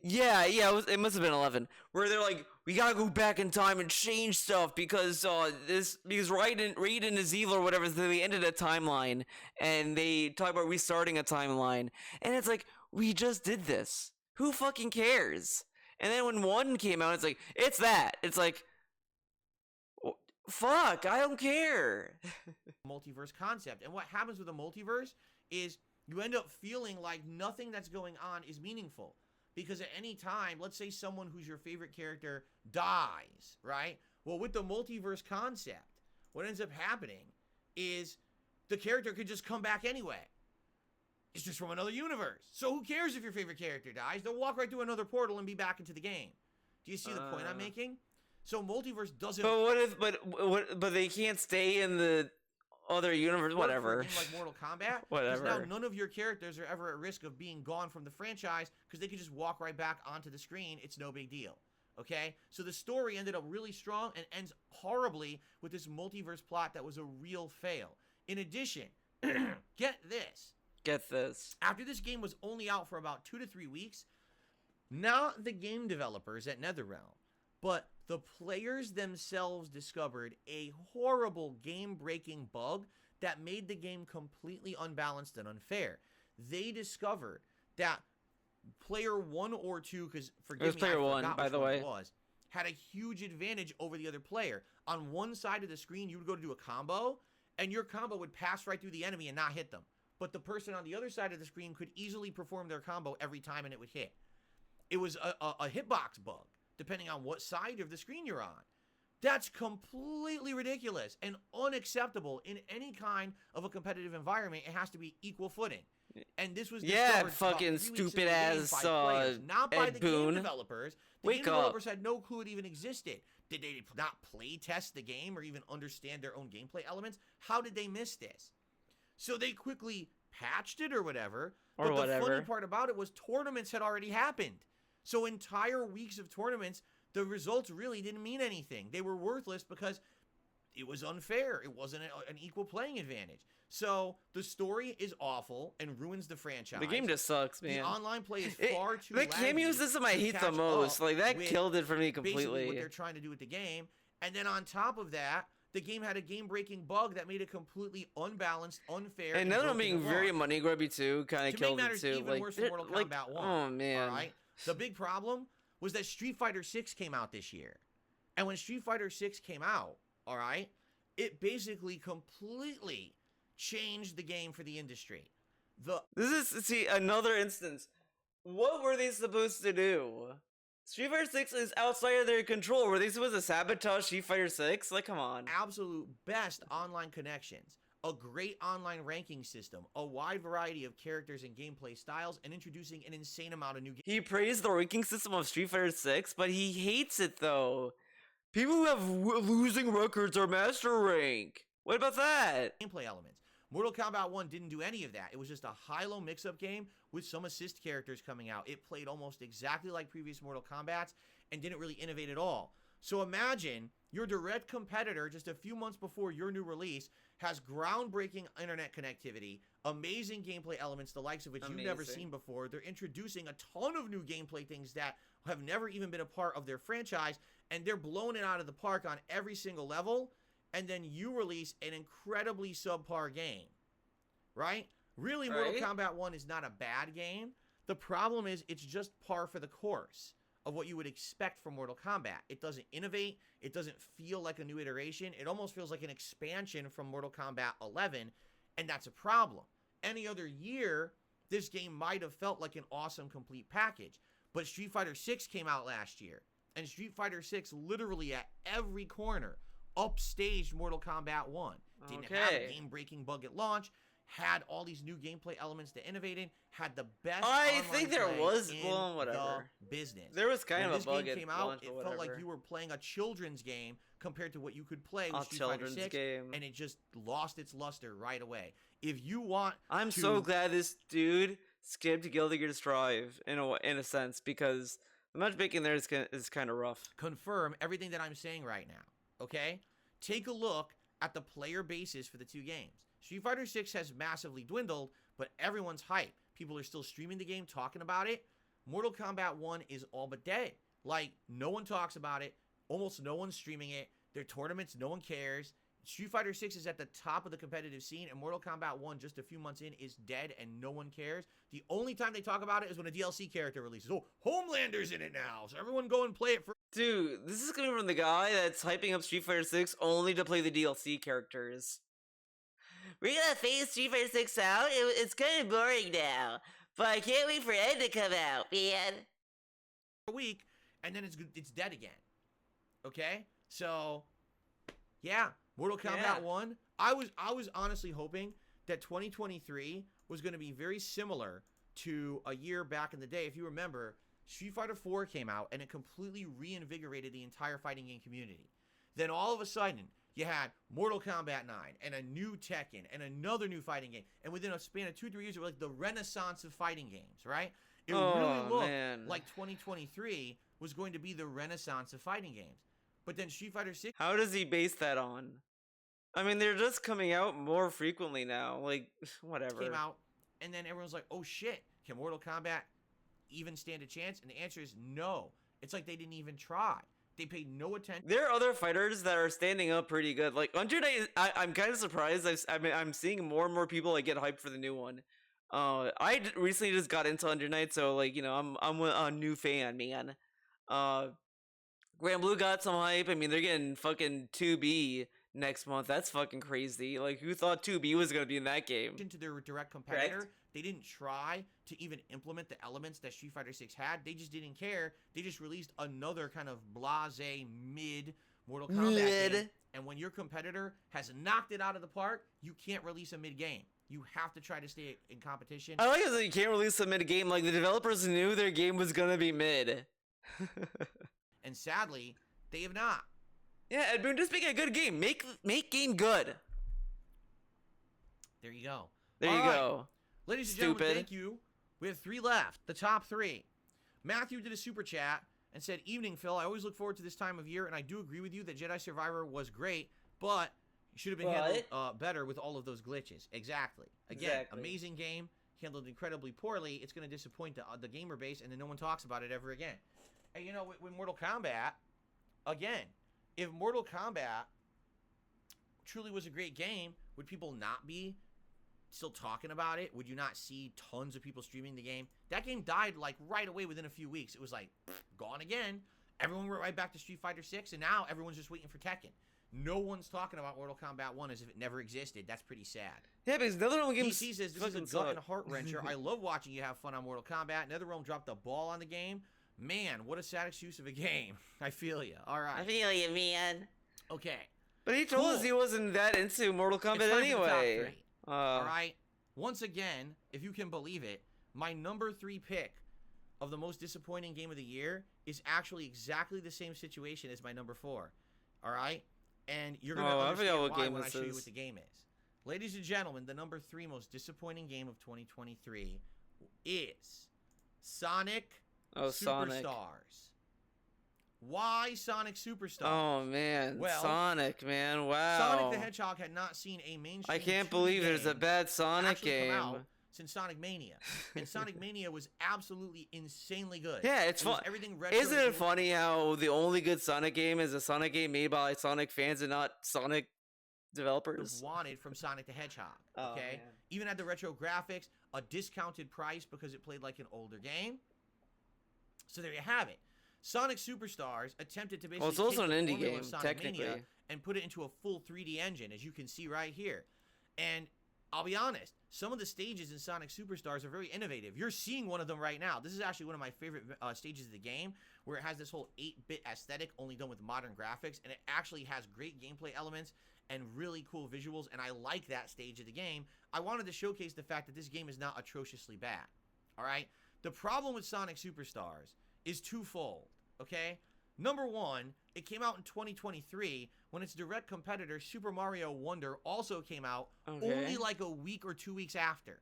Yeah, it must have been 11. Where they're like, we gotta go back in time and change stuff because Raiden is evil or whatever. So they ended a timeline and they talk about restarting a timeline, and it's like, we just did this. Who fucking cares? And then when 1 came out, it's like, it's that. It's like, fuck, I don't care. multiverse concept. And what happens with a multiverse is you end up feeling like nothing that's going on is meaningful. Because at any time, let's say someone who's your favorite character dies, right? Well, with the multiverse concept, what ends up happening is the character could just come back anyway. It's just from another universe. So who cares if your favorite character dies? They'll walk right through another portal and be back into the game. Do you see the point I'm making? So multiverse doesn't. But what if? But they can't stay in the other universe. Whatever. Like Mortal Kombat. Whatever. Now none of your characters are ever at risk of being gone from the franchise because they can just walk right back onto the screen. It's no big deal. Okay. So the story ended up really strong and ends horribly with this multiverse plot that was a real fail. In addition, get this. Get this. After this game was only out for about 2 to 3 weeks, not the game developers at NetherRealm, but the players themselves discovered a horrible game-breaking bug that made the game completely unbalanced and unfair. They discovered that player 1 or 2, because forgive me, player I 1, forgot by which the one way, it was, had a huge advantage over the other player. On one side of the screen, you would go to do a combo, and your combo would pass right through the enemy and not hit them. But the person on the other side of the screen could easily perform their combo every time and it would hit. It was a hitbox bug, depending on what side of the screen you're on. That's completely ridiculous and unacceptable in any kind of a competitive environment. It has to be equal footing. And this was fucking stupid ass players, not by the Boone. game developers. The game developers had no clue it even existed. Did they not play test the game or even understand their own gameplay elements? How did they miss this? So they quickly patched it or whatever. But the funny part about it was tournaments had already happened. So entire weeks of tournaments, the results really didn't mean anything. They were worthless because it was unfair. It wasn't an equal playing advantage. So the story is awful and ruins the franchise. The game just sucks, man. The online play is far too The cameo system I hate the most. Like, that killed it for me completely. Basically what they're trying to do with the game. And then on top of that, the game had a game-breaking bug that made it completely unbalanced, unfair, and another one being very money grubby too, kind of killed it too. Even like, worse than Mortal Kombat 1. Oh man! All right. The big problem was that Street Fighter 6 came out this year, and when Street Fighter 6 came out, all right, it basically completely changed the game for the industry. This is another instance. What were they supposed to do? Street Fighter 6 is outside of their control. Were they supposed to sabotage Street Fighter 6? Like, come on. Absolute best online connections, a great online ranking system, a wide variety of characters and gameplay styles, and introducing an insane amount of new games. He praised the ranking system of Street Fighter 6, but he hates it though. People who have losing records are master rank. What about that? Gameplay elements. Mortal Kombat 1 didn't do any of that. It was just a high-low mix-up game with some assist characters coming out. It played almost exactly like previous Mortal Kombats and didn't really innovate at all. So imagine your direct competitor just a few months before your new release has groundbreaking internet connectivity, amazing gameplay elements, the likes of which you've never seen before. They're introducing a ton of new gameplay things that have never even been a part of their franchise, and they're blowing it out of the park on every single level. And then you release an incredibly subpar game, right? Really, Mortal Kombat 1 is not a bad game. The problem is it's just par for the course of what you would expect from Mortal Kombat. It doesn't innovate. It doesn't feel like a new iteration. It almost feels like an expansion from Mortal Kombat 11, and that's a problem. Any other year, this game might have felt like an awesome, complete package. But Street Fighter 6 came out last year, and Street Fighter 6 literally at every corner upstaged Mortal Kombat 1. Didn't have a game-breaking bug at launch, had all these new gameplay elements to innovate in, had the best. I think there play was in whatever the business. There was kind when of this a bug game at came out, launch, it but felt like whatever. you were playing a children's game compared to what you could play with A Street Fighter children's 6, game. and it just lost its luster right away. If you want, I'm to so glad this dude skipped Guilty Gear Strive in a sense, because the matchmaking there is kind of rough. confirm everything that I'm saying right now, okay? Take a look at the player bases for the two games. Street Fighter 6 has massively dwindled, but everyone's hype. People are still streaming the game, talking about it. Mortal Kombat 1 is all but dead. Like, no one talks about it. Almost no one's streaming it. Their tournaments, no one cares. Street Fighter 6 is at the top of the competitive scene, and Mortal Kombat 1, just a few months in, is dead, and no one cares. The only time they talk about it is when a DLC character releases. Oh, Homelander's in it now, so everyone go and play it for... Dude, this is coming from the guy that's hyping up Street Fighter 6 only to play the DLC characters. We're gonna phase Street Fighter 6 out? It's kind of boring now. But I can't wait for Ed to come out, man. a week, and then it's dead again. Okay? So, yeah, Mortal Kombat 1. I was honestly hoping that 2023 was going to be very similar to a year back in the day. If you remember, Street Fighter 4 came out, and it completely reinvigorated the entire fighting game community. Then all of a sudden, you had Mortal Kombat 9 and a new Tekken and another new fighting game. And within a span of 2-3 years, it was like the renaissance of fighting games, right? It really looked like 2023 was going to be the renaissance of fighting games. But then Street Fighter 6... How does he base that on? I mean, they're just coming out more frequently now. Like, whatever. came out, and then everyone's like, oh shit, can Mortal Kombat even stand a chance? And the answer is no. It's like they didn't even try. They paid no attention. There are other fighters that are standing up pretty good. Like Under Night, I'm kind of surprised. I'm seeing more and more people like get hyped for the new one. Recently just got into Under Night, so like I'm a new fan, man. Grand Blue got some hype. I mean, they're getting fucking 2B next month. That's fucking crazy. Like, who thought 2B was gonna be in that game? To their direct competitor, they didn't try to even implement the elements that Street Fighter 6 had. They just didn't care. They just released another kind of blasé mid Mortal Kombat game. And when your competitor has knocked it out of the park, you can't release a mid game. You have to try to stay in competition. I like it that you can't release a mid game. Like, the developers knew their game was gonna be mid. And sadly, they have not. Yeah, Ed Boon, just make a good game. Make game good. There you go. There you go. Ladies and gentlemen, thank you. We have 3 left. The top 3. Matthew did a super chat and said, "Evening, Phil. I always look forward to this time of year, and I do agree with you that Jedi Survivor was great, but it should have been handled better with all of those glitches." Exactly. Again, amazing game, handled incredibly poorly. It's going to disappoint the gamer base, and then no one talks about it ever again. And you know, with Mortal Kombat, again, if Mortal Kombat truly was a great game, would people not be still talking about it? Would you not see tons of people streaming the game? That game died like right away within a few weeks. It was like gone again. Everyone went right back to Street Fighter 6, and now everyone's just waiting for Tekken. No one's talking about Mortal Kombat 1 as if it never existed. That's pretty sad. Yeah, because NetherRealm games PC says, "This is a gut and heart wrencher. I love watching you have fun on Mortal Kombat. NetherRealm dropped the ball on the game. Man, what a sad excuse of a game." I feel you. All right. I feel you, man. Okay. But he told us he wasn't that into Mortal Kombat anyway. All right. Once again, if you can believe it, my number 3 pick of the most disappointing game of the year is actually exactly the same situation as my number 4. All right? And you're going to understand why when I show you what the game is. Ladies and gentlemen, the number 3 most disappointing game of 2023 is Sonic Superstars. Why Sonic Superstars? Oh man, well, Sonic, man, wow. Sonic the Hedgehog had not seen a mainstream I can't believe there's a bad Sonic game come out since Sonic Mania, and Sonic Mania was absolutely insanely good. Yeah, it's fun. Everything retro. Isn't it funny how the only good Sonic game is a Sonic game made by Sonic fans and not Sonic developers? Wanted from Sonic the Hedgehog. Oh, okay, man. Even had the retro graphics, a discounted price because it played like an older game. So there you have it. Sonic Superstars attempted to basically well, it's also an indie formula game, of Sonic technically, Mania and put it into a full 3D engine, as you can see right here. And I'll be honest, some of the stages in Sonic Superstars are very innovative. You're seeing one of them right now. This is actually one of my favorite stages of the game, where it has this whole 8-bit aesthetic, only done with modern graphics, and it actually has great gameplay elements and really cool visuals, and I like that stage of the game. I wanted to showcase the fact that this game is not atrociously bad. All right? The problem with Sonic Superstars is twofold, okay? Number one, it came out in 2023 when its direct competitor, Super Mario Wonder, also came out only like a week or 2 weeks after.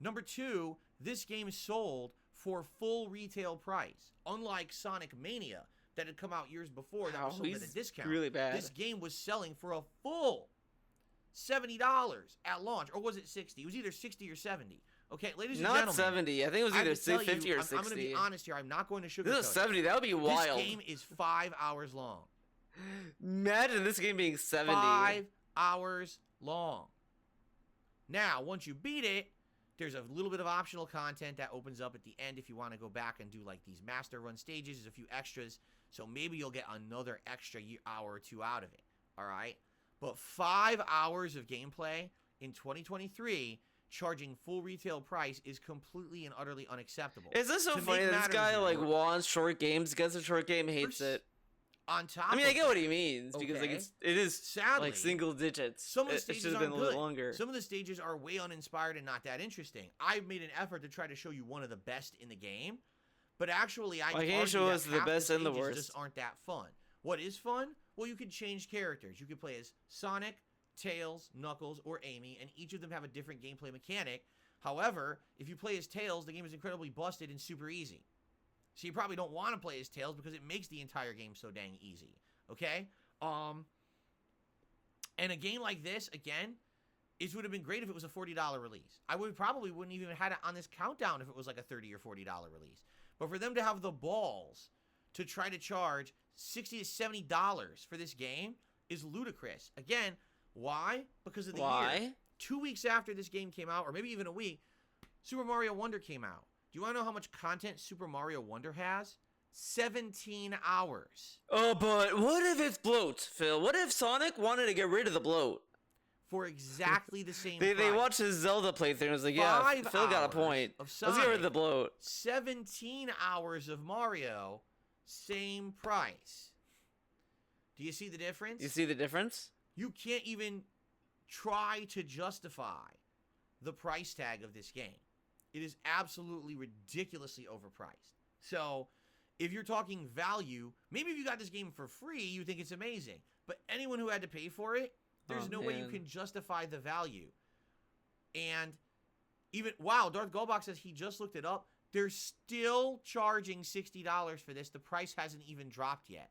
Number two, this game sold for full retail price. Unlike Sonic Mania that had come out years before that was sold at a discount. Really bad. This game was selling for a full $70 at launch. Or was it 60? It was either 60 or 70. Okay, ladies and gentlemen. Not 70. I think it was either 50 or 60. I'm going to be honest here. I'm not going to sugarcoat This is 70. That would be wild. This game is 5 hours long. Imagine this game being 70. 5 hours long. Now, once you beat it, there's a little bit of optional content that opens up at the end if you want to go back and do like these master run stages. There's a few extras, so maybe you'll get another extra hour or two out of it. All right? But 5 hours of gameplay in 2023, charging full retail price, is completely and utterly unacceptable. Is this so funny that this guy like wants short games, gets a short game, hates it? On top, I mean, I get what he means because like it is sadly like single digits. Some of the stages been a little good. Longer. Some of the stages are way uninspired and not that interesting. I've made an effort to try to show you one of the best in the game, but actually, I can't show us the best and the worst. Just aren't that fun. What is fun? Well, you can change characters. You can play as Sonic, Tails, Knuckles, or Amy, and each of them have a different gameplay mechanic. However, if you play as Tails, the game is incredibly busted and super easy. So you probably don't want to play as Tails because it makes the entire game so dang easy. Okay? And a game like this, again, it would have been great if it was a $40 release. I probably wouldn't even have had it on this countdown if it was like a $30 or $40 release. But for them to have the balls to try to charge $60 to $70 for this game is ludicrous. Again, why? Because of the year. 2 weeks after this game came out, or maybe even a week, Super Mario Wonder came out. Do you want to know how much content Super Mario Wonder has? 17 hours. Oh, but what if it's bloat, Phil? What if Sonic wanted to get rid of the bloat? For exactly the same They watched his Zelda playthrough and was like, yeah, Phil got a point. Let's get rid of the bloat. 17 hours of Mario, same price. Do you see the difference? You see the difference? You can't even try to justify the price tag of this game. It is absolutely ridiculously overpriced. So, if you're talking value, maybe if you got this game for free, you think it's amazing. But anyone who had to pay for it, there's no way you can justify the value. And even, wow, Darth Goldbach says he just looked it up. They're still charging $60 for this. The price hasn't even dropped yet.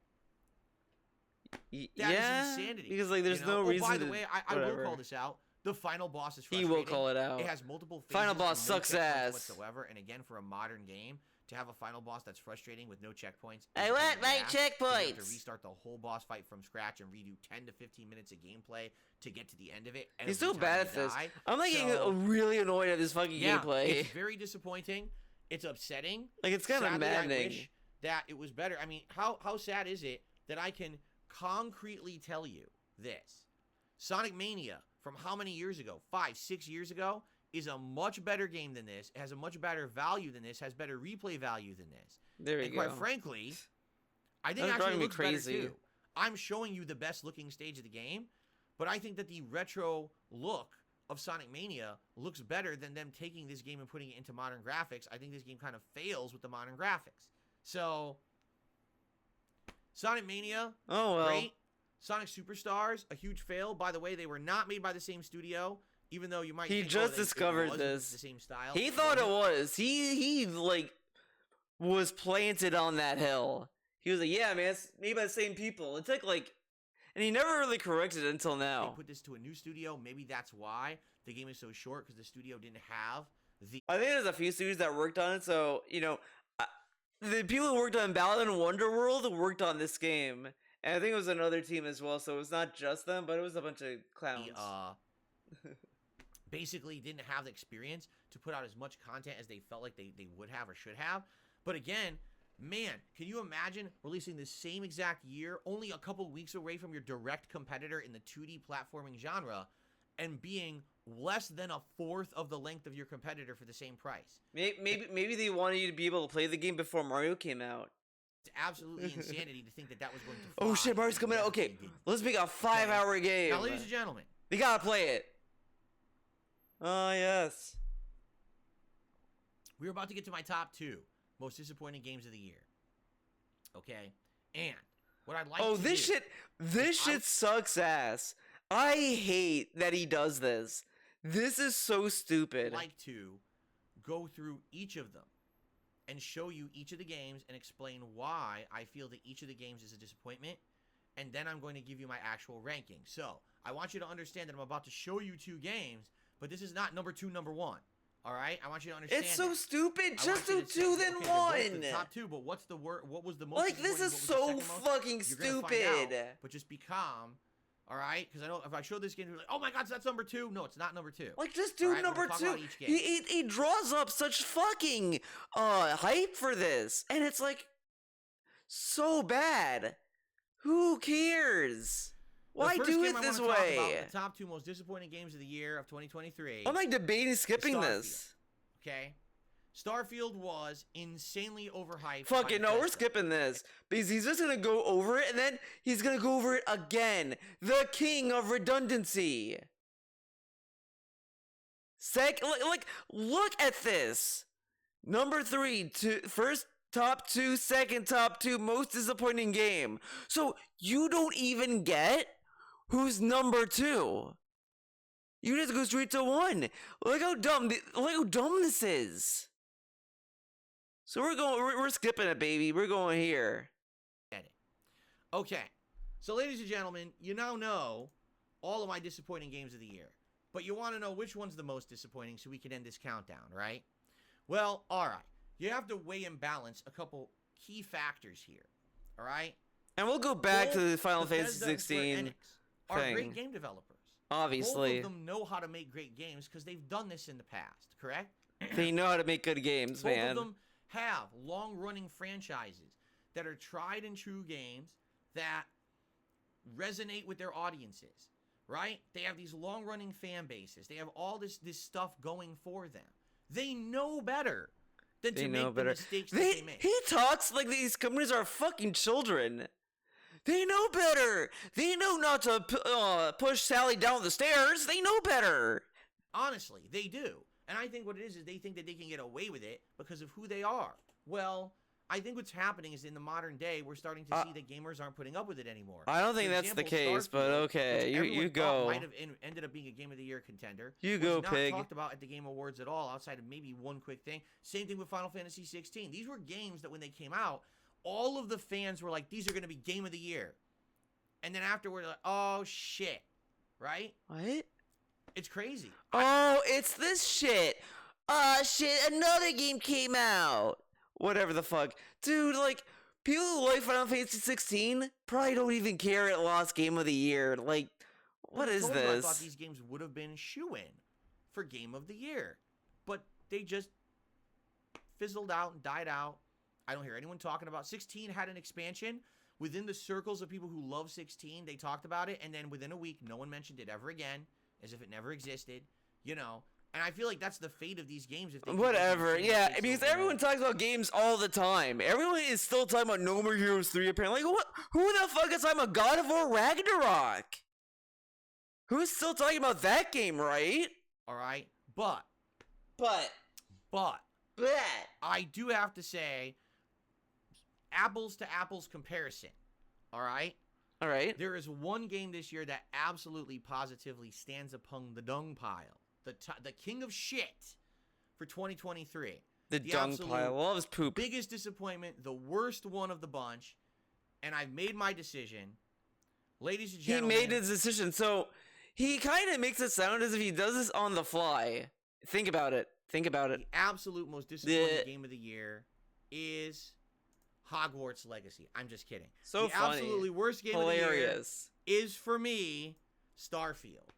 That is insanity. Because like there's no reason. By the way, I will call this out. The final boss is frustrating. He will call it out. It has multiple phases. Final boss sucks ass whatsoever. And again, for a modern game, to have a final boss that's frustrating with no checkpoints. I want my checkpoints. You have to restart the whole boss fight from scratch and redo 10 to 15 minutes of gameplay to get to the end of it. He's so bad at this. I'm like getting really annoyed at this fucking gameplay. It's very disappointing. It's upsetting. Like it's kind of maddening. I wish that it was better. I mean, how sad is it that I can concretely tell you this? Sonic Mania, from how many years ago? 5, 6 years ago, is a much better game than this. It has a much better value than this. Has better replay value than this. There you go. Quite frankly, I think actually it looks better too. I'm showing you the best looking stage of the game, but I think that the retro look of Sonic Mania looks better than them taking this game and putting it into modern graphics. I think this game kind of fails with the modern graphics. So, Sonic Mania, great. Sonic Superstars, a huge fail. By the way, they were not made by the same studio, even though you might think, just discovered this. The same style. He thought it was. He like was planted on that hill. He was like, yeah, man, it's made by the same people. It's like and he never really corrected it until now. They put this to a new studio. Maybe that's why the game is so short, because the studio didn't have the... I think there's a few studios that worked on it, so, you know, the people who worked on Balan Wonderworld worked on this game. And I think it was another team as well, so it was not just them, but it was a bunch of clowns. Basically didn't have the experience to put out as much content as they felt like they would have or should have. But again, man, can you imagine releasing the same exact year, only a couple weeks away from your direct competitor in the 2D platforming genre, and being less than a fourth of the length of your competitor for the same price? Maybe they wanted you to be able to play the game before Mario came out. It's absolutely insanity to think that that was going to fly. Oh shit, Mario's coming out. Okay, let's make a 5-hour game. Now, ladies and gentlemen, we gotta play it. Oh yes. we're about to get to my top 2 most disappointing games of the year. Okay, and what I'd like. Oh, to this do shit sucks ass. I hate that he does this. This is so stupid. I'd like to go through each of them and show you each of the games and explain why I feel that each of the games is a disappointment, and then I'm going to give you my actual ranking. So, I want you to understand that I'm about to show you 2 games, but this is not number 2, number 1. All right? I want you to understand. It's so that. stupid. Just do 2 then okay, both 1. the top 2, but what's the word? What was the most? Like this is so fucking stupid. But just be calm. All right, because I know if I show this game, you're like, "Oh my God, so that's number 2." No, it's not number 2. Like, just do right, number 2. He draws up such fucking hype for this, and it's like so bad. Who cares? Why do it this way? The top 2 most disappointing games of the year of 2023. I'm like debating skipping this. Okay. Starfield was insanely overhyped. Fuck it, no, we're skipping this. Because he's just gonna go over it, and then he's gonna go over it again. The king of redundancy. Look at this. Number 3, first top 2, second top 2, most disappointing game. So, you don't even get who's number 2. You just go straight to 1. Look how dumb this is. So we're skipping it, baby. We're going here. Okay. So, ladies and gentlemen, you now know all of my disappointing games of the year. But you want to know which one's the most disappointing so we can end this countdown, right? Well, all right. You have to weigh and balance a couple key factors here, all right? And we'll go back to the Final Fantasy 16 are thing. great game developers. Obviously. Both of them know how to make great games because they've done this in the past, correct? They know how to make good games, man. Both of them have long-running franchises that are tried and true games that resonate with their audiences, right? They have these long-running fan bases. They have all this stuff going for them. They know better than to make the mistakes that they make. He talks like these companies are fucking children. They know better. They know not to push Sally down the stairs. They know better. Honestly, they do. And I think what it is they think that they can get away with it because of who they are. Well, I think what's happening is in the modern day, we're starting to see that gamers aren't putting up with it anymore. I don't think that's the case, but okay. You go. Might have ended up being a Game of the Year contender. You go, pig. Not talked about at the Game Awards at all, outside of maybe one quick thing. Same thing with Final Fantasy 16. These were games that when they came out, all of the fans were like, these are going to be Game of the Year. And then afterward, like, oh, shit. Right? What? It's crazy. Oh, it's this shit. Shit, another game came out. Whatever the fuck. Dude, like, people who like Final Fantasy 16 probably don't even care it lost Game of the Year. Like, what is this? I thought these games would have been shoo-in for Game of the Year. But they just fizzled out and died out. I don't hear anyone talking about 16 had an expansion. Within the circles of people who love 16, they talked about it. And then within a week, no one mentioned it ever again. As if it never existed, you know. And I feel like that's the fate of these games. If they whatever, yeah, because everyone talks about games all the time. Everyone is still talking about No More Heroes 3, apparently. Like, what? Who the fuck is talking about God of War Ragnarok? Who's still talking about that game, right? All right, but I do have to say, apples to apples comparison, all right? All right. There is one game this year that absolutely positively stands upon the dung pile. The king of shit for 2023. The dung pile. Loves poop. Biggest disappointment, the worst one of the bunch. And I've made my decision. Ladies and gentlemen. He made his decision. So he kind of makes it sound as if he does this on the fly. Think about it. Think about it. The absolute most disappointing game of the year is Hogwarts Legacy. I'm just kidding. So the funny. Absolutely worst game Hilarious. of the year is for me Starfield.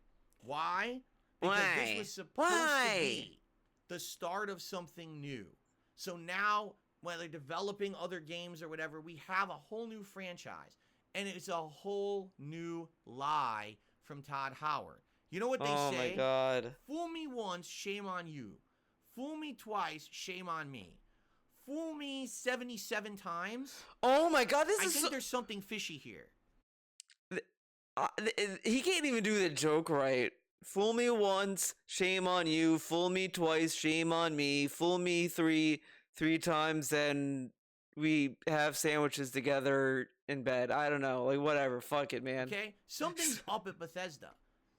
Why? Because this was supposed to be the start of something new. So now, when they're developing other games or whatever, we have a whole new franchise. And it's a whole new lie from Todd Howard. You know what they say? Oh my God. Fool me once, shame on you. Fool me twice, shame on me. fool me 77 times. Oh my god, this I is think so... there's something fishy here. He can't even do the joke right. Fool me once, shame on you. Fool me twice, shame on me. Fool me three times, then we have sandwiches together in bed. I don't know, like whatever. Fuck it, man. Okay, something's up at Bethesda.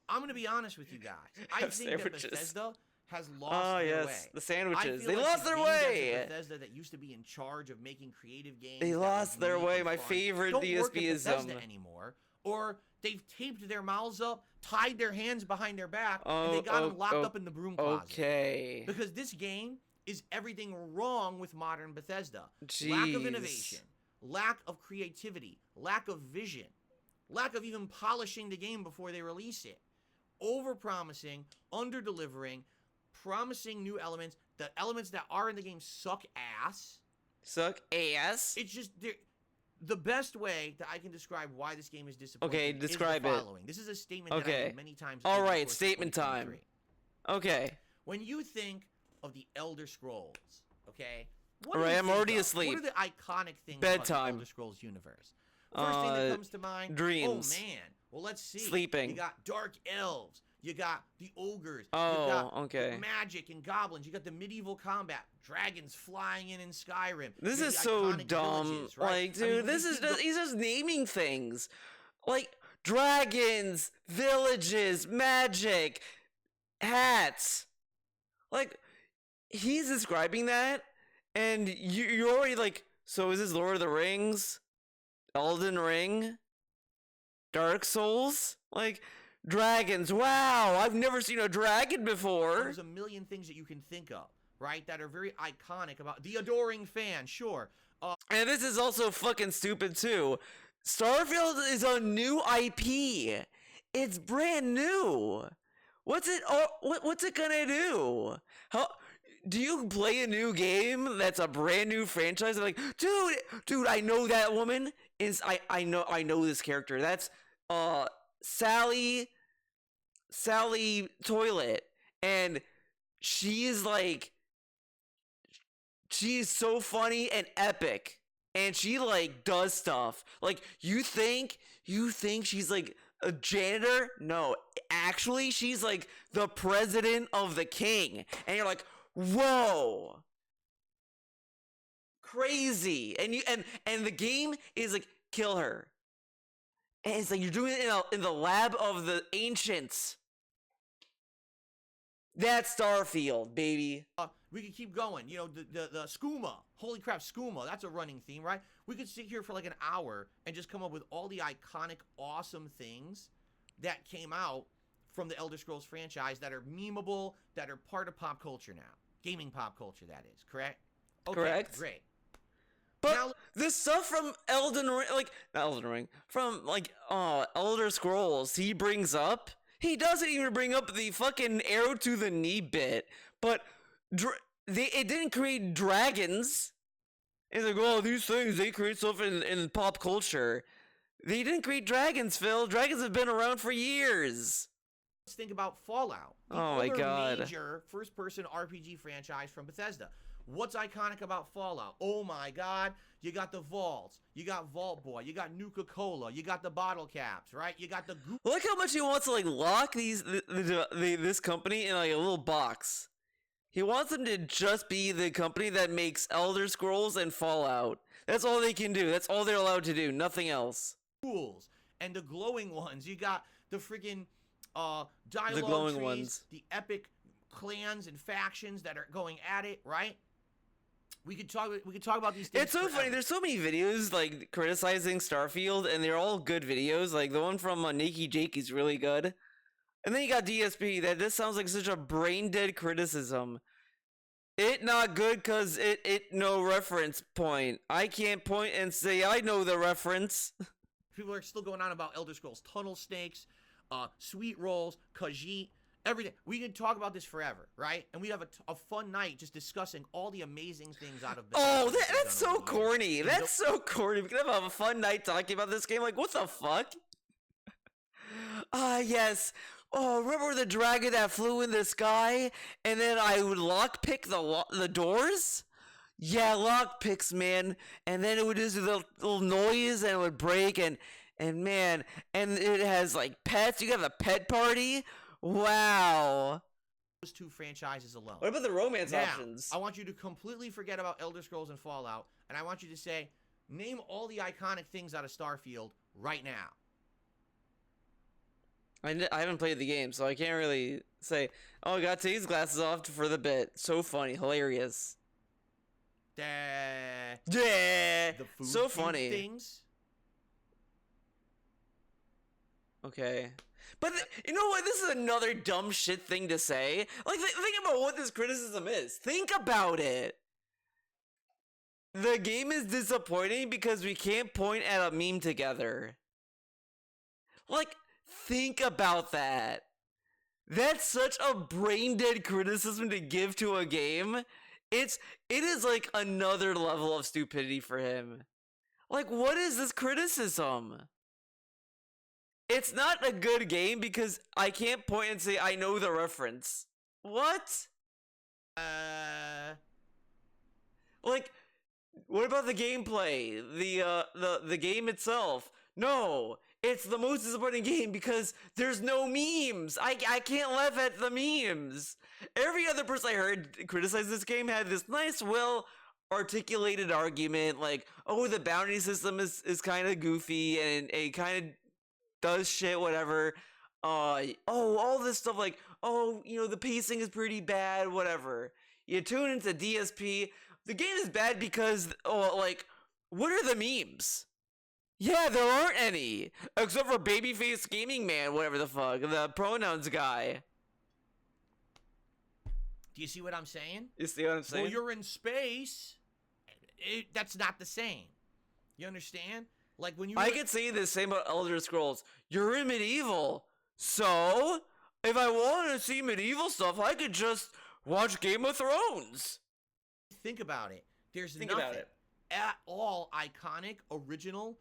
I'm gonna be honest with you guys. I Have think sandwiches. that Bethesda has lost their way. The sandwiches. I feel They like lost the their game devs way. at Bethesda that used to be in charge of making creative games. They that lost were their unique way. and My fun, favorite don't work at DSP-ism. Bethesda anymore, or they've taped their mouths up, tied their hands behind their back, and they got them locked up in the broom closet. Okay. Because this game is everything wrong with modern Bethesda. Jeez. Lack of innovation, lack of creativity, lack of vision, lack of even polishing the game before they release it. Over-promising, under-delivering, promising new elements. The elements that are in the game suck ass. Suck ass? It's just... The best way that I can describe why this game is disappointing Okay, describe is the it. following. This is a statement that I made many times. All over the right, course of statement time. 2023. Okay. When you think of the Elder Scrolls, okay? All right, I'm already What asleep. are the iconic things about the Bedtime. Elder Scrolls universe? First thing that comes to mind, dreams. Oh man, well let's see. Sleeping. You got dark elves. You got the ogres. Oh, you got okay. magic and goblins. You got the medieval combat, dragons flying in Skyrim. This You is got the so iconic dumb. villages, right? Like, dude, I mean, this we is keep just, he's just naming things. Like, dragons, villages, magic, hats. Like, he's describing that, and you're already like, so is this Lord of the Rings? Elden Ring? Dark Souls? Like, dragons. Wow, I've never seen a dragon before. There's a million things that you can think of, right, that are very iconic about the adoring fan, sure. And this is also fucking stupid too. Starfield is a new IP. It's brand new. What's it gonna do? How do you play a new game that's a brand new franchise? I'm like, dude, I know that woman is I know this character. That's Sally Toilet, and she is like, she's so funny and epic, and she like does stuff like you think she's like a janitor. No, actually she's like the president of the king, and you're like, whoa, crazy. And the game is like, kill her, and it's like you're doing it in the lab of the ancients. That's Starfield, baby. We could keep going. You know, the skooma. Holy crap, skooma. That's a running theme, right? We could sit here for like an hour and just come up with all the iconic, awesome things that came out from the Elder Scrolls franchise that are memeable, that are part of pop culture now. Gaming pop culture, that is. Correct? Okay, Correct. Great. But Now, the stuff from Elden Ring, like, not Elden Ring, from, like, Elder Scrolls, he brings up, he doesn't even bring up the fucking arrow to the knee bit, but it didn't create dragons. It's like, oh, these things, they create stuff in pop culture. They didn't create dragons, Phil. Dragons have been around for years. let's think about Fallout. The Oh my other God. major first-person RPG franchise from Bethesda. What's iconic about Fallout? Oh my God, you got the vaults, you got Vault Boy, you got Nuka-Cola, you got the bottle caps, right? You got the Look how much he wants to like lock this company in like a little box. He wants them to just be the company that makes Elder Scrolls and Fallout. That's all they can do. That's all they're allowed to do. Nothing else. ghouls and the glowing ones. You got the freaking dialogue The glowing trees, ones. the epic clans and factions that are going at it, right? We could talk about these things. It's so funny. forever. There's so many videos like criticizing Starfield, and they're all good videos. Like the one from Nakey Jake is really good. And then you got DSP. That this sounds like such a brain dead criticism. It not good because it no reference point. I can't point and say I know the reference. People are still going on about Elder Scrolls Tunnel Snakes, Sweet Rolls, Khajiit, everything. We could talk about this forever, right? And we'd have a fun night just discussing all the amazing things out of Bethesda. Oh, they've that's done so over the years. corny. And That's so corny. We could have a fun night talking about this game. Like, what the fuck? Ah, yes. Oh, remember the dragon that flew in the sky, and then I would lockpick the doors? Yeah, lock picks, man. And then it would just do the little noise and it would break and man, and it has like pets. You got the pet party. Wow. Those two franchises alone. What about the romance Now, options? I want you to completely forget about Elder Scrolls and Fallout, and I want you to say, name all the iconic things out of Starfield right now. I haven't played the game, so I can't really say. Oh, I got to take his glasses off for the bit. So funny, hilarious. Yeah. Yeah. The food So cube funny. things. Okay. But you know what? This is another dumb shit thing to say. Like, think about what this criticism is. Think about it. The game is disappointing because we can't point at a meme together. Like, think about that. That's such a brain-dead criticism to give to a game. It is like another level of stupidity for him. Like, what is this criticism? It's not a good game because I can't point and say I know the reference. What? Like, what about the gameplay? The game itself? No, it's the most disappointing game because there's no memes. I can't laugh at the memes. Every other person I heard criticize this game had this nice, well articulated argument like, oh, the bounty system is kind of goofy and it kind of does shit, whatever. All this stuff like, oh, you know, the pacing is pretty bad, whatever. You tune into DSP. The game is bad because, like, what are the memes? Yeah, there aren't any. Except for Babyface Gaming Man, whatever the fuck. The pronouns guy. Do you see what I'm saying? You see what I'm saying? Well, you're in space. That's not the same. You understand? Like when you. I could say the same about Elder Scrolls. You're in medieval. So, if I want to see medieval stuff, I could just watch Game of Thrones. Think about it. There's Think nothing about it. at all iconic, original,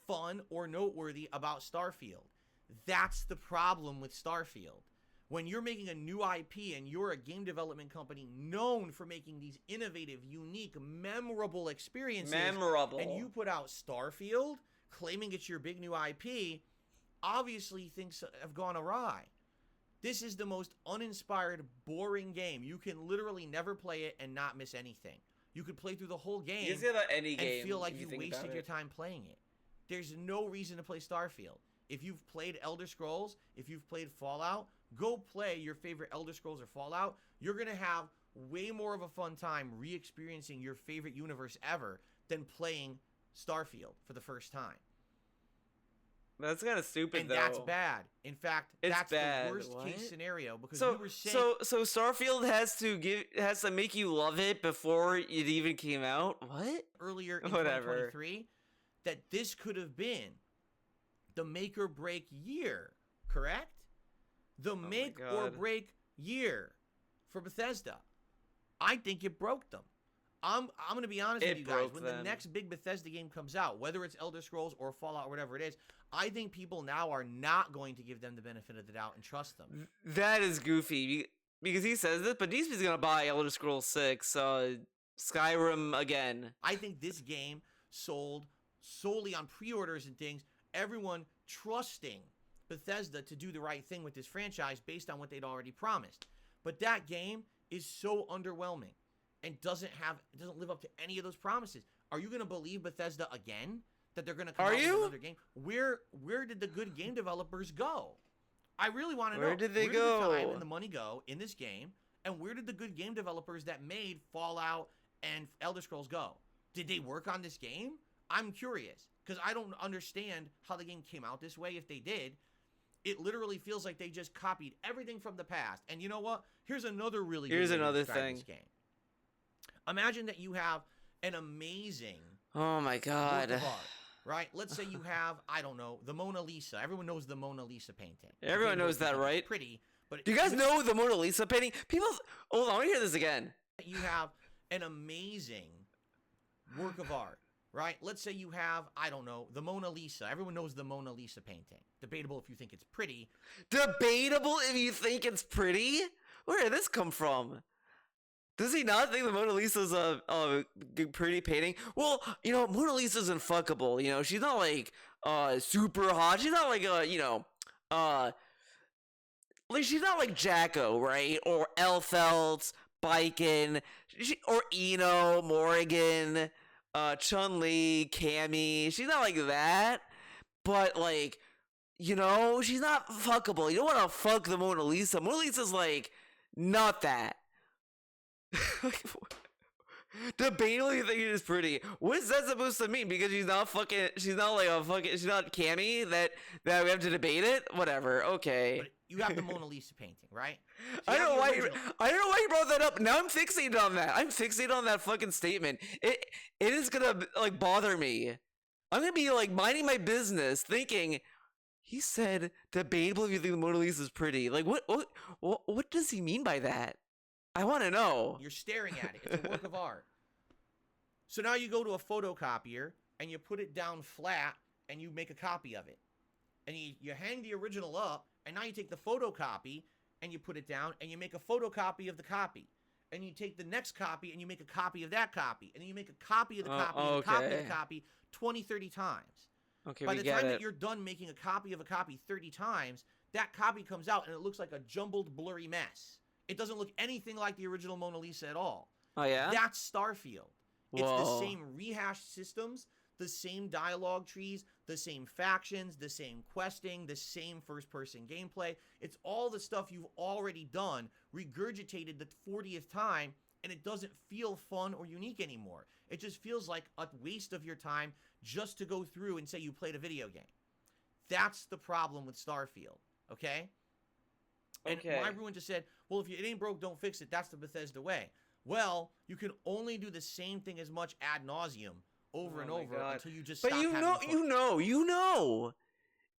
fun, or noteworthy about Starfield. That's the problem with Starfield. When you're making a new IP and you're a game development company known for making these innovative, unique, memorable experiences, and you put out Starfield claiming it's your big new IP, obviously things have gone awry. This is the most uninspired, boring game. You can literally never play it and not miss anything. You could play through the whole game You say about any game and feel like if you think about wasted your it. time playing it. There's no reason to play Starfield. If you've played Elder Scrolls, if you've played Fallout, go play your favorite Elder Scrolls or Fallout. You're going to have way more of a fun time re-experiencing your favorite universe ever than playing Starfield for the first time. That's kind of stupid, And though. that's bad. In fact, It's that's bad. the worst What? case scenario because So, you were saying so Starfield has to make you love it before it even came out. What? earlier in Whatever. 2023 that this could have been the make or break year, correct? The make or God. break year for Bethesda. I think it broke them. I'm going to be honest with It you guys. broke When them. the next big Bethesda game comes out, whether it's Elder Scrolls or Fallout or whatever it is, I think people now are not going to give them the benefit of the doubt and trust them. That is goofy because he says this, but DSP's gonna buy Elder Scrolls 6, Skyrim again. I think this game sold solely on pre-orders and things, everyone trusting Bethesda to do the right thing with this franchise based on what they'd already promised. But that game is so underwhelming and doesn't live up to any of those promises. Are you going to believe Bethesda again that they're going to come out with another game? Where did the good game developers go? I really want to know. Where did they Where did the time go? and the money go in this game? And where did the good game developers that made Fallout and Elder Scrolls go? Did they work on this game? I'm curious because I don't understand how the game came out this way if they did. It literally feels like they just copied everything from the past. And you know what? Here's another really good way to another describe thing. this game. Imagine that you have an amazing Oh my God. work of art, right? Let's say you have, I don't know, the Mona Lisa. Everyone knows the Mona Lisa painting. Everyone knows that, right? Pretty, but Do you guys know the Mona Lisa painting? People, hold on, let me hear this again. you have an amazing work of art, right? Let's say you have, I don't know, the Mona Lisa. Everyone knows the Mona Lisa painting. Debatable if you think it's pretty. Debatable if you think it's pretty? Where did this come from? Does he not think the Mona Lisa's a pretty painting? Well, Mona Lisa's unfuckable. She's not like super hot. She's not like uh like she's not like Jacko, right? Or Elfelt, Biken, or Eno, Morrigan, Chun-Li, Cammy. She's not like that. But like, she's not fuckable. You don't want to fuck the Mona Lisa. Mona Lisa's like not that. Debatably thinking is pretty. What is that supposed to mean? Because she's not like a fucking, she's not Cammy that we have to debate it? Whatever, okay. But you have the Mona Lisa painting, right? So I don't know why you brought that up. Now I'm fixated on that. I'm fixated on that fucking statement. It is gonna like bother me. I'm gonna be like minding my business thinking, he said debatable if you think the Mona Lisa is pretty. Like what does he mean by that? I want to know. You're staring at it. It's a work of art. So now you go to a photocopier and you put it down flat and you make a copy of it. And you hang the original up, and now you take the photocopy and you put it down and you make a photocopy of the copy. And you take the next copy and you make a copy of that copy. And then you make a copy of the copy of the copy of the copy 20, 30 times. Okay, By the time that you're done making a copy of a copy 30 times, that copy comes out and it looks like a jumbled, blurry mess. It doesn't look anything like the original Mona Lisa at all. Oh, yeah? That's Starfield. Whoa. It's the same rehashed systems, the same dialogue trees, the same factions, the same questing, the same first-person gameplay. It's all the stuff you've already done, regurgitated the 40th time, and it doesn't feel fun or unique anymore. It just feels like a waste of your time just to go through and say you played a video game. That's the problem with Starfield, okay? And My Ruin just said, well, if it ain't broke, don't fix it. That's the Bethesda way. Well, you can only do the same thing as much ad nauseum over and over until you just stop having fun. But you know.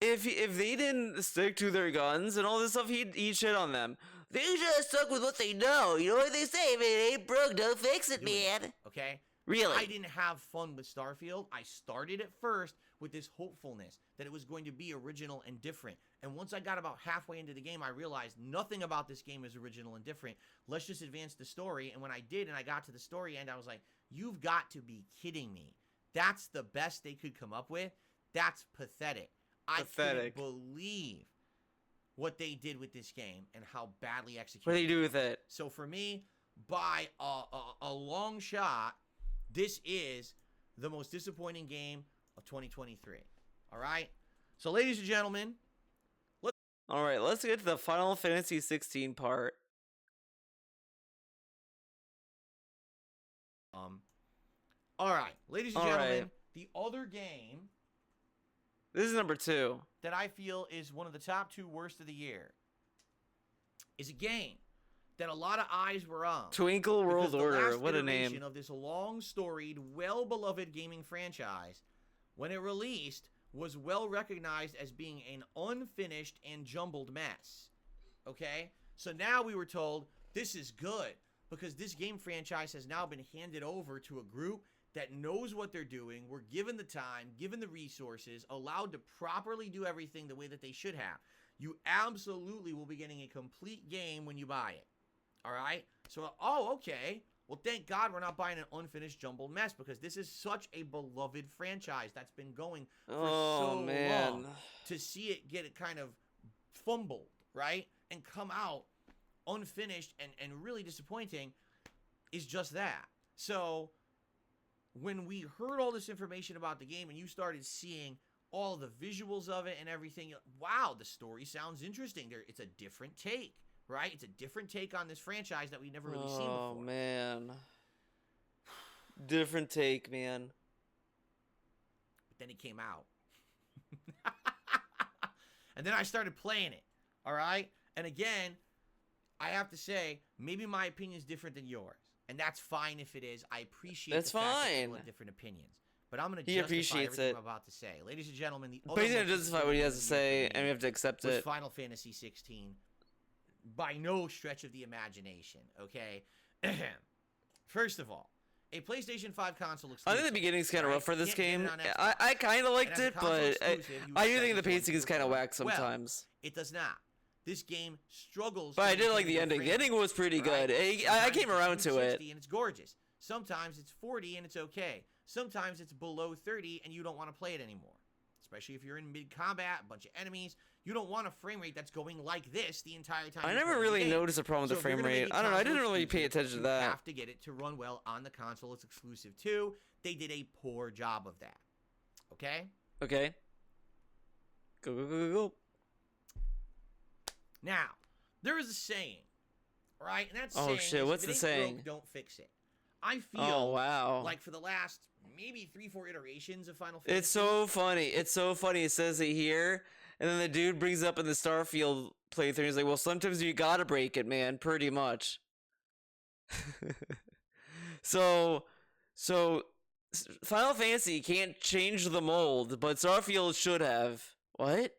If they didn't stick to their guns and all this stuff, he'd shit on them. They just stuck with what they know. You know what they say? If it ain't broke, don't fix it, man. Okay? Really? I didn't have fun with Starfield. I started at first with this hopefulness that it was going to be original and different. And once I got about halfway into the game, I realized nothing about this game is original and different. Let's just advance the story. And when I did, and I got to the story end, I was like, you've got to be kidding me. That's the best they could come up with? That's pathetic. I couldn't believe what they did with this game and how badly executed. What did they do with it? So for me, by a long shot, this is the most disappointing game of 2023. All right? So, ladies and gentlemen, let's get to the Final Fantasy 16 part. All right, ladies and gentlemen, the other game. This is number 2. That I feel is one of the top 2 worst of the year. Is a game that a lot of eyes were on. Twinkle World Order, what a name. Of this long-storied, well-beloved gaming franchise, when it released, was well recognized as being an unfinished and jumbled mess. Okay? So now we were told, this is good, because this game franchise has now been handed over to a group that knows what they're doing, were given the time, given the resources, allowed to properly do everything the way that they should have. You absolutely will be getting a complete game when you buy it. All right? So, okay. Well, thank God we're not buying an unfinished jumbled mess, because this is such a beloved franchise that's been going for long. To see it get it kind of fumbled, right? And come out unfinished and really disappointing is just that. So, when we heard all this information about the game and you started seeing all the visuals of it and everything, wow, the story sounds interesting. It's a different take, right? It's a different take on this franchise that we've never really seen before. Oh, man. Different take, man. But then it came out. And then I started playing it, all right? And again, I have to say, maybe my opinion is different than yours. And that's fine if it is. I appreciate the fact that people have different opinions. But I'm going to justify everything I'm about to say. Ladies and gentlemen, the other But he's going to justify what he has to say, and we have to accept it. Final Fantasy 16, by no stretch of the imagination, okay? First of all, a PlayStation 5 console exclusive. I think the beginning's kind of rough for this game. I kind of liked it, but I do think the pacing is kind of whack sometimes. Well, it does not. this game struggles. But to I did like maintain the ending. The frame ending was pretty rate, good. right? I Sometimes came it's around to it. 60 and it's gorgeous. Sometimes it's 40 and it's okay. Sometimes it's below 30 and you don't want to play it anymore. Especially if you're in mid-combat, a bunch of enemies. You don't want a frame rate that's going like this the entire time. I never really noticed a problem with the frame rate. I don't know. I didn't really pay attention to that. You have to get it to run well on the console. It's exclusive too. They did a poor job of that. Okay? Okay. Go, go, go, go, go. Now, there is a saying, right? And that Oh, saying shit, is, what's if the it ain't saying? broke, don't fix it. I feel Oh, wow. like for the last maybe 3-4 iterations of Final Fantasy. It's so funny. It's so funny. It says it here, and then the dude brings up in the Starfield playthrough. He's like, "Well, sometimes you gotta break it, man. Pretty much." so, Final Fantasy can't change the mold, but Starfield should have. What?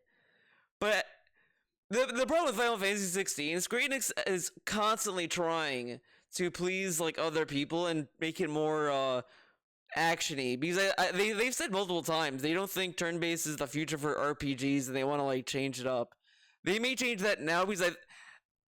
But the problem with Final Fantasy 16 is Square Enix is constantly trying to please like other people and make it more actiony, because they've said multiple times they don't think turn-based is the future for RPGs and they want to like change it up. They may change that now because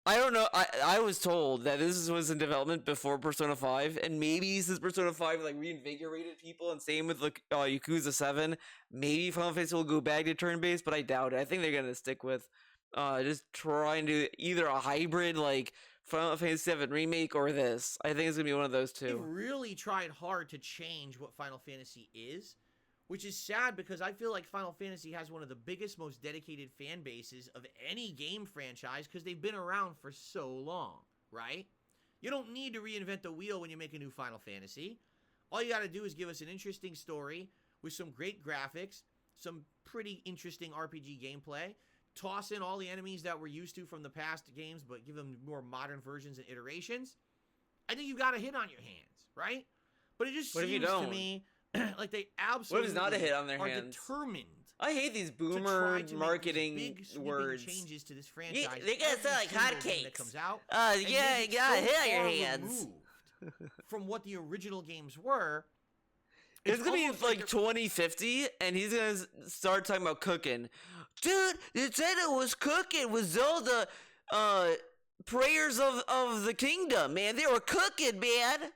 I don't know. I was told that this was in development before Persona 5, and maybe since Persona 5 like reinvigorated people, and same with like Yakuza 7, maybe Final Fantasy will go back to turn-based, but I doubt it. I think they're gonna stick with just trying to either a hybrid like Final Fantasy 7 remake or this. I think it's gonna be one of those two. They've really tried hard to change what Final Fantasy is, which is sad because I feel like Final Fantasy has one of the biggest, most dedicated fan bases of any game franchise because they've been around for so long, right? You don't need to reinvent the wheel when you make a new Final Fantasy. All you gotta do is give us an interesting story with some great graphics, some pretty interesting RPG gameplay, toss in all the enemies that we're used to from the past games, but give them more modern versions and iterations. I think you've got a hit on your hands, right? But it just seems to me like they absolutely What if it's not a hit on their are hands? determined. I hate these To boomer try to make marketing these big, sweeping words. changes to this franchise. They gotta every sound like single game hotcakes. that comes out, Yeah, and you make it got a so hit on your far hands. removed from what the original games were. It's gonna be almost like they're- 2050, and he's gonna start talking about cooking. Dude, Nintendo was cooking with Zelda, Prayers of the Kingdom, man. They were cooking, man.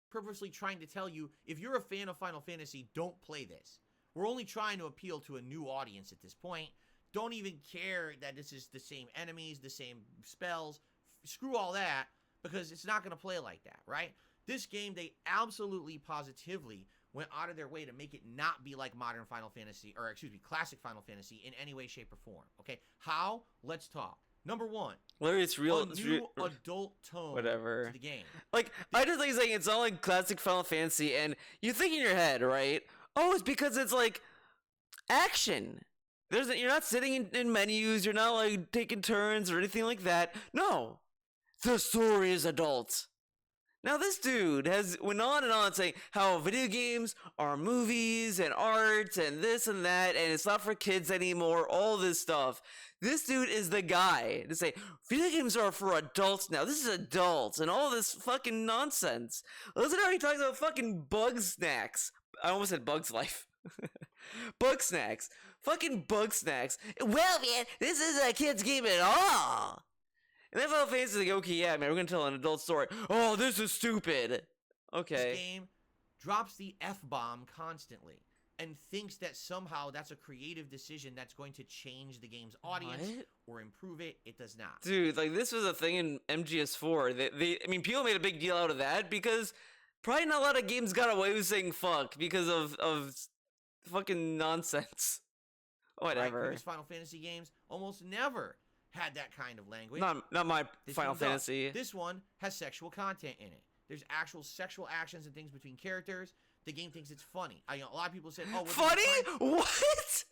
purposely trying to tell you, if you're a fan of Final Fantasy, don't play this. We're only trying to appeal to a new audience at this point. Don't even care that this is the same enemies, the same spells. Screw all that, because it's not going to play like that, right? This game, they absolutely, positively went out of their way to make it not be like modern Final Fantasy, or excuse me, classic Final Fantasy in any way, shape, or form. Okay, how? Let's talk. Number one, Larry, it's real. a new adult tone whatever. to the game. Like, I just think it's not like classic Final Fantasy, and you think in your head, right? Oh, it's because it's like action. You're not sitting in menus. You're not like taking turns or anything like that. No, the story is adult. Now this dude went on and on saying how video games are movies and art and this and that, and it's not for kids anymore, all this stuff. This dude is the guy to say video games are for adults now. This is adults and all this fucking nonsense. Listen to how he talks about fucking bug snacks. I almost said Bug's Life. Bug snacks. Fucking bug snacks. Well, man, this isn't a kid's game at all. And then Final Fantasy is like, okay, yeah, man, we're gonna tell an adult story. Oh, this is stupid. Okay. This game drops the F-bomb constantly and thinks that somehow that's a creative decision that's going to change the game's audience or improve it. It does not. Dude, like, this was a thing in MGS4. I mean, people made a big deal out of that because probably not a lot of games got away with saying fuck because of fucking nonsense. Whatever. Right? Previous Final Fantasy games almost never had that kind of language. Not my This Final one does. Fantasy. This one has sexual content in it. There's actual sexual actions and things between characters. The game thinks it's funny. A lot of people said, "Oh, funny? What?"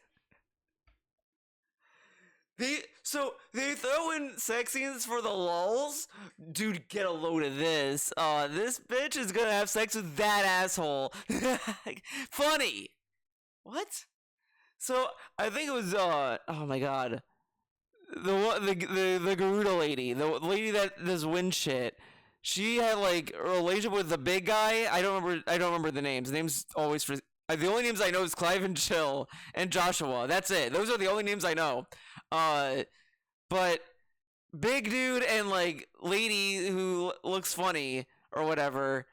They throw in sex scenes for the lulz? Dude, get a load of this. This bitch is gonna have sex with that asshole. Funny. What? So I think it was oh my god. The Garuda lady, the lady that does wind shit. She had like a relationship with the big guy. I don't remember the names. The names always the only names I know is Clive and Chill and Joshua. That's it. Those are the only names I know. But but big dude and like lady who looks funny or whatever,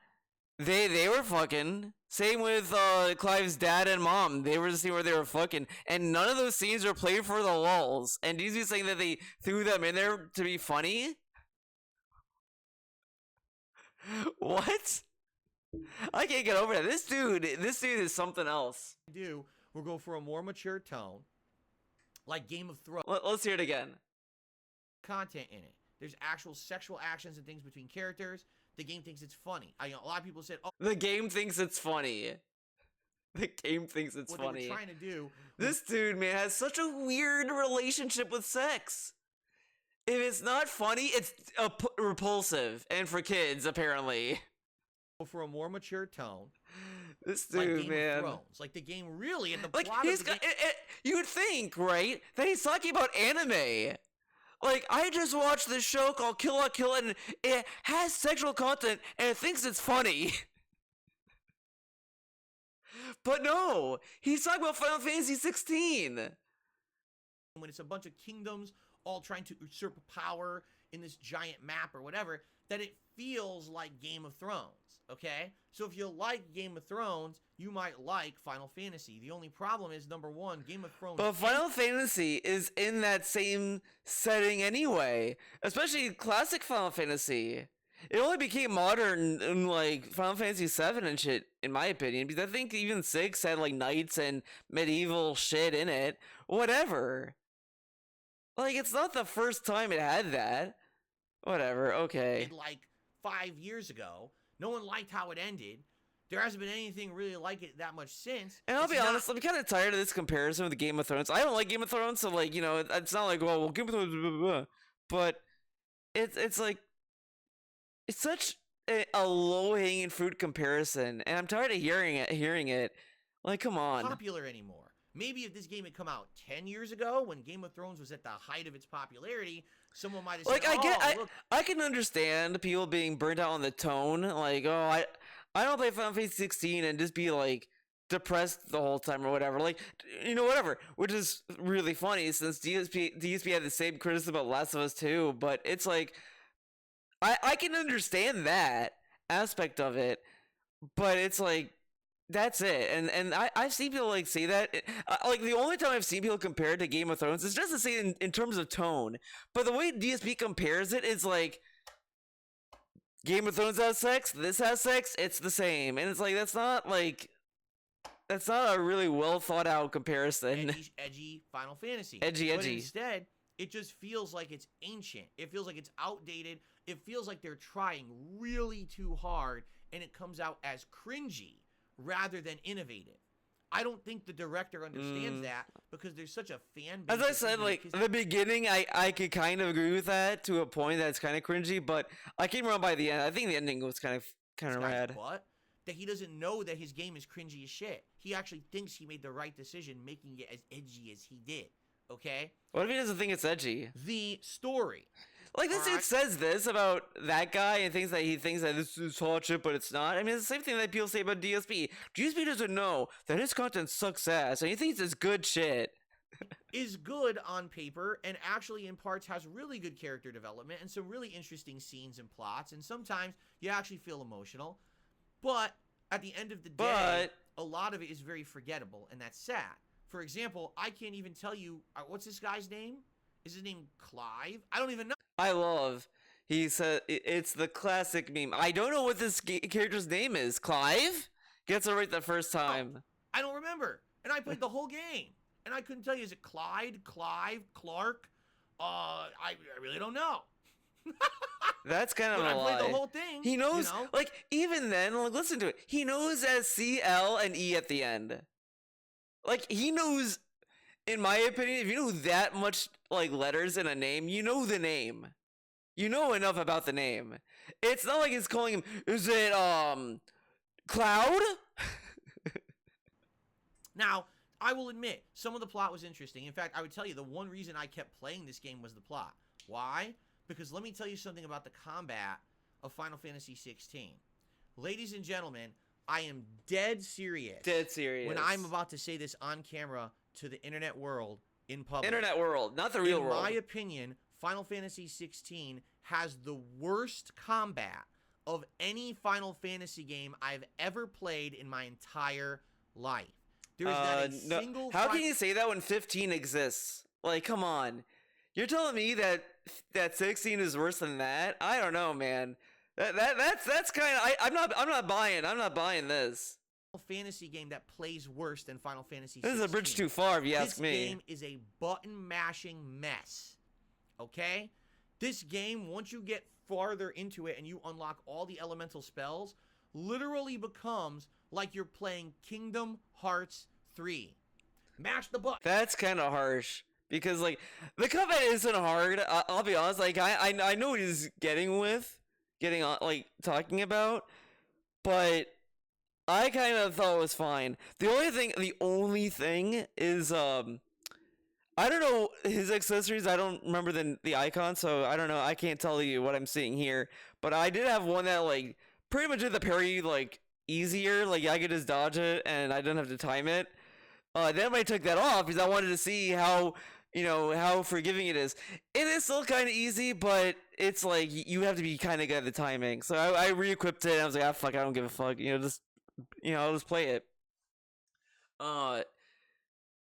they were fucking. Same with Clive's dad and mom. They were the scene where they were fucking, and none of those scenes are played for the lulz. And DSP saying that they threw them in there to be funny. What? I can't get over that. This dude is something else. We'll go for a more mature tone, like Game of Thrones. Let's hear it again. Content in it. There's actual sexual actions and things between characters. The game thinks it's funny. A lot of people said, "Oh, the game thinks it's funny." The game thinks it's funny. What they were trying to do. This dude, man, has such a weird relationship with sex. If it's not funny, it's repulsive, and for kids, apparently. For a more mature tone. This dude, like Game man. Of Thrones. Like the game really, and the like plot he's of the game. You would think, right, that he's talking about anime. Like, I just watched this show called Kill la Kill, and it has sexual content, and it thinks it's funny. But no, he's talking about Final Fantasy 16. When it's a bunch of kingdoms all trying to usurp power in this giant map or whatever, that it feels like Game of Thrones, okay? So if you like Game of Thrones, you might like Final Fantasy. The only problem is, number one, Game of Thrones... But Final Fantasy is in that same setting anyway. Especially classic Final Fantasy. It only became modern in, like, Final Fantasy 7 and shit, in my opinion. Because I think even 6 had, like, knights and medieval shit in it. Whatever. Like, it's not the first time it had that. Whatever, okay. Like 5 years ago, no one liked how it ended. There hasn't been anything really like it that much since. And I'll be honest, I'm kind of tired of this comparison with Game of Thrones. I don't like Game of Thrones, so like, you know, it's not like, well, Game of Thrones, blah, blah, blah. But it's like, it's such a low-hanging fruit comparison, and I'm tired of hearing it. Like, come on. Popular anymore. Maybe if this game had come out 10 years ago, when Game of Thrones was at the height of its popularity, someone might have said, like, I can understand people being burnt out on the tone. Like, oh, I don't play Final Fantasy 16 and just be, like, depressed the whole time or whatever. Like, you know, whatever. Which is really funny since DSP had the same criticism about Last of Us 2. But it's like, I can understand that aspect of it. But it's like, that's it. And I've seen people, like, say that. Like, the only time I've seen people compare it to Game of Thrones is just to say in terms of tone. But the way DSP compares it is like, Game of Thrones has sex, this has sex, it's the same. And it's like, that's not a really well thought out comparison. Edgy Final Fantasy. Edgy. But instead, it just feels like it's ancient. It feels like it's outdated. It feels like they're trying really too hard, and it comes out as cringy rather than innovative. I don't think the director understands that, because there's such a fan base. As I said, like, the beginning, I could kind of agree with that to a point that's kind of cringy, but I came around by the end. I think the ending was kind of rad. What? That he doesn't know that his game is cringy as shit. He actually thinks he made the right decision making it as edgy as he did. Okay? What if he doesn't think it's edgy? The story. Like, this dude says this about that guy and thinks that this is hot shit, but it's not. I mean, it's the same thing that people say about DSP. DSP doesn't know that his content sucks ass, and he thinks it's good shit. Is good on paper, and actually in parts has really good character development and some really interesting scenes and plots, and sometimes you actually feel emotional. But at the end of the day, a lot of it is very forgettable, and that's sad. For example, I can't even tell you, what's this guy's name? Is his name Clive? I don't even know. He said it's the classic meme. I don't know what this character's name is. Clive? Gets it right the first time. Oh, I don't remember. And I played the whole game. And I couldn't tell you, is it Clyde, Clive, Clark? I really don't know. That's kind of a lie. I played the whole thing. He knows, you know? Like, even then, like, listen to it. He knows as C, L, and E at the end. Like, he knows, in my opinion, if you know that much, like, letters in a name, you know the name. You know enough about the name. It's not like it's calling him, is it, Cloud? Now, I will admit, some of the plot was interesting. In fact, I would tell you, the one reason I kept playing this game was the plot. Why? Because let me tell you something about the combat of Final Fantasy 16. Ladies and gentlemen, I am dead serious. Dead serious. When I'm about to say this on camera to the internet world in public. Internet world, not the real world. In my opinion, Final Fantasy 16 has the worst combat of any Final Fantasy game I've ever played in my entire life. There is not a single. How can you say that when 15 exists? Like, come on. You're telling me that 16 is worse than that? I don't know, man. That's kind of I'm not buying this. Fantasy game that plays worse than Final Fantasy 16. This is a bridge too far, if you ask me. This game is a button mashing mess. Okay? This game, once you get farther into it and you unlock all the elemental spells, literally becomes like you're playing Kingdom Hearts 3. Mash the button. That's kind of harsh. Because, like, the combat isn't hard. I'll be honest. Like, I know what he's talking about. But I kind of thought it was fine. The only thing is, I don't know his accessories. I don't remember the icon, so I don't know. I can't tell you what I'm seeing here. But I did have one that, like, pretty much did the parry, like, easier. Like, I could just dodge it, and I didn't have to time it. Then I took that off because I wanted to see how forgiving it is. It is still kind of easy, but it's like you have to be kind of good at the timing. So I re-equipped it and I was like, fuck, I don't give a fuck. I'll just play it. And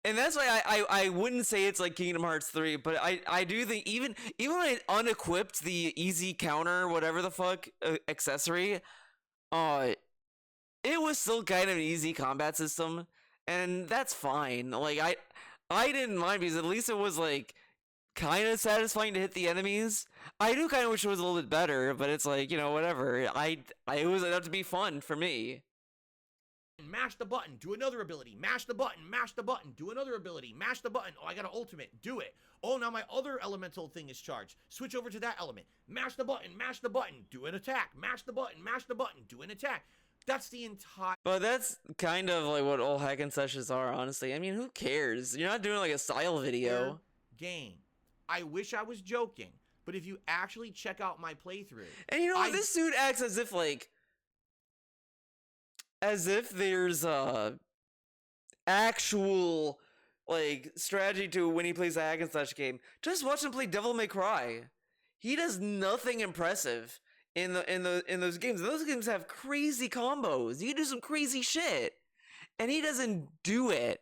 that's why I wouldn't say it's like Kingdom Hearts 3, but I do think even when I unequipped the easy counter, whatever the fuck, accessory, it was still kind of an easy combat system, and that's fine. Like, I didn't mind because at least it was, like, kind of satisfying to hit the enemies. I do kind of wish it was a little bit better, but it's like, whatever. It was enough to be fun for me. Mash the button, do another ability. Mash the button, do another ability. Mash the button. Oh, I got an ultimate. Do it. Oh, now my other elemental thing is charged. Switch over to that element. Mash the button, do an attack. Mash the button, do an attack. That's the entire. But that's kind of like what all hack and sessions are, honestly. I mean, who cares? You're not doing like a style video. Game. I wish I was joking, but if you actually check out my playthrough. And this dude acts as if there's actual like strategy to when he plays a hack and slash game. Just watch him play Devil May Cry. He does nothing impressive in those games. Those games have crazy combos. You can do some crazy shit, and he doesn't do it.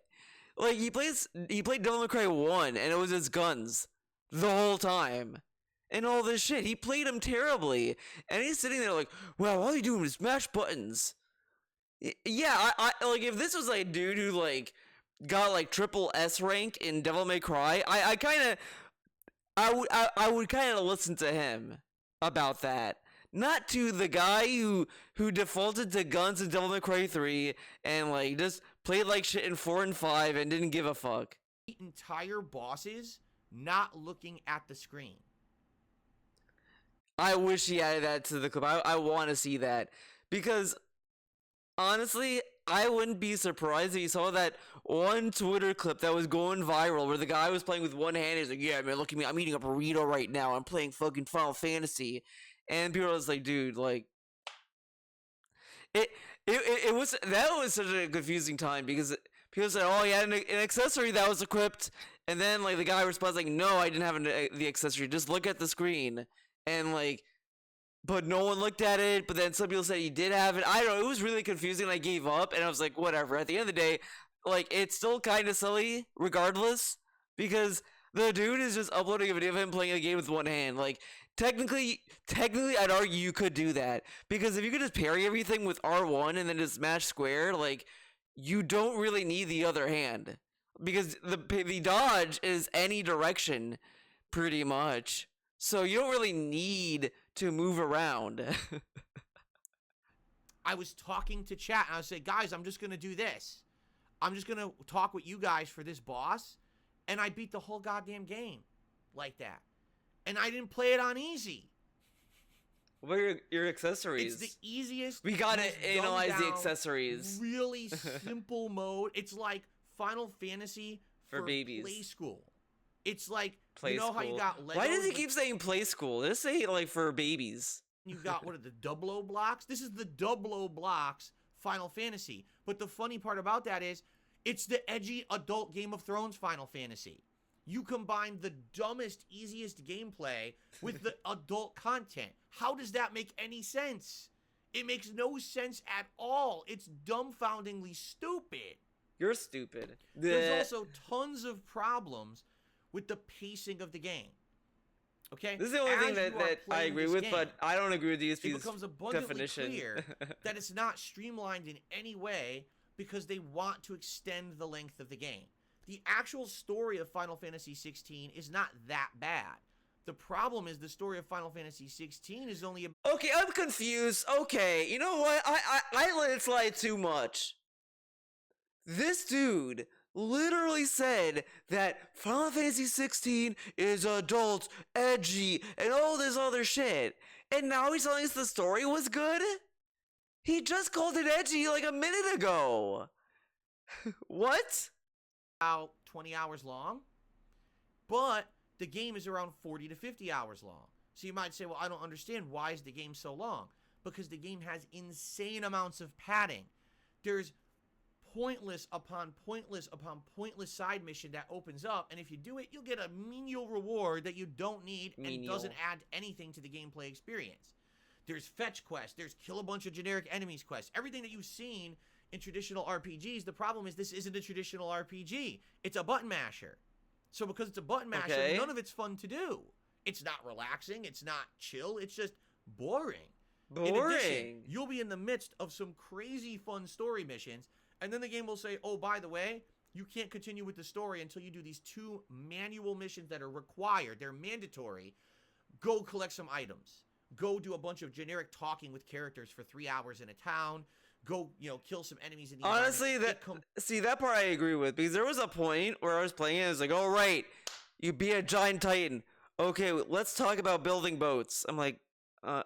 Like he played Devil May Cry 1, and it was his guns the whole time, and all this shit. He played him terribly, and he's sitting there like, "Wow, all you do is smash buttons." Yeah, I like if this was like a dude who like got like triple S rank in Devil May Cry, I would kind of listen to him about that. Not to the guy who defaulted to guns in Devil May Cry 3 and like just played like shit in 4 and 5 and didn't give a fuck. Entire bosses not looking at the screen. I wish he added that to the clip. I want to see that because honestly, I wouldn't be surprised if you saw that one Twitter clip that was going viral where the guy was playing with one hand. He's like, "Yeah, man, look at me. I'm eating a burrito right now. I'm playing fucking Final Fantasy." And people were just like, dude, like, it was, that was such a confusing time because people said, oh, he had an accessory that was equipped. And then, like, the guy responds, like, no, I didn't have the accessory. Just look at the screen. And, like, but no one looked at it. But then some people said he did have it. I don't know. It was really confusing. I gave up. And I was like, whatever. At the end of the day, like, it's still kind of silly regardless because the dude is just uploading a video of him playing a game with one hand. Like, technically, I'd argue you could do that because if you could just parry everything with R1 and then just smash square, like, you don't really need the other hand because the dodge is any direction, pretty much. So you don't really need to move around. I was talking to chat and I was saying, guys, I'm just gonna do this. I'm just gonna talk with you guys for this boss, and I beat the whole goddamn game like that. And I didn't play it on easy. What are your accessories? It's the easiest. We gotta analyze the accessories. Really simple mode. It's like Final Fantasy for babies. Play school. It's like, play you know school. how you got Legos? Why does he keep saying play school? Just say like for babies. You got, what are the double O blocks? This is the double O blocks Final Fantasy. But the funny part about that is, it's the edgy adult Game of Thrones Final Fantasy. You combine the dumbest, easiest gameplay with the adult content. How does that make any sense? It makes no sense at all. It's dumbfoundingly stupid. You're stupid. There's also tons of problems with the pacing of the game. Okay? This is the only thing that I agree with, game, but I don't agree with DSP's it becomes abundantly definition. clear that it's not streamlined in any way because they want to extend the length of the game. The actual story of Final Fantasy 16 is not that bad. The problem is the story of Final Fantasy 16 is only a... Okay, I'm confused. Okay, you know what? I let it slide too much. This dude literally said that Final Fantasy 16 is adult, edgy, and all this other shit. And now he's telling us the story was good? He just called it edgy like a minute ago. What? About 20 hours long, but the game is around 40 to 50 hours long. So you might say, well, I don't understand. Why is the game so long? Because the game has insane amounts of padding. There's pointless upon pointless upon pointless side mission that opens up, and if you do it, you'll get a menial reward that you don't need and doesn't add anything to the gameplay experience. There's fetch quests, there's kill a bunch of generic enemies quests, everything that you've seen in traditional RPGs. The problem is this isn't a traditional RPG. It's a button masher. So because it's a button masher, none of it's fun to do. It's not relaxing, it's not chill, it's just boring. In addition, you'll be in the midst of some crazy fun story missions, and then the game will say, oh, by the way, you can't continue with the story until you do these 2 manual missions that are required. They're mandatory. Go collect some items. Go do a bunch of generic talking with characters for 3 hours in a town. Go, kill some enemies in the honestly, that part I agree with, because there was a point where I was playing it, and it was like, all right, you be a giant titan. Okay, let's talk about building boats. I'm like, what?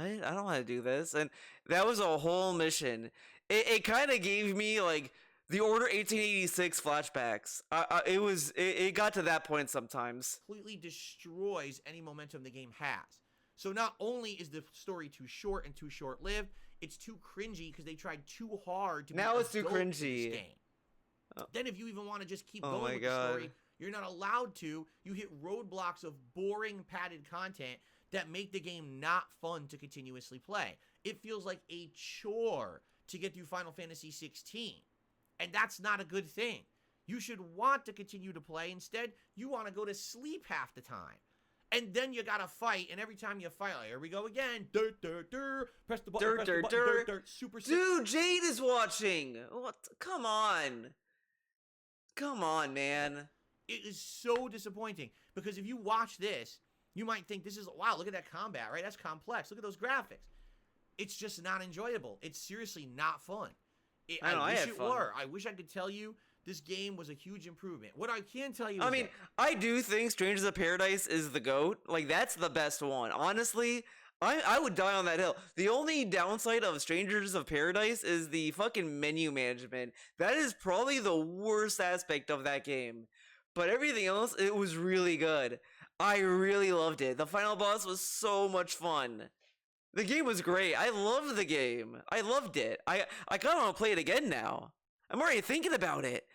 I don't want to do this. And that was a whole mission. It kind of gave me like the Order 1886 flashbacks. It got to that point sometimes. Completely destroys any momentum the game has. So not only is the story too short and too short-lived, it's too cringy because they tried too hard to be now it's too adult in cringy. this game. Then if you even want to just keep going with the story, you're not allowed to. You hit roadblocks of boring padded content that make the game not fun to continuously play. It feels like a chore to get through Final Fantasy 16. And that's not a good thing. You should want to continue to play. Instead, you want to go to sleep half the time. And then you gotta fight, and every time you fight, like, here we go again. Press the button, press the button, super sick. Dude, Jade is watching. What? Come on. Come on, man. It is so disappointing, because if you watch this, you might think this is, wow, look at that combat, right? That's complex. Look at those graphics. It's just not enjoyable. It's seriously not fun. I wish it were. I wish I could tell you this game was a huge improvement. What I can tell you is I do think Strangers of Paradise is the GOAT. Like, that's the best one. Honestly, I would die on that hill. The only downside of Strangers of Paradise is the fucking menu management. That is probably the worst aspect of that game. But everything else, it was really good. I really loved it. The final boss was so much fun. The game was great. I loved the game. I loved it. I kind of want to play it again now. I'm already thinking about it.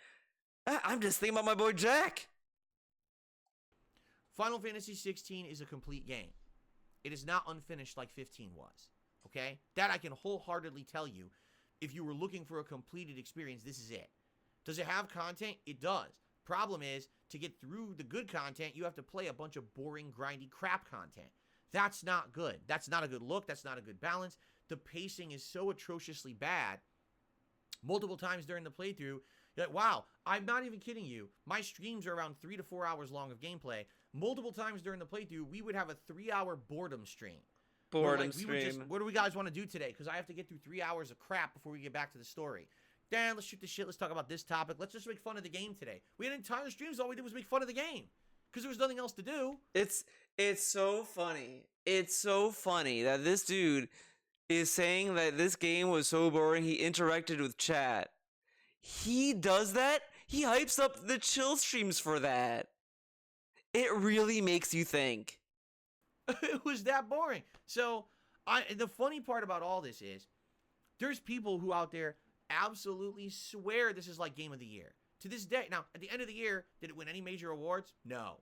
I'm just thinking about my boy Jack. Final Fantasy 16 is a complete game. It is not unfinished like 15 was. Okay? That I can wholeheartedly tell you. If you were looking for a completed experience, this is it. Does it have content? It does. Problem is, to get through the good content, you have to play a bunch of boring, grindy crap content. That's not good. That's not a good look. That's not a good balance. The pacing is so atrociously bad. Multiple times during the playthrough, you're like, wow, I'm not even kidding you. My streams are around 3 to 4 hours long of gameplay. Multiple times during the playthrough, we would have a 3-hour boredom stream. Stream. What do we guys want to do today? Because I have to get through 3 hours of crap before we get back to the story. Dan, let's shoot the shit. Let's talk about this topic. Let's just make fun of the game today. We had entire streams. All we did was make fun of the game because there was nothing else to do. It's so funny. It's so funny that this dude is saying that this game was so boring he interacted with chat. He does that? He hypes up the chill streams for that. It really makes you think. It was that boring. So, the funny part about all this is, there's people who out there absolutely swear this is like Game of the Year. To this day, now, at the end of the year, did it win any major awards? No.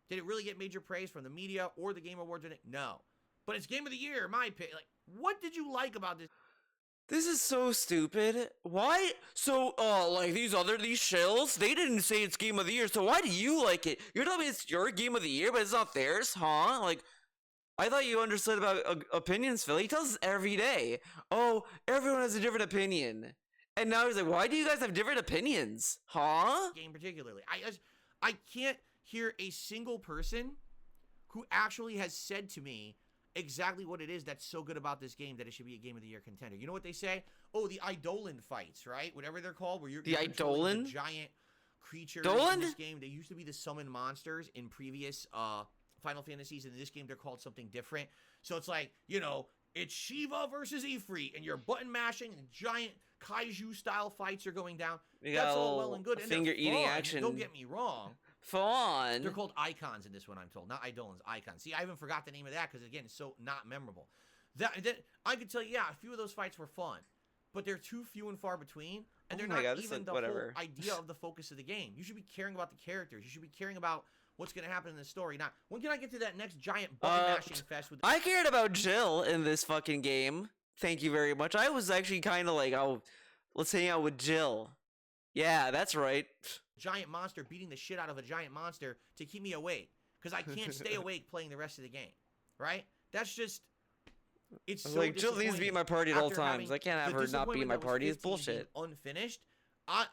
Did it really get major praise from the media or the Game Awards? No. But it's Game of the Year, in my opinion. Like, what did you like about this? This is so stupid. Why? So, like these shills, they didn't say it's Game of the Year, so why do you like it? You're telling me it's your Game of the Year, but it's not theirs, huh? Like, I thought you understood about opinions, Phil. He tells us every day. Oh, everyone has a different opinion. And now he's like, why do you guys have different opinions? Huh? Game particularly. I can't hear a single person who actually has said to me exactly what it is that's so good about this game that it should be a Game of the Year contender. You know what they say? Oh, the Eidolon fights, right? Whatever they're called, where you're controlling the giant creatures in this game. They used to be the summoned monsters in previous Final Fantasies. In this game, they're called something different. So it's like, you know, it's Shiva versus Ifrit, and you're button mashing, and giant kaiju-style fights are going down. That's all well and good. And finger-eating action. Don't get me wrong. Fun. They're called icons in this one, I'm told. Not Eidolons, icons. See, I even forgot the name of that because, again, it's so not memorable. That I could tell you, yeah, a few of those fights were fun, but they're too few and far between, and they're not even the whole idea of the focus of the game. You should be caring about the characters. You should be caring about what's going to happen in the story. Now, when can I get to that next giant button-mashing fest with... I cared about Jill in this fucking game. Thank you very much. I was actually kind of like, oh, let's hang out with Jill. Yeah, that's right. Giant monster beating the shit out of a giant monster to keep me awake, because I can't stay awake playing the rest of the game, right? That's just, it's so like, Jill needs to be in my party at all times. I can't have her not be in my party. It's bullshit. Unfinished. I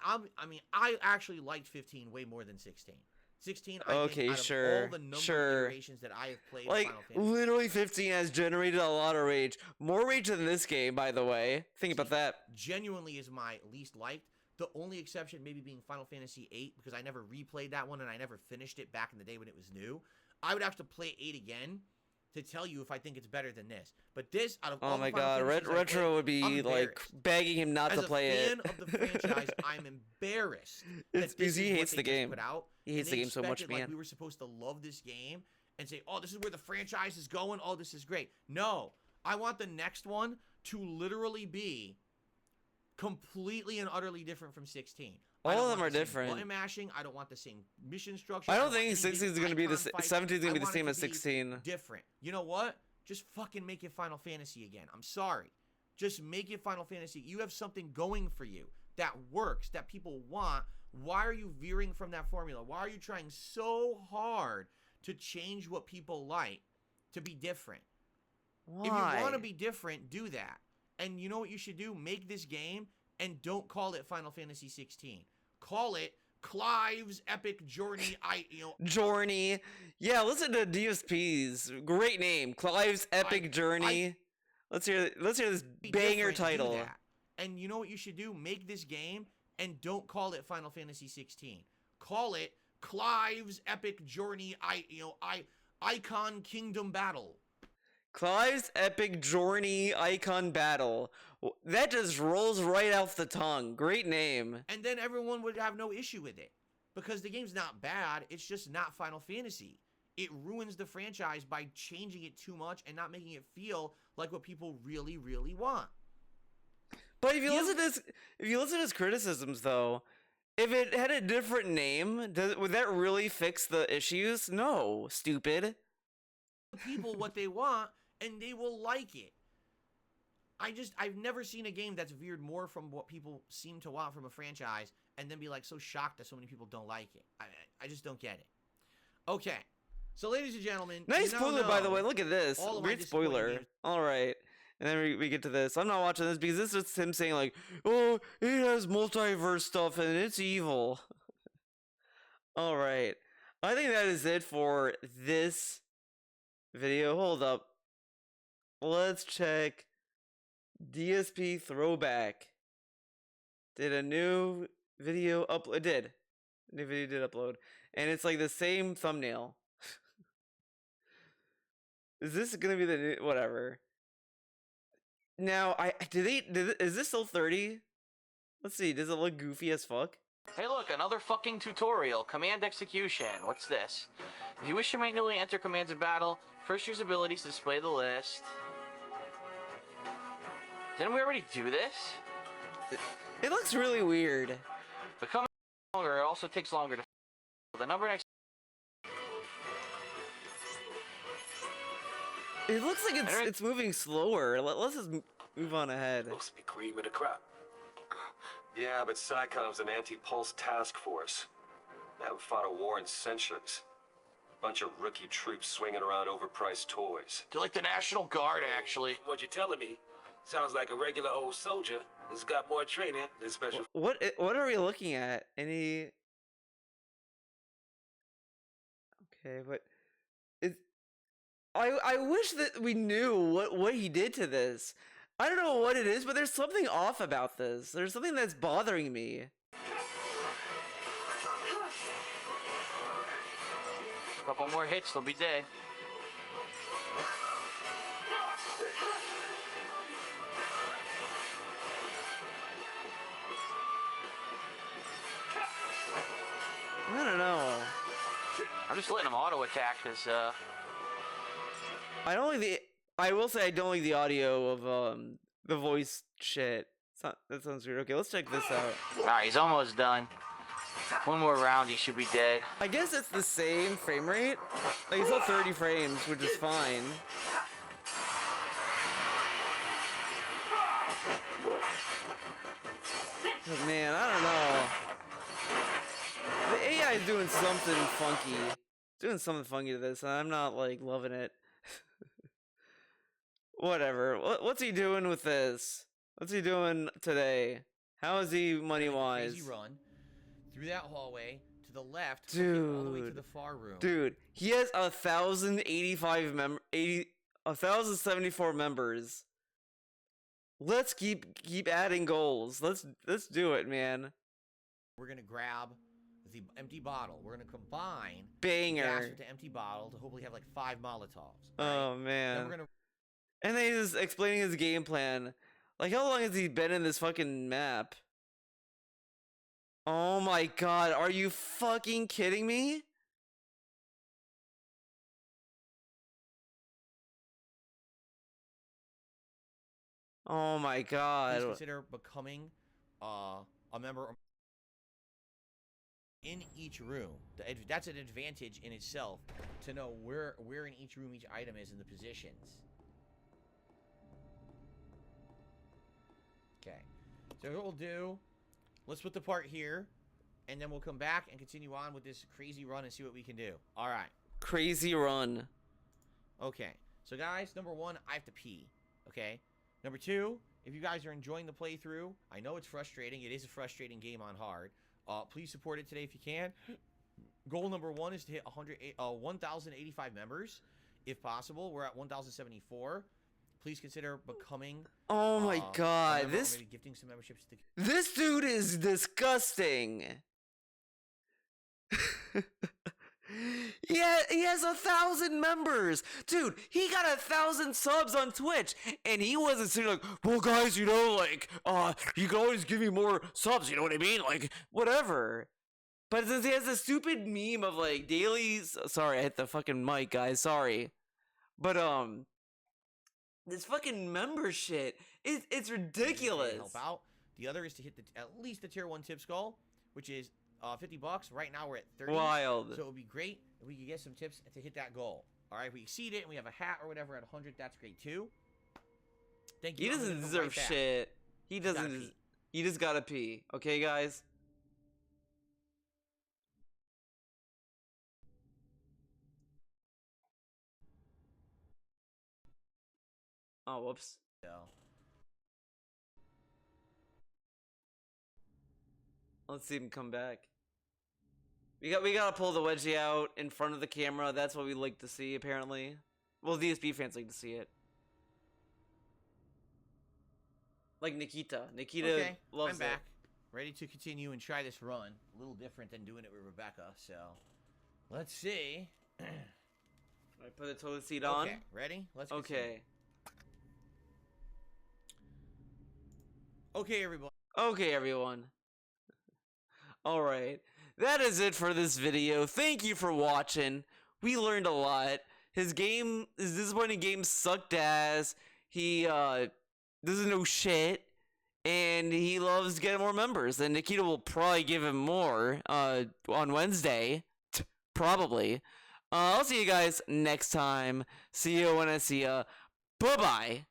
mean, I actually liked 15 way more than 16. 16, I think, out of all the number of iterations that I have played like, Final Fantasy. Literally 15 has generated a lot of rage. More rage than this game, by the way. Think about that. Genuinely is my least liked. The only exception maybe being Final Fantasy VIII, because I never replayed that one and I never finished it back in the day when it was new. I would have to play 8 again to tell you if I think it's better than this. But this, out of all the Final Fantasies Retro would be like begging him not to play it. As a fan of the franchise, I'm embarrassed that this he hates the game. Put out. He hates the game so much, man. Like we were supposed to love this game and say, oh, this is where the franchise is going. Oh, this is great. No, I want the next one to literally be completely and utterly different from 16. All of them are different. Button mashing. I don't want the same mission structure. I don't think 16 is going to be the 17 is going to be the same as 16. Different. You know what? Just fucking make it Final Fantasy again. I'm sorry. Just make it Final Fantasy. You have something going for you that works, that people want. Why are you veering from that formula? Why are you trying so hard to change what people like to be different? Why? If you want to be different, do that. And you know what you should do? Make this game and don't call it Final Fantasy 16. Call it Clive's Epic Journey. Journey. Yeah, listen to DSP's great name, Clive's Epic Journey. Let's hear this banger title. And you know what you should do? Make this game and don't call it Final Fantasy 16. Call it Clive's Epic Journey. Icon Kingdom Battle. Clive's Epic Journey Icon Battle. That just rolls right off the tongue. Great name. And then everyone would have no issue with it. Because the game's not bad, it's just not Final Fantasy. It ruins the franchise by changing it too much and not making it feel like what people really, really want. But if you listen to his criticisms, though, if it had a different name, would that really fix the issues? No, stupid. People what they want, and they will like it. I've never seen a game that's veered more from what people seem to want from a franchise and then be like so shocked that so many people don't like it. I just don't get it. Okay. So, ladies and gentlemen, nice spoiler, by the way. Look at this. Great spoiler. All right. And then we get to this. I'm not watching this because this is him saying like, oh, it has multiverse stuff and it's evil. All right. I think that is it for this video. Hold up. Let's check. DSP throwback. Did a new video upload? It did. New video did upload. And it's like the same thumbnail. Is this gonna be the new whatever? Now is this still 30? Let's see, does it look goofy as fuck? Hey look, another fucking tutorial. Command execution. What's this? If you wish to manually enter commands in battle, first use abilities to display the list. Didn't we already do this? It looks really weird. Become stronger. also takes longer to. The number next. It looks like it's moving slower. Let's just move on ahead. Looks to be cream of the crop. Yeah, but SciCom's an anti-pulse task force. They haven't fought a war in centuries. Bunch of rookie troops swinging around overpriced toys. They're like the National Guard, actually. What you're telling me sounds like a regular old soldier that's got more training than special. What are we looking at? Any? Okay, but I wish that we knew what he did to this. I don't know what it is, but there's something off about this. There's something that's bothering me. A couple more hits, they'll be dead. I don't know. I'm just letting them auto attack because I don't like the. I will say I don't like the audio of the voice shit. It's not, that sounds weird. Okay, let's check this out. Alright, he's almost done. One more round, he should be dead. I guess it's the same frame rate. Like it's not 30 frames, which is fine. But man, I don't know. The AI is doing something funky. Doing something funky to this, and I'm not like loving it. Whatever. What's he doing with this? What's he doing today? How is he money-wise? Crazy run through that hallway to the left, Dude. all the way to the far room. Dude, he has 1,074 members. Let's keep adding goals. Let's do it, man. We're gonna grab the empty bottle. We're gonna combine Banger. gas with the empty bottle to hopefully have like 5 Molotovs. Oh Then man. we're gonna And then he's explaining his game plan. Like, how long has he been in this fucking map? Oh my god, are you fucking kidding me? Oh my please god. consider becoming a member in each room. That's an advantage in itself to know where in each room each item is in the positions. Okay, so what we'll do, let's put the part here, and then we'll come back and continue on with this crazy run and see what we can do. All right. Crazy run. Okay, so guys, number 1, I have to pee. Okay. Number 2, if you guys are enjoying the playthrough, I know it's frustrating. It is a frustrating game on hard. Please support it today if you can. Goal number 1 is to hit 1,085 members, if possible. We're at 1,074. Please consider becoming. Oh my god, a member, or this maybe gifting some memberships to. this dude is disgusting. Yeah, he has 1,000 members, dude. He got 1,000 subs on Twitch, and he wasn't sitting like, well, guys, you know, like, you can always give me more subs. You know what I mean? Like, whatever. But since he has a stupid meme of like dailies, sorry, I hit the fucking mic, guys. Sorry, but this fucking member shit, it's ridiculous. Help out. The other is to hit at least the tier 1 tips goal, which is $50. Right now we're at 30. Wild. So it would be great if we could get some tips to hit that goal. All right, if we exceed it and we have a hat or whatever at 100, that's great too. Thank you. He doesn't deserve shit. He doesn't. You just gotta pee. Okay, guys. Oh, whoops. So. Let's see him come back. We gotta pull the wedgie out in front of the camera. That's what we like to see, apparently. Well, DSP fans like to see it. Like Nikita. Nikita loves I'm back. Ready to continue and try this run. A little different than doing it with Rebecca, so let's see. I put the toilet seat on. Okay, ready? Let's continue. Okay. Okay, everybody. Okay, everyone. Alright. That is it for this video. Thank you for watching. We learned a lot. His disappointing game sucked ass. He doesn't know shit. and he loves getting more members. And Nikita will probably give him more on Wednesday, probably. I'll see you guys next time. See you when I see ya. Bye bye.